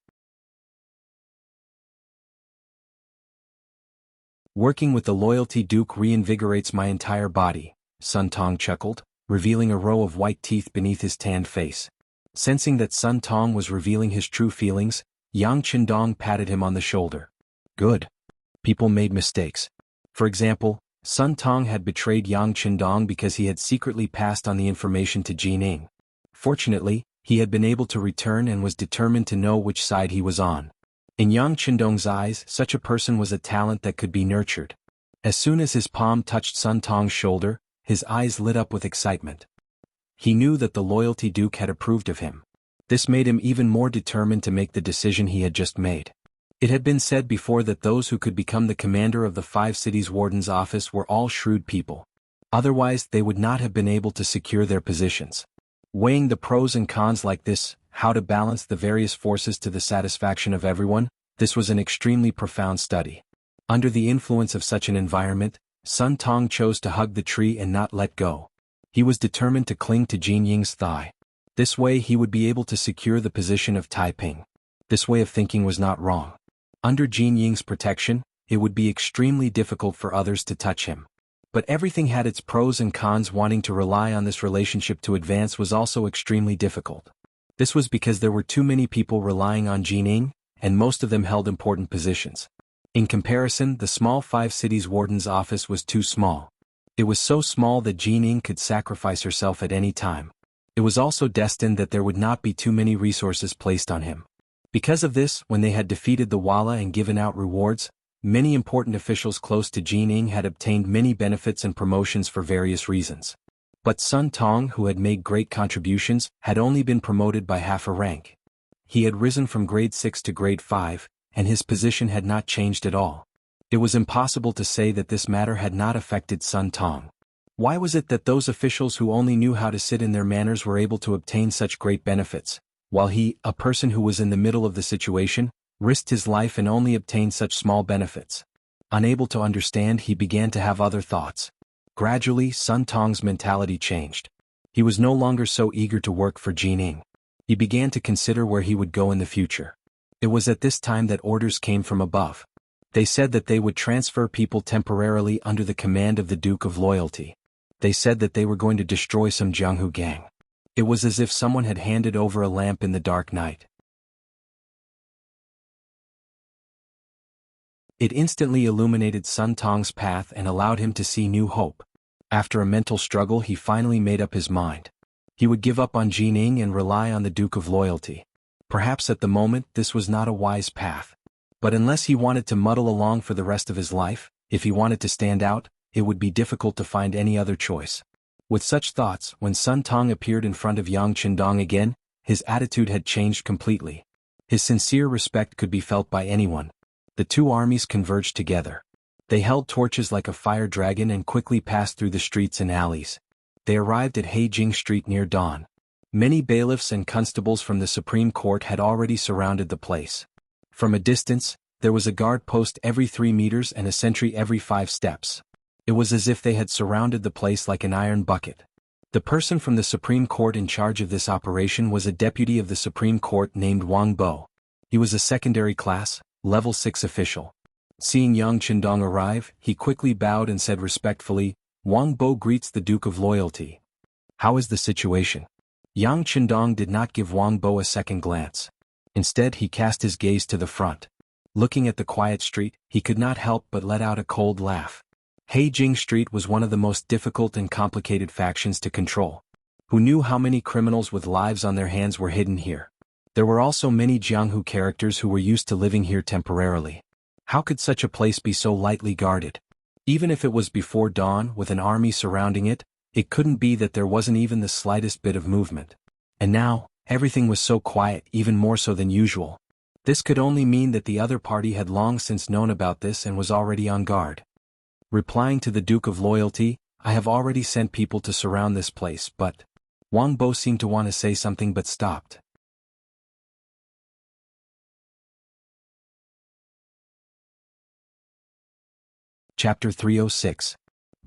Working with the Loyalty Duke reinvigorates my entire body, Sun Tong chuckled, revealing a row of white teeth beneath his tanned face. Sensing that Sun Tong was revealing his true feelings, Yang Qindong patted him on the shoulder. Good. People made mistakes. For example, Sun Tong had betrayed Yang Qindong because he had secretly passed on the information to Jining. Fortunately, he had been able to return and was determined to know which side he was on. In Yang Qindong's eyes, such a person was a talent that could be nurtured. As soon as his palm touched Sun Tong's shoulder, his eyes lit up with excitement. He knew that the Loyalty Duke had approved of him. This made him even more determined to make the decision he had just made. It had been said before that those who could become the commander of the 5 cities warden's office were all shrewd people. Otherwise, they would not have been able to secure their positions. Weighing the pros and cons like this, how to balance the various forces to the satisfaction of everyone, This was an extremely profound study. Under the influence of such an environment, Sun Tong chose to hug the tree and not let go. He was determined to cling to Jin Ying's thigh. This way he would be able to secure the position of Taiping. This way of thinking was not wrong. Under Jin Ying's protection, it would be extremely difficult for others to touch him. But everything had its pros and cons. Wanting to rely on this relationship to advance was also extremely difficult. This was because there were too many people relying on Jin Ying, and most of them held important positions. In comparison, the small 5 cities warden's office was too small. It was so small that Jin Ying could sacrifice herself at any time. It was also destined that there would not be too many resources placed on him. Because of this, when they had defeated the Walla and given out rewards, many important officials close to Jin Ying had obtained many benefits and promotions for various reasons. But Sun Tong, who had made great contributions, had only been promoted by half a rank. He had risen from grade 6 to grade 5, and his position had not changed at all. It was impossible to say that this matter had not affected Sun Tong. Why was it that those officials who only knew how to sit in their manners were able to obtain such great benefits, while he, a person who was in the middle of the situation, risked his life and only obtained such small benefits? Unable to understand, he began to have other thoughts. Gradually, Sun Tong's mentality changed. He was no longer so eager to work for Jin Ying. He began to consider where he would go in the future. It was at this time that orders came from above. They said that they would transfer people temporarily under the command of the Duke of Loyalty. They said that they were going to destroy some Jianghu gang. It was as if someone had handed over a lamp in the dark night. It instantly illuminated Sun Tong's path and allowed him to see new hope. After a mental struggle, he finally made up his mind. He would give up on Jin Ying and rely on the Duke of Loyalty. Perhaps at the moment this was not a wise path. But unless he wanted to muddle along for the rest of his life, if he wanted to stand out, it would be difficult to find any other choice. With such thoughts, when Sun Tong appeared in front of Yang Qindong again, his attitude had changed completely. His sincere respect could be felt by anyone. The two armies converged together. They held torches like a fire dragon and quickly passed through the streets and alleys. They arrived at Heijing Street near dawn. Many bailiffs and constables from the Supreme Court had already surrounded the place. From a distance, there was a guard post every 3 meters and a sentry every 5 steps. It was as if they had surrounded the place like an iron bucket. The person from the Supreme Court in charge of this operation was a deputy of the Supreme Court named Wang Bo. He was a secondary class, level 6 official. Seeing Yang Qindong arrive, he quickly bowed and said respectfully, "Wang Bo greets the Duke of Loyalty. How is the situation?" Yang Qindong did not give Wang Bo a second glance. Instead, he cast his gaze to the front. Looking at the quiet street, he could not help but let out a cold laugh. Heijing Street was one of the most difficult and complicated factions to control. Who knew how many criminals with lives on their hands were hidden here? There were also many Jianghu characters who were used to living here temporarily. How could such a place be so lightly guarded? Even if it was before dawn with an army surrounding it, it couldn't be that there wasn't even the slightest bit of movement. And now, everything was so quiet, even more so than usual. This could only mean that the other party had long since known about this and was already on guard. Replying to the Duke of Loyalty, "I have already sent people to surround this place, but..." Wang Bo seemed to want to say something but stopped. Chapter 306.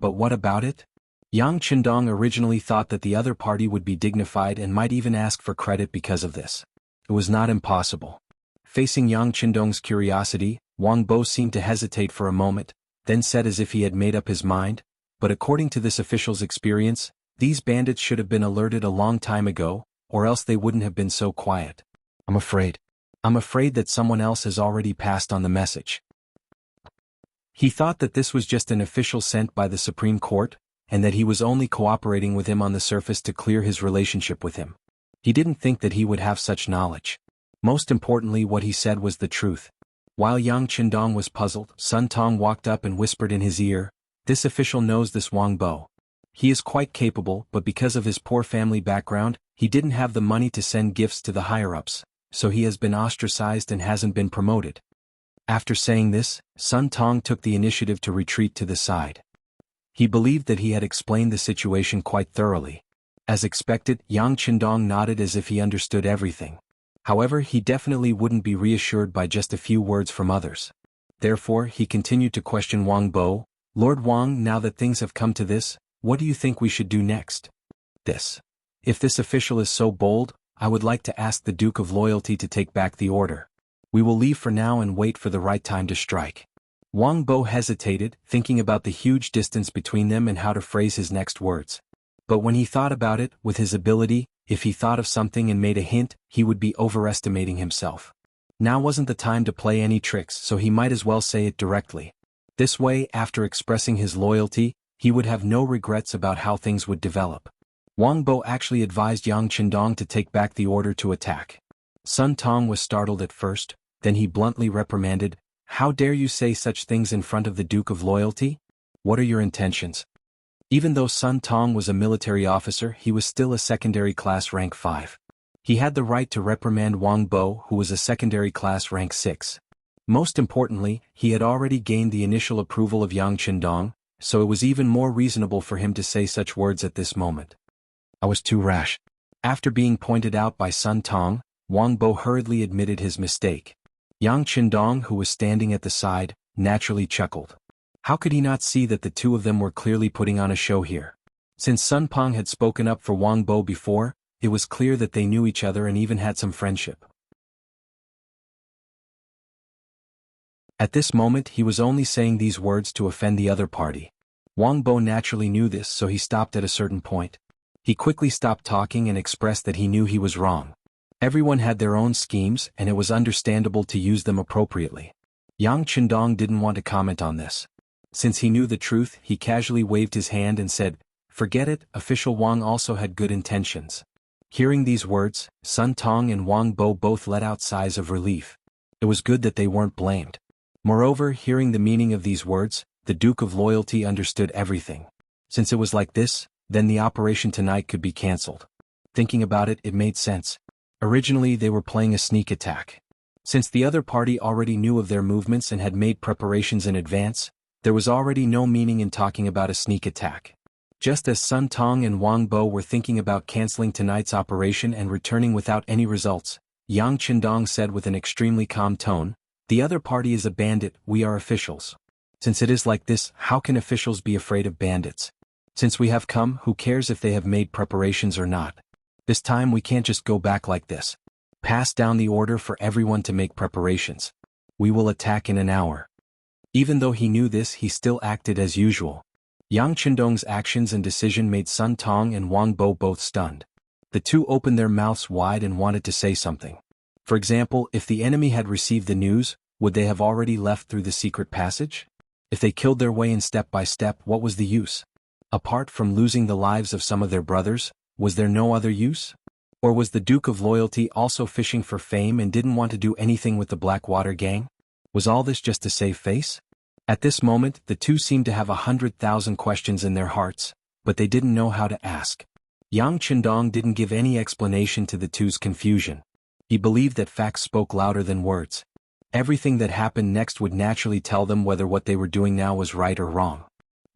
But what about it? Yang Qindong originally thought that the other party would be dignified and might even ask for credit because of this. It was not impossible. Facing Yang Qindong's curiosity, Wang Bo seemed to hesitate for a moment, then said as if he had made up his mind, "But according to this official's experience, these bandits should have been alerted a long time ago, or else they wouldn't have been so quiet. I'm afraid that someone else has already passed on the message." He thought that this was just an official sent by the Supreme Court, and that he was only cooperating with him on the surface to clear his relationship with him. He didn't think that he would have such knowledge. Most importantly, what he said was the truth. While Yang Qindong was puzzled, Sun Tong walked up and whispered in his ear, "This official knows this Wang Bo. He is quite capable, but because of his poor family background, he didn't have the money to send gifts to the higher-ups, so he has been ostracized and hasn't been promoted." After saying this, Sun Tong took the initiative to retreat to the side. He believed that he had explained the situation quite thoroughly. As expected, Yang Qindong nodded as if he understood everything. However, he definitely wouldn't be reassured by just a few words from others. Therefore, he continued to question Wang Bo. Lord Wang, now that things have come to this, what do you think we should do next? If this official is so bold, I would like to ask the Duke of Loyalty to take back the order. We will leave for now and wait for the right time to strike. Wang Bo hesitated, thinking about the huge distance between them and how to phrase his next words. But when he thought about it, with his ability, if he thought of something and made a hint, he would be overestimating himself. Now wasn't the time to play any tricks, so he might as well say it directly. This way, after expressing his loyalty, he would have no regrets about how things would develop. Wang Bo actually advised Yang Qindong to take back the order to attack. Sun Tong was startled at first, then he bluntly reprimanded, "How dare you say such things in front of the Duke of Loyalty? What are your intentions?" Even though Sun Tong was a military officer, he was still a secondary class rank 5. He had the right to reprimand Wang Bo, who was a secondary class rank 6. Most importantly, he had already gained the initial approval of Yang Qindong, so it was even more reasonable for him to say such words at this moment. I was too rash. After being pointed out by Sun Tong, Wang Bo hurriedly admitted his mistake. Yang Qindong, who was standing at the side, naturally chuckled. How could he not see that the two of them were clearly putting on a show here? Since Sun Pong had spoken up for Wang Bo before, it was clear that they knew each other and even had some friendship. At this moment, he was only saying these words to offend the other party. Wang Bo naturally knew this, so he stopped at a certain point. He quickly stopped talking and expressed that he knew he was wrong. Everyone had their own schemes, and it was understandable to use them appropriately. Yang Qindong didn't want to comment on this. Since he knew the truth, he casually waved his hand and said, "Forget it, official Wang also had good intentions." Hearing these words, Sun Tong and Wang Bo both let out sighs of relief. It was good that they weren't blamed. Moreover, hearing the meaning of these words, the Duke of Loyalty understood everything. Since it was like this, then the operation tonight could be cancelled. Thinking about it, it made sense. Originally, they were playing a sneak attack. Since the other party already knew of their movements and had made preparations in advance, there was already no meaning in talking about a sneak attack. Just as Sun Tong and Wang Bo were thinking about cancelling tonight's operation and returning without any results, Yang Qindong said with an extremely calm tone, "The other party is a bandit, we are officials. Since it is like this, how can officials be afraid of bandits? Since we have come, who cares if they have made preparations or not? This time we can't just go back like this. Pass down the order for everyone to make preparations. We will attack in an hour." Even though he knew this, he still acted as usual. Yang Qindong's actions and decision made Sun Tong and Wang Bo both stunned. The two opened their mouths wide and wanted to say something. For example, if the enemy had received the news, would they have already left through the secret passage? If they killed their way in step by step, what was the use? Apart from losing the lives of some of their brothers, was there no other use? Or was the Duke of Loyalty also fishing for fame and didn't want to do anything with the Blackwater gang? Was all this just to save face? At this moment, the two seemed to have 100,000 questions in their hearts, but they didn't know how to ask. Yang Qindong didn't give any explanation to the two's confusion. He believed that facts spoke louder than words. Everything that happened next would naturally tell them whether what they were doing now was right or wrong.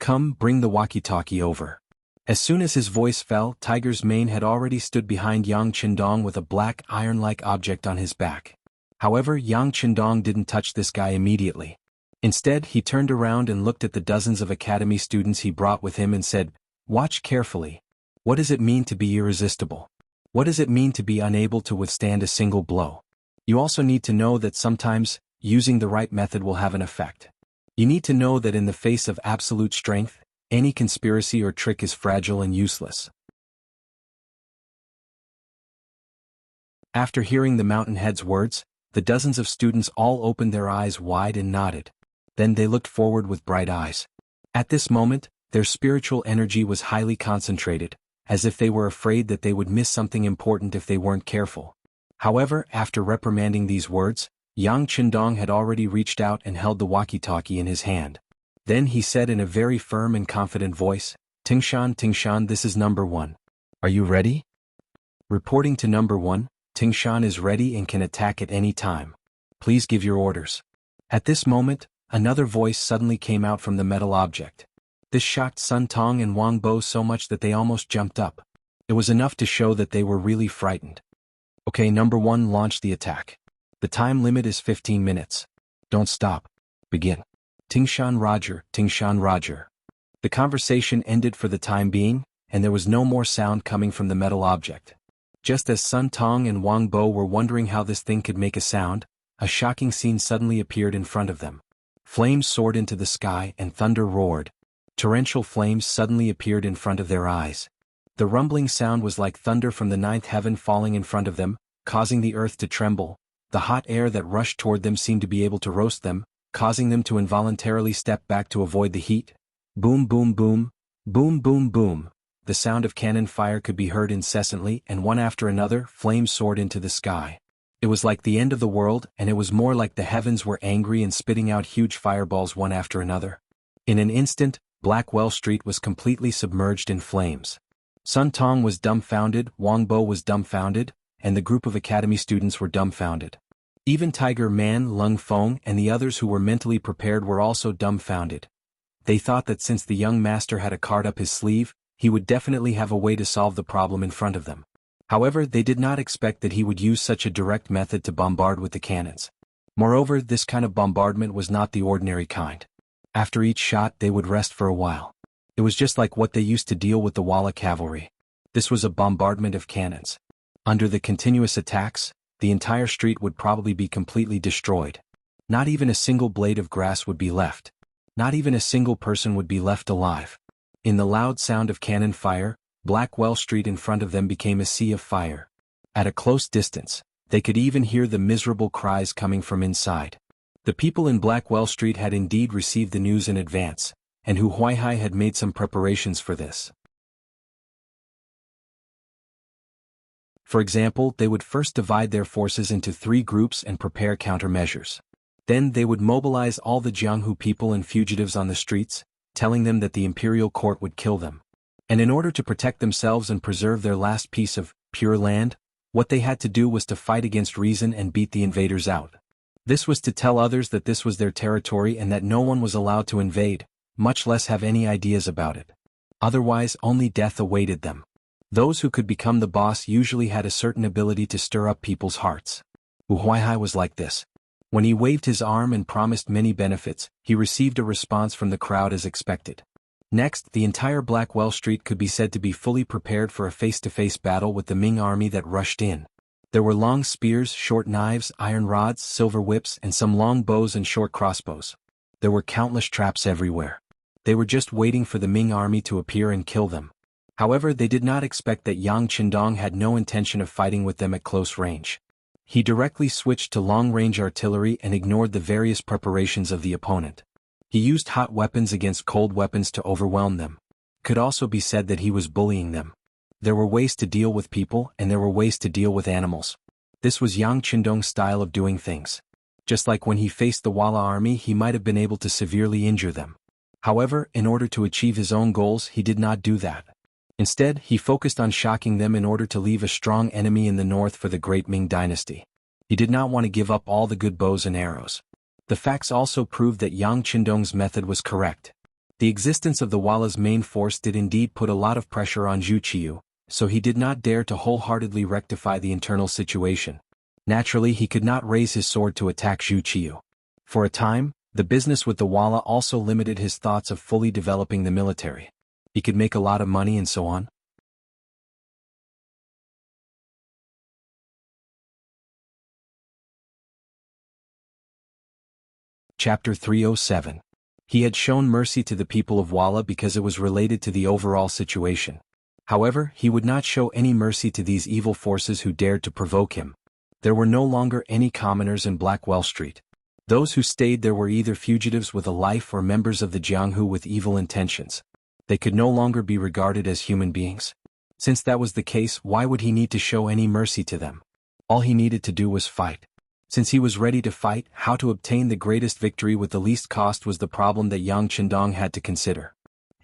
"Come, bring the walkie-talkie over." As soon as his voice fell, Tiger's Mane had already stood behind Yang Qindong with a black iron-like object on his back. However, Yang Qindong didn't touch this guy immediately. Instead, he turned around and looked at the dozens of academy students he brought with him and said, "Watch carefully. What does it mean to be irresistible? What does it mean to be unable to withstand a single blow? You also need to know that sometimes, using the right method will have an effect. You need to know that in the face of absolute strength, any conspiracy or trick is fragile and useless." After hearing the Mountainhead's words, the dozens of students all opened their eyes wide and nodded. Then they looked forward with bright eyes. At this moment, their spiritual energy was highly concentrated, as if they were afraid that they would miss something important if they weren't careful. However, after reprimanding these words, Yang Qindong had already reached out and held the walkie-talkie in his hand. Then he said in a very firm and confident voice, Tingshan, this is number 1. Are you ready?" Reporting to number 1, Tingshan is ready and can attack at any time. Please give your orders. At this moment, another voice suddenly came out from the metal object. This shocked Sun Tong and Wang Bo so much that they almost jumped up. It was enough to show that they were really frightened. Okay, number 1, launch the attack. The time limit is 15 minutes. Don't stop. Begin. Tingshan Roger, Tingshan Roger. The conversation ended for the time being, and there was no more sound coming from the metal object. Just as Sun Tong and Wang Bo were wondering how this thing could make a sound, a shocking scene suddenly appeared in front of them. Flames soared into the sky and thunder roared. Torrential flames suddenly appeared in front of their eyes. The rumbling sound was like thunder from the ninth heaven falling in front of them, causing the earth to tremble. The hot air that rushed toward them seemed to be able to roast them, causing them to involuntarily step back to avoid the heat. Boom boom boom, boom boom boom. The sound of cannon fire could be heard incessantly, and one after another, flames soared into the sky. It was like the end of the world, and it was more like the heavens were angry and spitting out huge fireballs one after another. In an instant, Blackwell Street was completely submerged in flames. Sun Tong was dumbfounded, Wang Bo was dumbfounded, and the group of academy students were dumbfounded. Even Tiger Man, Lung Feng, and the others who were mentally prepared were also dumbfounded. They thought that since the young master had a card up his sleeve, he would definitely have a way to solve the problem in front of them. However, they did not expect that he would use such a direct method to bombard with the cannons. Moreover, this kind of bombardment was not the ordinary kind. After each shot, they would rest for a while. It was just like what they used to deal with the Walla cavalry. This was a bombardment of cannons. Under the continuous attacks, the entire street would probably be completely destroyed. Not even a single blade of grass would be left. Not even a single person would be left alive. In the loud sound of cannon fire, Blackwell Street in front of them became a sea of fire. At a close distance, they could even hear the miserable cries coming from inside. The people in Blackwell Street had indeed received the news in advance, and Hu Huaihai had made some preparations for this. For example, they would first divide their forces into 3 groups and prepare countermeasures. Then they would mobilize all the Jianghu people and fugitives on the streets, telling them that the imperial court would kill them. And in order to protect themselves and preserve their last piece of pure land, what they had to do was to fight against reason and beat the invaders out. This was to tell others that this was their territory and that no one was allowed to invade, much less have any ideas about it. Otherwise, only death awaited them. Those who could become the boss usually had a certain ability to stir up people's hearts. Hu Huaihai was like this. When he waved his arm and promised many benefits, he received a response from the crowd as expected. Next, the entire Blackwell Street could be said to be fully prepared for a face-to-face battle with the Ming army that rushed in. There were long spears, short knives, iron rods, silver whips, and some long bows and short crossbows. There were countless traps everywhere. They were just waiting for the Ming army to appear and kill them. However, they did not expect that Yang Qindong had no intention of fighting with them at close range. He directly switched to long-range artillery and ignored the various preparations of the opponent. He used hot weapons against cold weapons to overwhelm them. It could also be said that he was bullying them. There were ways to deal with people and there were ways to deal with animals. This was Yang Qindong's style of doing things. Just like when he faced the Walla army, he might have been able to severely injure them. However, in order to achieve his own goals, he did not do that. Instead, he focused on shocking them in order to leave a strong enemy in the north for the great Ming dynasty. He did not want to give up all the good bows and arrows. The facts also proved that Yang Qindong's method was correct. The existence of the Walla's main force did indeed put a lot of pressure on Zhu Qiu, so he did not dare to wholeheartedly rectify the internal situation. Naturally, he could not raise his sword to attack Zhu Qiu. For a time, the business with the Walla also limited his thoughts of fully developing the military. He could make a lot of money and so on. Chapter 307. He had shown mercy to the people of Walla because it was related to the overall situation. However, he would not show any mercy to these evil forces who dared to provoke him. There were no longer any commoners in Blackwell Street. Those who stayed there were either fugitives with a life or members of the Jianghu with evil intentions. They could no longer be regarded as human beings. Since that was the case, why would he need to show any mercy to them? All he needed to do was fight. Since he was ready to fight, how to obtain the greatest victory with the least cost was the problem that Yang Qindong had to consider.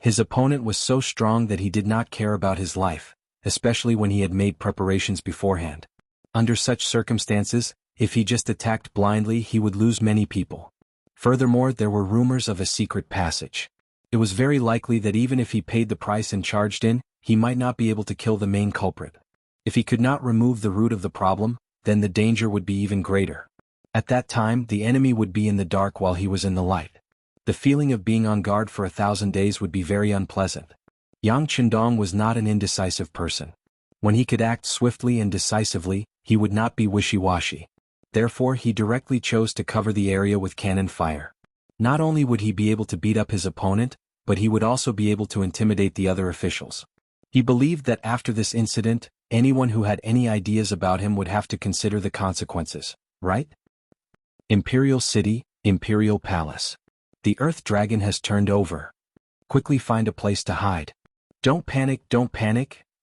His opponent was so strong that he did not care about his life, especially when he had made preparations beforehand. Under such circumstances, if he just attacked blindly, he would lose many people. Furthermore, there were rumors of a secret passage. It was very likely that even if he paid the price and charged in, he might not be able to kill the main culprit. If he could not remove the root of the problem, then the danger would be even greater. At that time, the enemy would be in the dark while he was in the light. The feeling of being on guard for 1,000 days would be very unpleasant. Yang Chendong was not an indecisive person. When he could act swiftly and decisively, he would not be wishy-washy. Therefore, he directly chose to cover the area with cannon fire. Not only would he be able to beat up his opponent, but he would also be able to intimidate the other officials. He believed that after this incident, anyone who had any ideas about him would have to consider the consequences, right? Imperial City, Imperial Palace. The Earth Dragon has turned over. Quickly find a place to hide. Don't panic,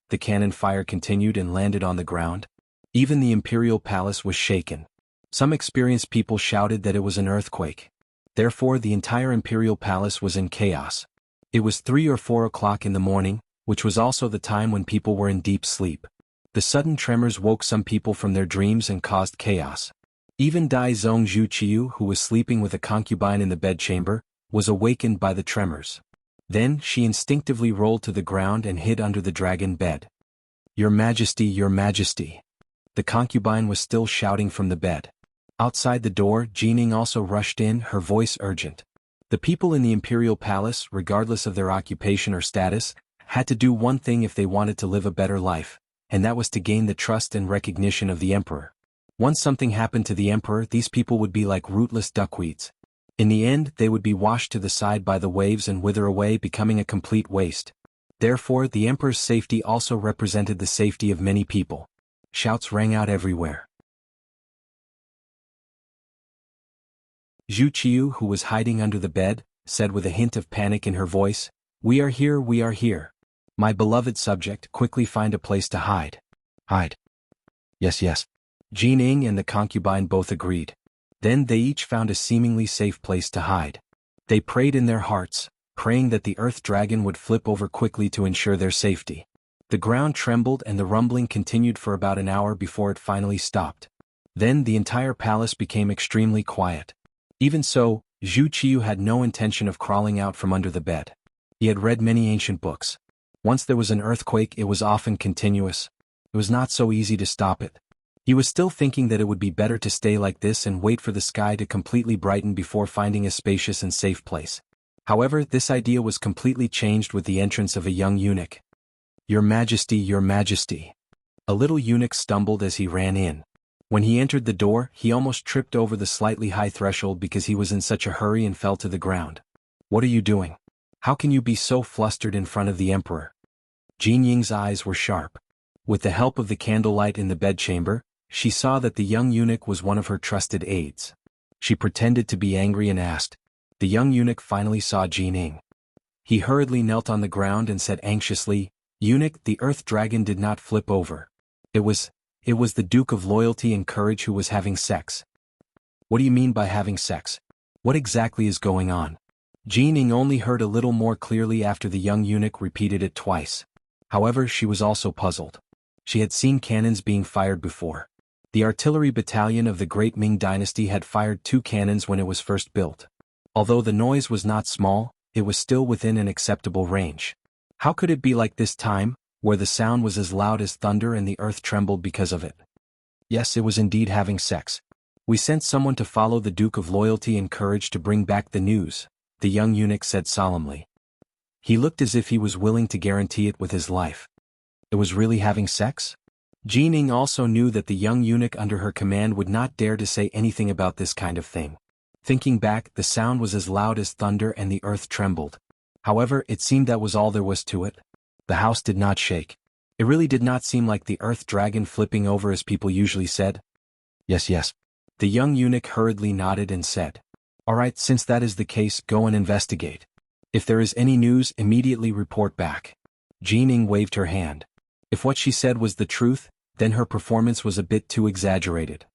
the cannon fire continued and landed on the ground. Even the Imperial Palace was shaken. Some experienced people shouted that it was an earthquake. Therefore, the entire Imperial Palace was in chaos. It was 3 or 4 o'clock in the morning, which was also the time when people were in deep sleep. The sudden tremors woke some people from their dreams and caused chaos. Even Dai Zong Zhu, who was sleeping with a concubine in the bedchamber, was awakened by the tremors. Then she instinctively rolled to the ground and hid under the dragon bed. Your Majesty, Your Majesty. The concubine was still shouting from the bed. Outside the door, Jining also rushed in, her voice urgent. The people in the Imperial Palace, regardless of their occupation or status, had to do one thing if they wanted to live a better life, and that was to gain the trust and recognition of the emperor. Once something happened to the emperor, these people would be like rootless duckweeds. In the end, they would be washed to the side by the waves and wither away, becoming a complete waste. Therefore, the emperor's safety also represented the safety of many people. Shouts rang out everywhere. Zhu Qiu, who was hiding under the bed, said with a hint of panic in her voice, We are here. My beloved subject, quickly find a place to hide. Hide. Yes. Jining and the concubine both agreed. Then they each found a seemingly safe place to hide. They prayed in their hearts, praying that the Earth Dragon would flip over quickly to ensure their safety. The ground trembled and the rumbling continued for about an hour before it finally stopped. Then the entire palace became extremely quiet. Even so, Zhu Qiu had no intention of crawling out from under the bed. He had read many ancient books. Once there was an earthquake, it was often continuous. It was not so easy to stop it. He was still thinking that it would be better to stay like this and wait for the sky to completely brighten before finding a spacious and safe place. However, this idea was completely changed with the entrance of a young eunuch. Your Majesty, Your Majesty. A little eunuch stumbled as he ran in. When he entered the door, he almost tripped over the slightly high threshold because he was in such a hurry and fell to the ground. What are you doing? How can you be so flustered in front of the emperor? Jin Ying's eyes were sharp. With the help of the candlelight in the bedchamber, she saw that the young eunuch was one of her trusted aides. She pretended to be angry and asked. The young eunuch finally saw Jin Ying. He hurriedly knelt on the ground and said anxiously, Eunuch, the Earth Dragon did not flip over. It was the Duke of Loyalty and Courage who was having sex. What do you mean by having sex? What exactly is going on? Jin Ying only heard a little more clearly after the young eunuch repeated it twice. However, she was also puzzled. She had seen cannons being fired before. The artillery battalion of the Great Ming Dynasty had fired 2 cannons when it was first built. Although the noise was not small, it was still within an acceptable range. How could it be like this time, where the sound was as loud as thunder and the earth trembled because of it? Yes, it was indeed having sex. We sent someone to follow the Duke of Loyalty and Courage to bring back the news, the young eunuch said solemnly. He looked as if he was willing to guarantee it with his life. It was really having sex? Jin Ying also knew that the young eunuch under her command would not dare to say anything about this kind of thing. Thinking back, the sound was as loud as thunder and the earth trembled. However, it seemed that was all there was to it. The house did not shake. It really did not seem like the Earth Dragon flipping over as people usually said. Yes. The young eunuch hurriedly nodded and said, All right, since that is the case, go and investigate. If there is any news, immediately report back. Jin Ying waved her hand. If what she said was the truth, then her performance was a bit too exaggerated.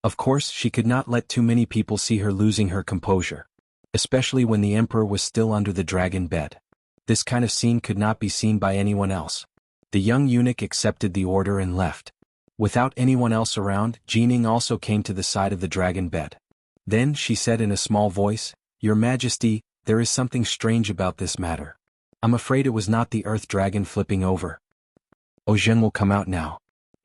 Of course, she could not let too many people see her losing her composure. Especially when the emperor was still under the dragon bed. This kind of scene could not be seen by anyone else. The young eunuch accepted the order and left. Without anyone else around, Jin Ying also came to the side of the dragon bed. Then she said in a small voice, Your Majesty, there is something strange about this matter. I'm afraid it was not the earth dragon flipping over. Ozhen will come out now.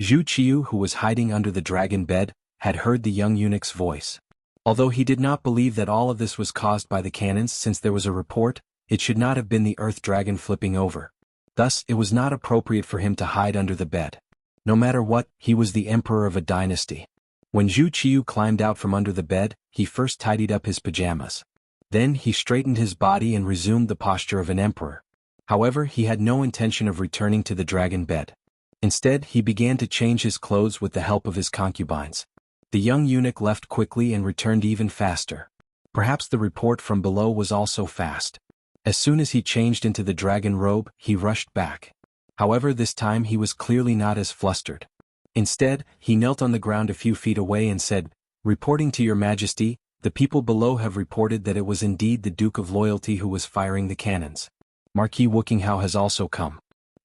Zhu Qiu, who was hiding under the dragon bed, had heard the young eunuch's voice. Although he did not believe that all of this was caused by the cannons since there was a report, it should not have been the earth dragon flipping over. Thus, it was not appropriate for him to hide under the bed. No matter what, he was the emperor of a dynasty. When Zhu Qiu climbed out from under the bed, he first tidied up his pajamas. Then he straightened his body and resumed the posture of an emperor. However, he had no intention of returning to the dragon bed. Instead, he began to change his clothes with the help of his concubines. The young eunuch left quickly and returned even faster. Perhaps the report from below was also fast. As soon as he changed into the dragon robe, he rushed back. However, this time he was clearly not as flustered. Instead, he knelt on the ground a few feet away and said, "Reporting to your majesty, the people below have reported that it was indeed the Duke of Loyalty who was firing the cannons. Marquis Wuxia has also come.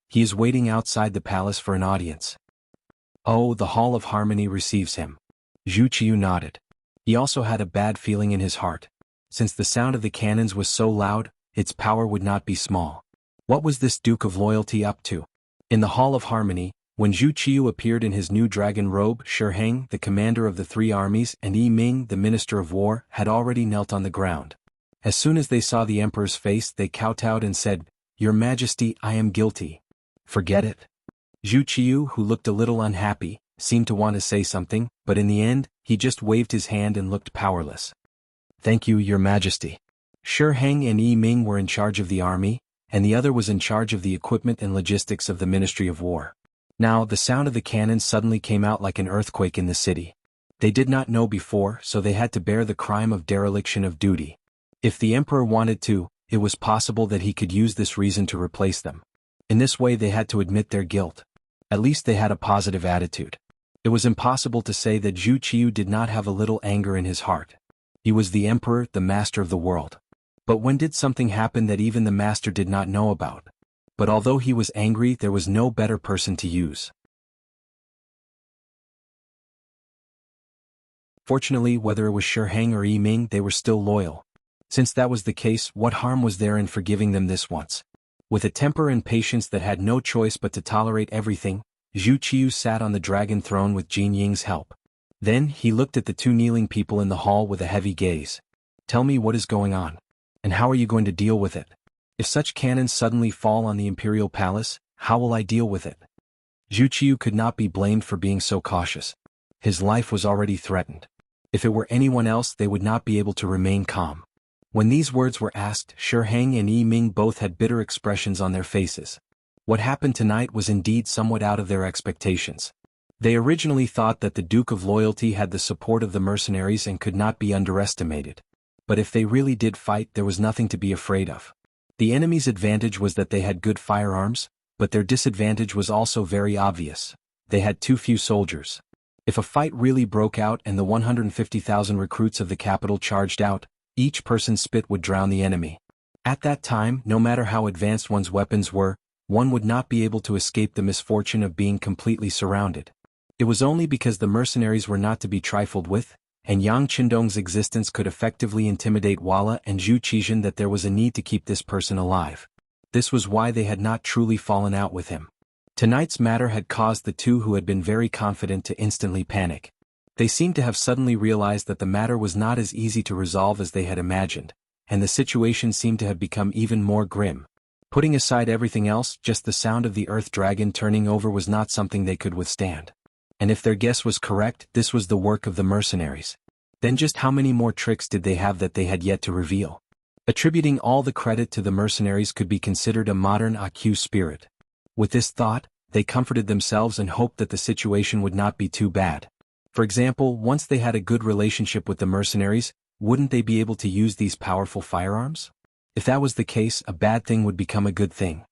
He is waiting outside the palace for an audience." Oh, the Hall of Harmony receives him. Zhu Qiu nodded. He also had a bad feeling in his heart. Since the sound of the cannons was so loud, its power would not be small. What was this Duke of Loyalty up to? In the Hall of Harmony, when Zhu Qiu appeared in his new dragon robe, Shi Heng, the commander of the 3 armies, and Ming, the minister of war, had already knelt on the ground. As soon as they saw the emperor's face, they kowtowed and said, "Your Majesty, I am guilty." "Forget it." Zhu Qiu, who looked a little unhappy, seemed to want to say something, but in the end, he just waved his hand and looked powerless. "Thank you, Your Majesty." Shi Heng and Ming were in charge of the army, and the other was in charge of the equipment and logistics of the Ministry of War. Now, the sound of the cannons suddenly came out like an earthquake in the city. They did not know before, so they had to bear the crime of dereliction of duty. If the emperor wanted to, it was possible that he could use this reason to replace them. In this way they had to admit their guilt. At least they had a positive attitude. It was impossible to say that Zhu Qiu did not have a little anger in his heart. He was the emperor, the master of the world. But when did something happen that even the master did not know about? But although he was angry, there was no better person to use. Fortunately, whether it was Shi Heng or Ming, they were still loyal. Since that was the case, what harm was there in forgiving them this once? With a temper and patience that had no choice but to tolerate everything, Zhu Qiu sat on the dragon throne with Jin Ying's help. Then, he looked at the 2 kneeling people in the hall with a heavy gaze. "Tell me what is going on. And how are you going to deal with it? If such cannons suddenly fall on the imperial palace, how will I deal with it?" Zhu Qiu could not be blamed for being so cautious. His life was already threatened. If it were anyone else, they would not be able to remain calm. When these words were asked, Shi Heng and Ming both had bitter expressions on their faces. What happened tonight was indeed somewhat out of their expectations. They originally thought that the Duke of Loyalty had the support of the mercenaries and could not be underestimated. But if they really did fight, there was nothing to be afraid of. The enemy's advantage was that they had good firearms, but their disadvantage was also very obvious. They had too few soldiers. If a fight really broke out and the 150,000 recruits of the capital charged out, each person's spit would drown the enemy. At that time, no matter how advanced one's weapons were, one would not be able to escape the misfortune of being completely surrounded. It was only because the mercenaries were not to be trifled with, and Yang Qindong's existence could effectively intimidate Walla and Zhu Qizhen that there was a need to keep this person alive. This was why they had not truly fallen out with him. Tonight's matter had caused the 2 who had been very confident to instantly panic. They seemed to have suddenly realized that the matter was not as easy to resolve as they had imagined, and the situation seemed to have become even more grim. Putting aside everything else, just the sound of the earth dragon turning over was not something they could withstand. And if their guess was correct, this was the work of the mercenaries. Then just how many more tricks did they have that they had yet to reveal? Attributing all the credit to the mercenaries could be considered a modern AQ spirit. With this thought, they comforted themselves and hoped that the situation would not be too bad. For example, once they had a good relationship with the mercenaries, wouldn't they be able to use these powerful firearms? If that was the case, a bad thing would become a good thing.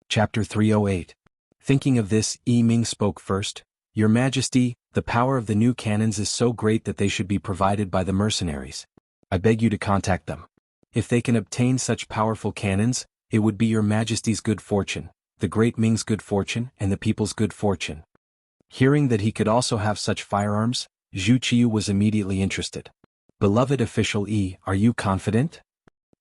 Chapter 308. Thinking of this, Ming spoke first. "Your Majesty, the power of the new cannons is so great that they should be provided by the mercenaries. I beg you to contact them. If they can obtain such powerful cannons, it would be your Majesty's good fortune, the great Ming's good fortune, and the people's good fortune." Hearing that he could also have such firearms, Zhu Qiu was immediately interested. Beloved official E, are you confident?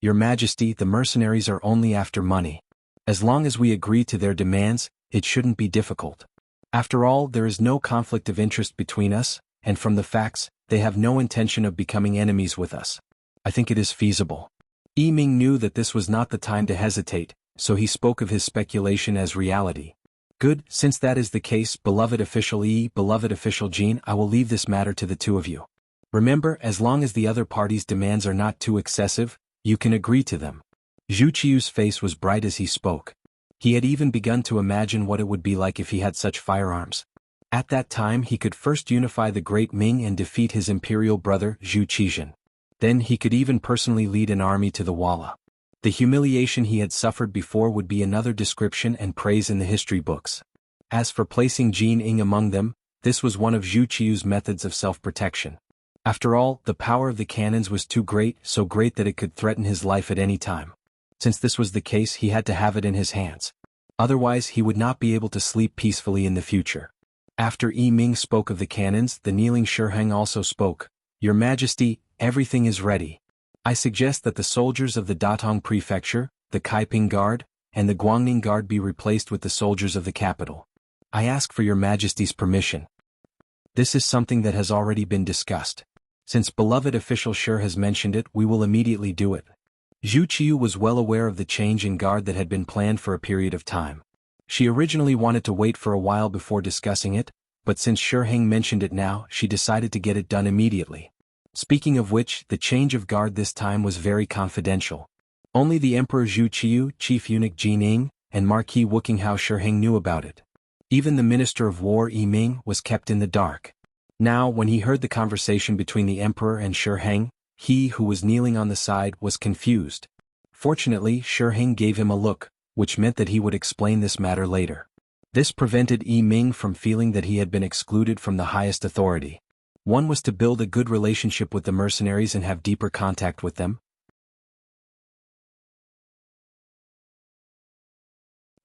Your Majesty, the mercenaries are only after money. As long as we agree to their demands, it shouldn't be difficult. After all, there is no conflict of interest between us, and from the facts, they have no intention of becoming enemies with us. I think it is feasible. Ming knew that this was not the time to hesitate, so he spoke of his speculation as reality. Good, since that is the case, beloved official E, beloved official Jean, I will leave this matter to the two of you. Remember, as long as the other party's demands are not too excessive, you can agree to them. Zhu Qiu's face was bright as he spoke. He had even begun to imagine what it would be like if he had such firearms. At that time he could first unify the great Ming and defeat his imperial brother Zhu Qizhen. Then he could even personally lead an army to the Walla. The humiliation he had suffered before would be another description and praise in the history books. As for placing Jin Ing among them, this was one of Zhu Qiu's methods of self-protection. After all, the power of the cannons was too great, so great that it could threaten his life at any time. Since this was the case, he had to have it in his hands. Otherwise he would not be able to sleep peacefully in the future. After Ming spoke of the cannons, the kneeling Shiheng also spoke. Your Majesty, everything is ready. I suggest that the soldiers of the Datong Prefecture, the Kaiping Guard, and the Guangning Guard be replaced with the soldiers of the capital. I ask for your Majesty's permission. This is something that has already been discussed. Since beloved official Shi has mentioned it, we will immediately do it. Zhu Qiu was well aware of the change in guard that had been planned for a period of time. She originally wanted to wait for a while before discussing it, but since Shiheng mentioned it now, she decided to get it done immediately. Speaking of which, the change of guard this time was very confidential. Only the Emperor Zhu Qiu, Chief Eunuch Jin Ing, and Marquis Wuxia Shiheng knew about it. Even the Minister of War Ming was kept in the dark. Now, when he heard the conversation between the Emperor and Shiheng, he who was kneeling on the side was confused. Fortunately, Shiheng gave him a look, which meant that he would explain this matter later. This prevented Ming from feeling that he had been excluded from the highest authority. One was to build a good relationship with the mercenaries and have deeper contact with them.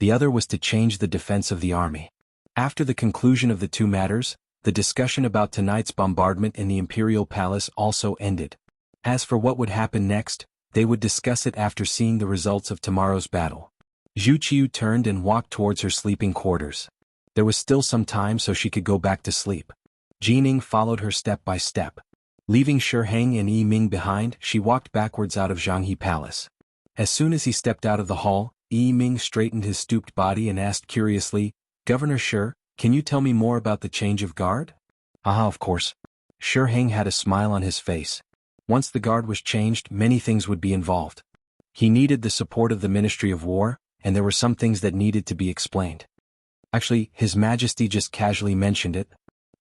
The other was to change the defense of the army. After the conclusion of the two matters, the discussion about tonight's bombardment in the Imperial Palace also ended. As for what would happen next, they would discuss it after seeing the results of tomorrow's battle. Zhu Qiu turned and walked towards her sleeping quarters. There was still some time so she could go back to sleep. Jining followed her step by step. Leaving Shiheng and Ming behind, she walked backwards out of Jianghu Palace. As soon as he stepped out of the hall, Ming straightened his stooped body and asked curiously, Governor Shi, can you tell me more about the change of guard? Of course. Shiheng had a smile on his face. Once the guard was changed, many things would be involved. He needed the support of the Ministry of War, and there were some things that needed to be explained. Actually, His Majesty just casually mentioned it.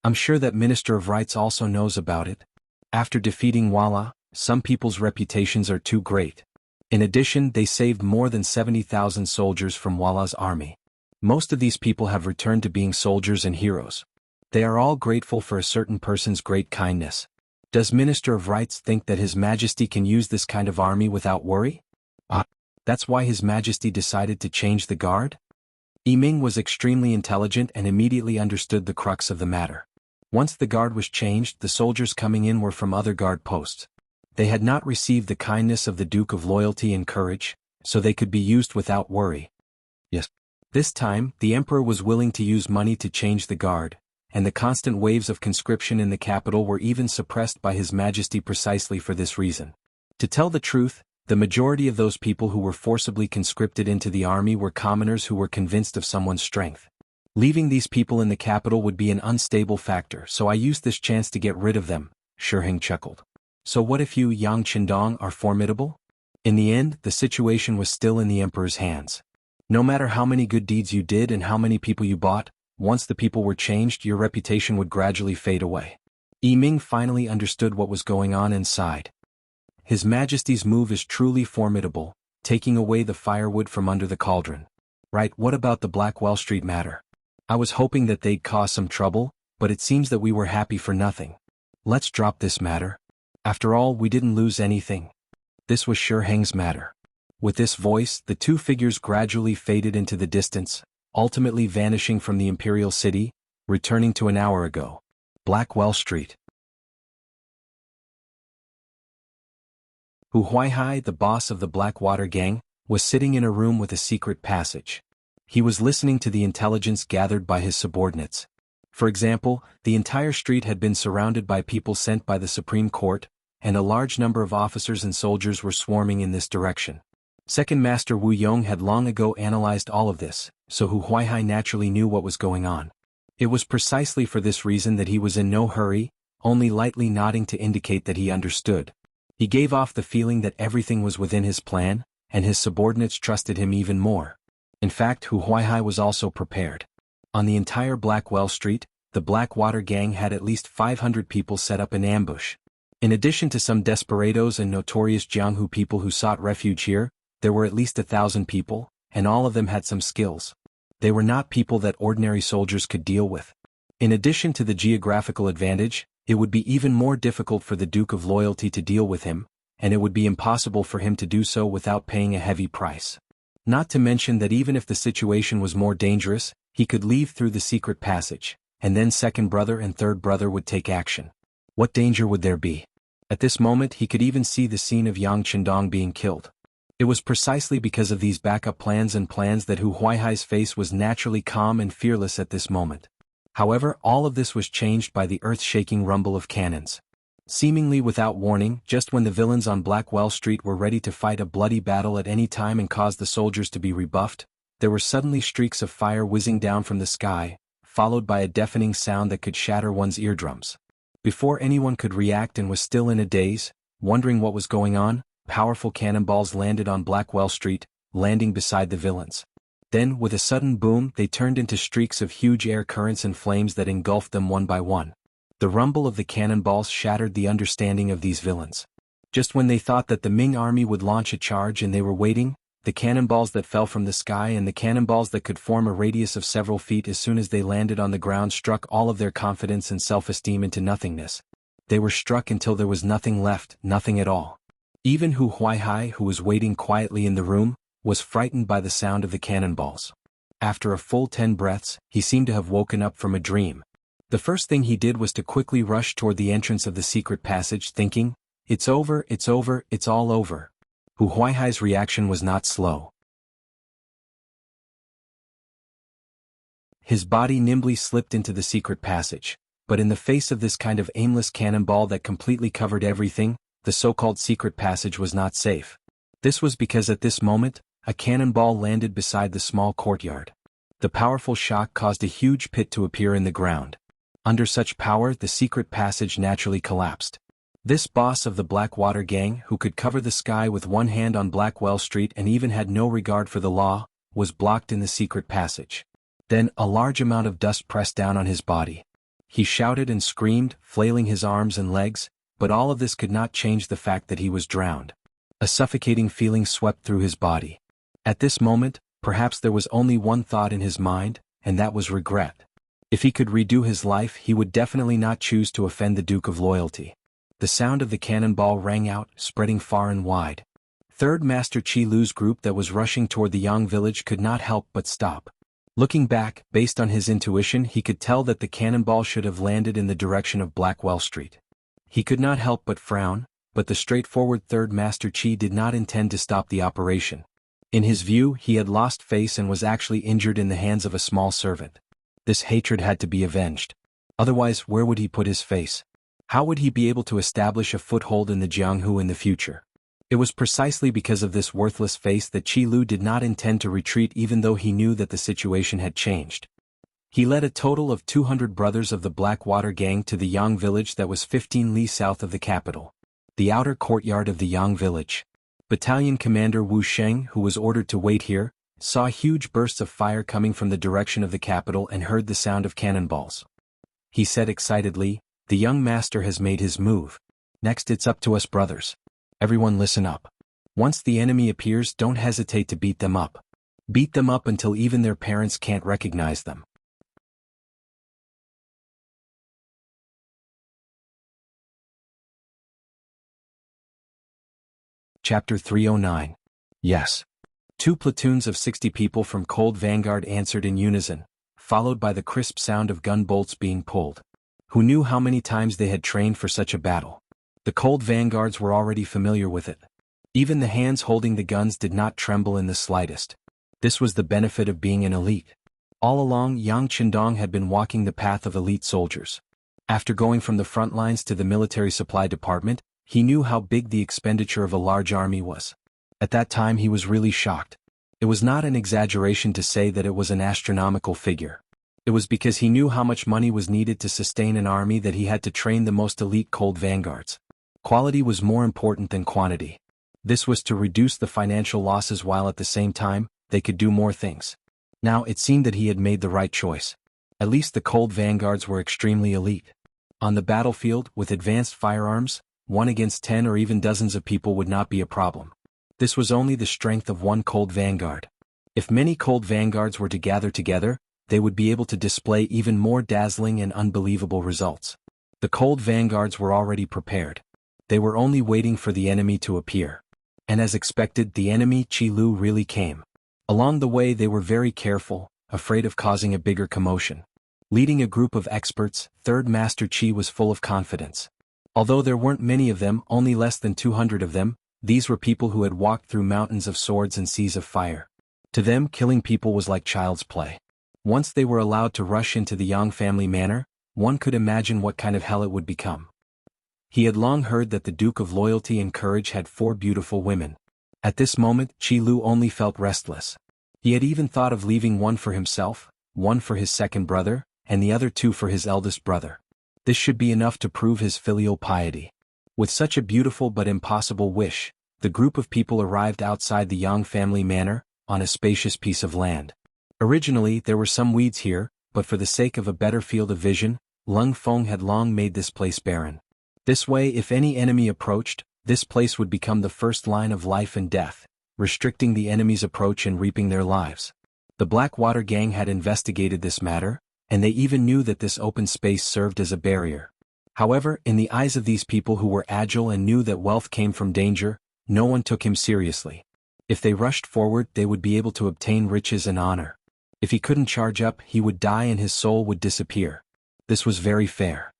I'm sure that Minister of Rights also knows about it. After defeating Walla, some people's reputations are too great. In addition, they saved more than 70,000 soldiers from Walla's army. Most of these people have returned to being soldiers and heroes. They are all grateful for a certain person's great kindness. Does Minister of Rights think that His Majesty can use this kind of army without worry? That's why His Majesty decided to change the guard? Ming was extremely intelligent and immediately understood the crux of the matter. Once the guard was changed, the soldiers coming in were from other guard posts. They had not received the kindness of the Duke of Loyalty and Courage, so they could be used without worry. Yes. This time, the Emperor was willing to use money to change the guard, and the constant waves of conscription in the capital were even suppressed by His Majesty precisely for this reason. To tell the truth, the majority of those people who were forcibly conscripted into the army were commoners who were convinced of someone's strength. Leaving these people in the capital would be an unstable factor, so I used this chance to get rid of them, Shiheng chuckled. So what if you, Yang Qindong, are formidable? In the end, the situation was still in the Emperor's hands. No matter how many good deeds you did and how many people you bought, once the people were changed, your reputation would gradually fade away. Ming finally understood what was going on and sighed. His Majesty's move is truly formidable, taking away the firewood from under the cauldron. Right, what about the Blackwell Street matter? I was hoping that they'd cause some trouble, but it seems that we were happy for nothing. Let's drop this matter. After all, we didn't lose anything. This was Shiheng's matter. With this voice, the two figures gradually faded into the distance, ultimately vanishing from the imperial city, returning to an hour ago. Blackwell Street. Hu Huaihai, the boss of the Blackwater gang, was sitting in a room with a secret passage. He was listening to the intelligence gathered by his subordinates. For example, the entire street had been surrounded by people sent by the Supreme Court, and a large number of officers and soldiers were swarming in this direction. Second Master Wu Yong had long ago analyzed all of this, so Hu Huaihai naturally knew what was going on. It was precisely for this reason that he was in no hurry, only lightly nodding to indicate that he understood. He gave off the feeling that everything was within his plan, and his subordinates trusted him even more. In fact, Hu Huaihai was also prepared. On the entire Blackwell Street, the Blackwater gang had at least 500 people set up in ambush. In addition to some desperados and notorious Jianghu people who sought refuge here, there were at least 1,000 people, and all of them had some skills. They were not people that ordinary soldiers could deal with. In addition to the geographical advantage, it would be even more difficult for the Duke of Loyalty to deal with him, and it would be impossible for him to do so without paying a heavy price. Not to mention that even if the situation was more dangerous, he could leave through the secret passage, and then second brother and third brother would take action. What danger would there be? At this moment he could even see the scene of Yang Qindong being killed. It was precisely because of these backup plans that Hu Huaihai's face was naturally calm and fearless at this moment. However, all of this was changed by the earth-shaking rumble of cannons. Seemingly without warning, just when the villains on Blackwell Street were ready to fight a bloody battle at any time and cause the soldiers to be rebuffed, there were suddenly streaks of fire whizzing down from the sky, followed by a deafening sound that could shatter one's eardrums. Before anyone could react and was still in a daze, wondering what was going on, powerful cannonballs landed on Blackwell Street, landing beside the villains. Then, with a sudden boom, they turned into streaks of huge air currents and flames that engulfed them one by one. The rumble of the cannonballs shattered the understanding of these villains. Just when they thought that the Ming army would launch a charge and they were waiting, the cannonballs that fell from the sky and the cannonballs that could form a radius of several feet as soon as they landed on the ground struck all of their confidence and self-esteem into nothingness. They were struck until there was nothing left, nothing at all. Even Hu Huaihai, who was waiting quietly in the room, was frightened by the sound of the cannonballs. After a full 10 breaths, he seemed to have woken up from a dream. The first thing he did was to quickly rush toward the entrance of the secret passage, thinking, "It's over, it's over, it's all over." Hu Huaihai's reaction was not slow. His body nimbly slipped into the secret passage, but in the face of this kind of aimless cannonball that completely covered everything, the so-called secret passage was not safe. This was because at this moment, a cannonball landed beside the small courtyard. The powerful shock caused a huge pit to appear in the ground. Under such power, the secret passage naturally collapsed. This boss of the Blackwater gang, who could cover the sky with one hand on Blackwell Street and even had no regard for the law, was blocked in the secret passage. Then, a large amount of dust pressed down on his body. He shouted and screamed, flailing his arms and legs, but all of this could not change the fact that he was drowned. A suffocating feeling swept through his body. At this moment, perhaps there was only one thought in his mind, and that was regret. If he could redo his life, he would definitely not choose to offend the Duke of Loyalty. The sound of the cannonball rang out, spreading far and wide. Third Master Qi Lu's group that was rushing toward the Yang village could not help but stop. Looking back, based on his intuition, he could tell that the cannonball should have landed in the direction of Blackwell Street. He could not help but frown, but the straightforward Third Master Qi did not intend to stop the operation. In his view, he had lost face and was actually injured in the hands of a small servant. This hatred had to be avenged. Otherwise, where would he put his face? How would he be able to establish a foothold in the Jianghu in the future? It was precisely because of this worthless face that Qi Lu did not intend to retreat even though he knew that the situation had changed. He led a total of 200 brothers of the Blackwater gang to the Yang village that was 15 li south of the capital. The outer courtyard of the Yang village. Battalion Commander Wu Sheng, who was ordered to wait here, saw huge bursts of fire coming from the direction of the capital and heard the sound of cannonballs. He said excitedly, "The young master has made his move. Next it's up to us brothers. Everyone listen up. Once the enemy appears, don't hesitate to beat them up. Beat them up until even their parents can't recognize them." Chapter 309. Yes. 2 platoons of 60 people from Cold Vanguard answered in unison, followed by the crisp sound of gun bolts being pulled. Who knew how many times they had trained for such a battle? The Cold Vanguards were already familiar with it. Even the hands holding the guns did not tremble in the slightest. This was the benefit of being an elite. All along, Yang Qindong had been walking the path of elite soldiers. After going from the front lines to the military supply department, he knew how big the expenditure of a large army was. At that time he was really shocked. It was not an exaggeration to say that it was an astronomical figure. It was because he knew how much money was needed to sustain an army that he had to train the most elite cold vanguards. Quality was more important than quantity. This was to reduce the financial losses while at the same time, they could do more things. Now it seemed that he had made the right choice. At least the cold vanguards were extremely elite. On the battlefield, with advanced firearms, 1 against 10 or even dozens of people would not be a problem. This was only the strength of one cold vanguard. If many cold vanguards were to gather together, they would be able to display even more dazzling and unbelievable results. The cold vanguards were already prepared. They were only waiting for the enemy to appear. And as expected, the enemy, Qi Lu, really came. Along the way they were very careful, afraid of causing a bigger commotion. Leading a group of experts, Third Master Qi was full of confidence. Although there weren't many of them, only less than 200 of them, these were people who had walked through mountains of swords and seas of fire. To them, killing people was like child's play. Once they were allowed to rush into the Yang family manor, one could imagine what kind of hell it would become. He had long heard that the Duke of Loyalty and Courage had 4 beautiful women. At this moment, Qi Lu only felt restless. He had even thought of leaving 1 for himself, 1 for his second brother, and the other 2 for his eldest brother. This should be enough to prove his filial piety. With such a beautiful but impossible wish, the group of people arrived outside the Yang family manor, on a spacious piece of land. Originally there were some weeds here, but for the sake of a better field of vision, Lung Feng had long made this place barren. This way, if any enemy approached, this place would become the first line of life and death, restricting the enemy's approach and reaping their lives. The Blackwater gang had investigated this matter, and they even knew that this open space served as a barrier. However, in the eyes of these people who were agile and knew that wealth came from danger, no one took him seriously. If they rushed forward, they would be able to obtain riches and honor. If he couldn't charge up, he would die and his soul would disappear. This was very fair.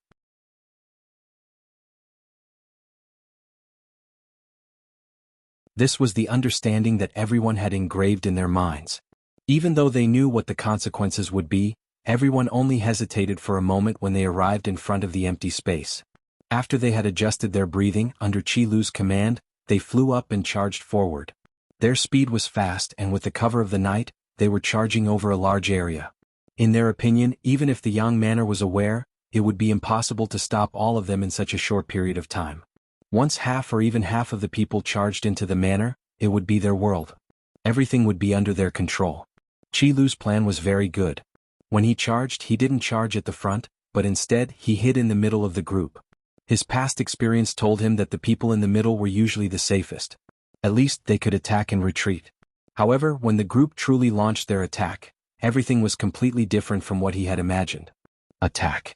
This was the understanding that everyone had engraved in their minds. Even though they knew what the consequences would be, everyone only hesitated for a moment when they arrived in front of the empty space. After they had adjusted their breathing, under Qi Lu's command, they flew up and charged forward. Their speed was fast, and with the cover of the night, they were charging over a large area. In their opinion, even if the Yang manor was aware, it would be impossible to stop all of them in such a short period of time. Once half or even half of the people charged into the manor, it would be their world. Everything would be under their control. Qi Lu's plan was very good. When he charged, he didn't charge at the front, but instead he hid in the middle of the group. His past experience told him that the people in the middle were usually the safest. At least they could attack and retreat. However, when the group truly launched their attack, everything was completely different from what he had imagined. Attack.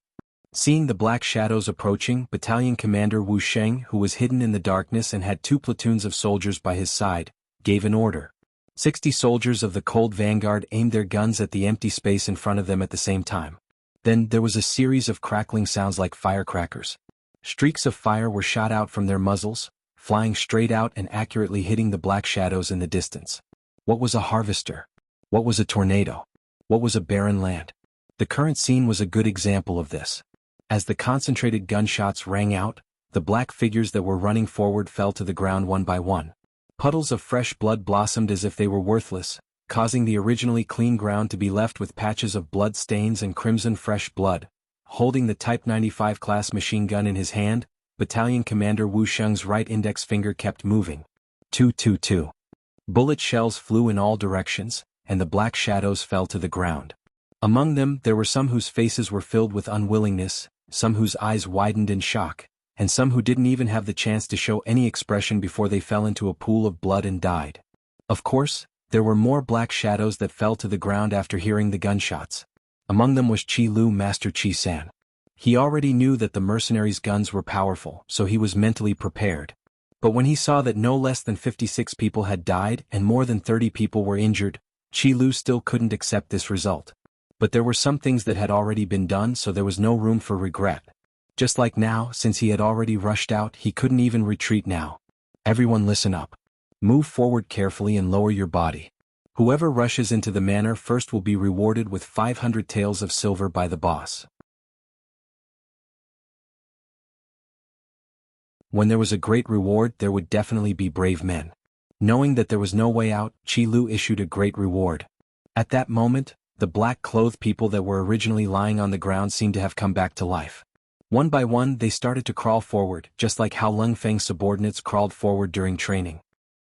Seeing the black shadows approaching, Battalion Commander Wu Sheng, who was hidden in the darkness and had 2 platoons of soldiers by his side, gave an order. 60 soldiers of the Cold Vanguard aimed their guns at the empty space in front of them at the same time. Then there was a series of crackling sounds like firecrackers. Streaks of fire were shot out from their muzzles, flying straight out and accurately hitting the black shadows in the distance. What was a harvester? What was a tornado? What was a barren land? The current scene was a good example of this. As the concentrated gunshots rang out, the black figures that were running forward fell to the ground one by one. Puddles of fresh blood blossomed as if they were worthless, causing the originally clean ground to be left with patches of blood stains and crimson fresh blood. Holding the Type 95 class machine gun in his hand, Battalion Commander Wu Sheng's right index finger kept moving. 222. Bullet shells flew in all directions, and the black shadows fell to the ground. Among them, there were some whose faces were filled with unwillingness, some whose eyes widened in shock, and some who didn't even have the chance to show any expression before they fell into a pool of blood and died. Of course, there were more black shadows that fell to the ground after hearing the gunshots. Among them was Qi Lu, Master Qi San. He already knew that the mercenaries' guns were powerful, so he was mentally prepared. But when he saw that no less than 56 people had died and more than 30 people were injured, Qi Lu still couldn't accept this result. But there were some things that had already been done, so there was no room for regret. Just like now, since he had already rushed out, he couldn't even retreat now. Everyone listen up. Move forward carefully and lower your body. Whoever rushes into the manor first will be rewarded with 500 taels of silver by the boss. When there was a great reward, there would definitely be brave men. Knowing that there was no way out, Qi Lu issued a great reward. At that moment, the black-clothed people that were originally lying on the ground seemed to have come back to life. One by one, they started to crawl forward, just like how Lung Feng's subordinates crawled forward during training.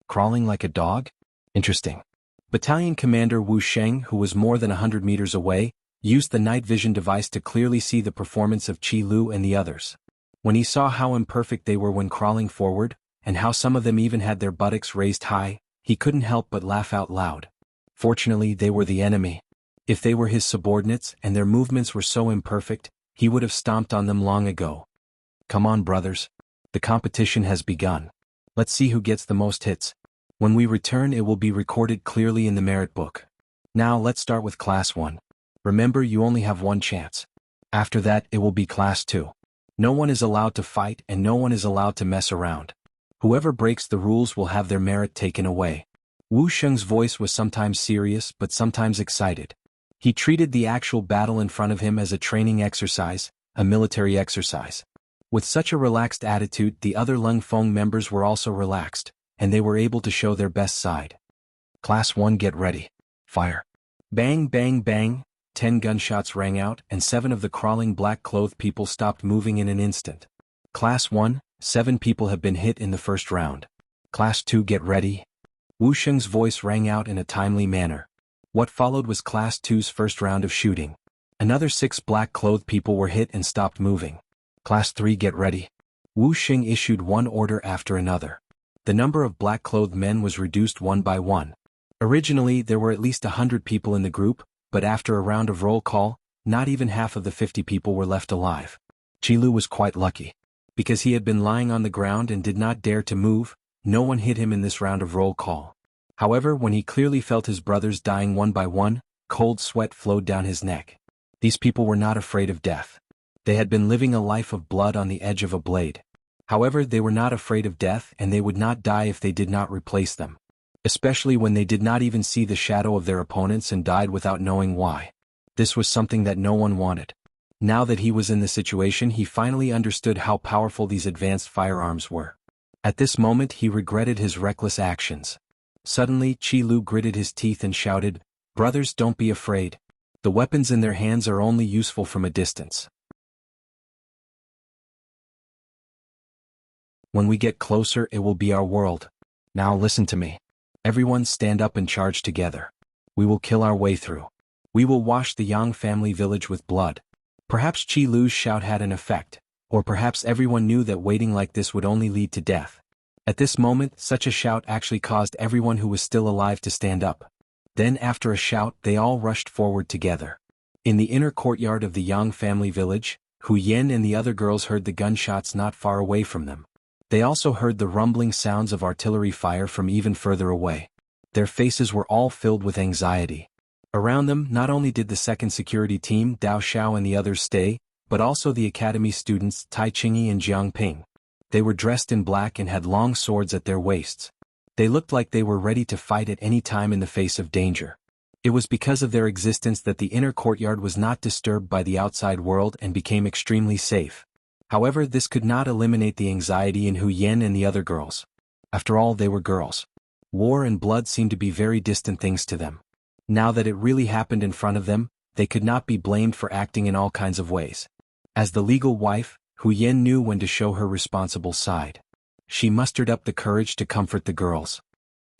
Crawling like a dog? Interesting. Battalion Commander Wu Sheng, who was more than 100 meters away, used the night vision device to clearly see the performance of Qi Lu and the others. When he saw how imperfect they were when crawling forward, and how some of them even had their buttocks raised high, he couldn't help but laugh out loud. Fortunately, they were the enemy. If they were his subordinates and their movements were so imperfect, he would have stomped on them long ago. Come on, brothers. The competition has begun. Let's see who gets the most hits. When we return, it will be recorded clearly in the merit book. Now let's start with Class 1. Remember, you only have one chance. After that, it will be Class 2. No one is allowed to fight and no one is allowed to mess around. Whoever breaks the rules will have their merit taken away. Wu Sheng's voice was sometimes serious but sometimes excited. He treated the actual battle in front of him as a training exercise, a military exercise. With such a relaxed attitude, the other Lung Feng members were also relaxed, and they were able to show their best side. Class 1, get ready. Fire. Bang, bang, bang. 10 gunshots rang out, and 7 of the crawling black-clothed people stopped moving in an instant. Class 1, 7 people have been hit in the first round. Class 2, get ready. Wu Sheng's voice rang out in a timely manner. What followed was Class 2's first round of shooting. Another 6 black-clothed people were hit and stopped moving. Class 3, get ready. Wu Sheng issued one order after another. The number of black-clothed men was reduced one by one. Originally, there were at least 100 people in the group, but after a round of roll call, not even half of the 50 people were left alive. Qi Lu was quite lucky. Because he had been lying on the ground and did not dare to move, no one hit him in this round of roll call. However, when he clearly felt his brothers dying one by one, cold sweat flowed down his neck. These people were not afraid of death. They had been living a life of blood on the edge of a blade. However, they were not afraid of death and they would not die if they did not replace them. Especially when they did not even see the shadow of their opponents and died without knowing why. This was something that no one wanted. Now that he was in the situation, he finally understood how powerful these advanced firearms were. At this moment, he regretted his reckless actions. Suddenly, Qi Lu gritted his teeth and shouted, "Brothers, don't be afraid. The weapons in their hands are only useful from a distance. When we get closer, it will be our world. Now listen to me. Everyone stand up and charge together. We will kill our way through. We will wash the Yang family village with blood." Perhaps Qi Lu's shout had an effect, or perhaps everyone knew that waiting like this would only lead to death. At this moment, such a shout actually caused everyone who was still alive to stand up. Then after a shout, they all rushed forward together. In the inner courtyard of the Yang family village, Hu Yen and the other girls heard the gunshots not far away from them. They also heard the rumbling sounds of artillery fire from even further away. Their faces were all filled with anxiety. Around them, not only did the second security team, Dao Xiao and the others stay, but also the academy students Tai Qingyi and Jiang Ping. They were dressed in black and had long swords at their waists. They looked like they were ready to fight at any time in the face of danger. It was because of their existence that the inner courtyard was not disturbed by the outside world and became extremely safe. However, this could not eliminate the anxiety in Hu Yen and the other girls. After all, they were girls. War and blood seemed to be very distant things to them. Now that it really happened in front of them, they could not be blamed for acting in all kinds of ways. As the legal wife, Hu Yen knew when to show her responsible side. She mustered up the courage to comfort the girls.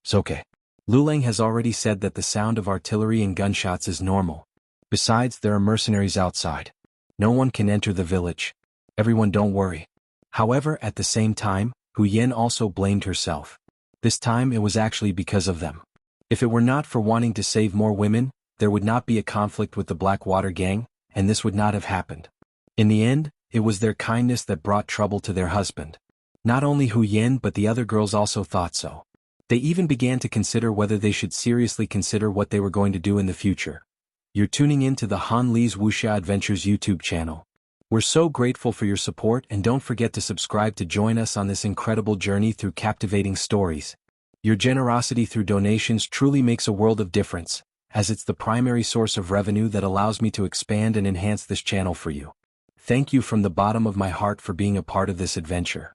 "It's okay. Luleng has already said that the sound of artillery and gunshots is normal. Besides, there are mercenaries outside. No one can enter the village. Everyone don't worry." However, at the same time, Hu Yen also blamed herself. This time it was actually because of them. If it were not for wanting to save more women, there would not be a conflict with the Blackwater gang, and this would not have happened. In the end, it was their kindness that brought trouble to their husband. Not only Hu Yen but the other girls also thought so. They even began to consider whether they should seriously consider what they were going to do in the future. You're tuning in to the Han Li's Wuxia Adventures YouTube channel. We're so grateful for your support and don't forget to subscribe to join us on this incredible journey through captivating stories. Your generosity through donations truly makes a world of difference, as it's the primary source of revenue that allows me to expand and enhance this channel for you. Thank you from the bottom of my heart for being a part of this adventure.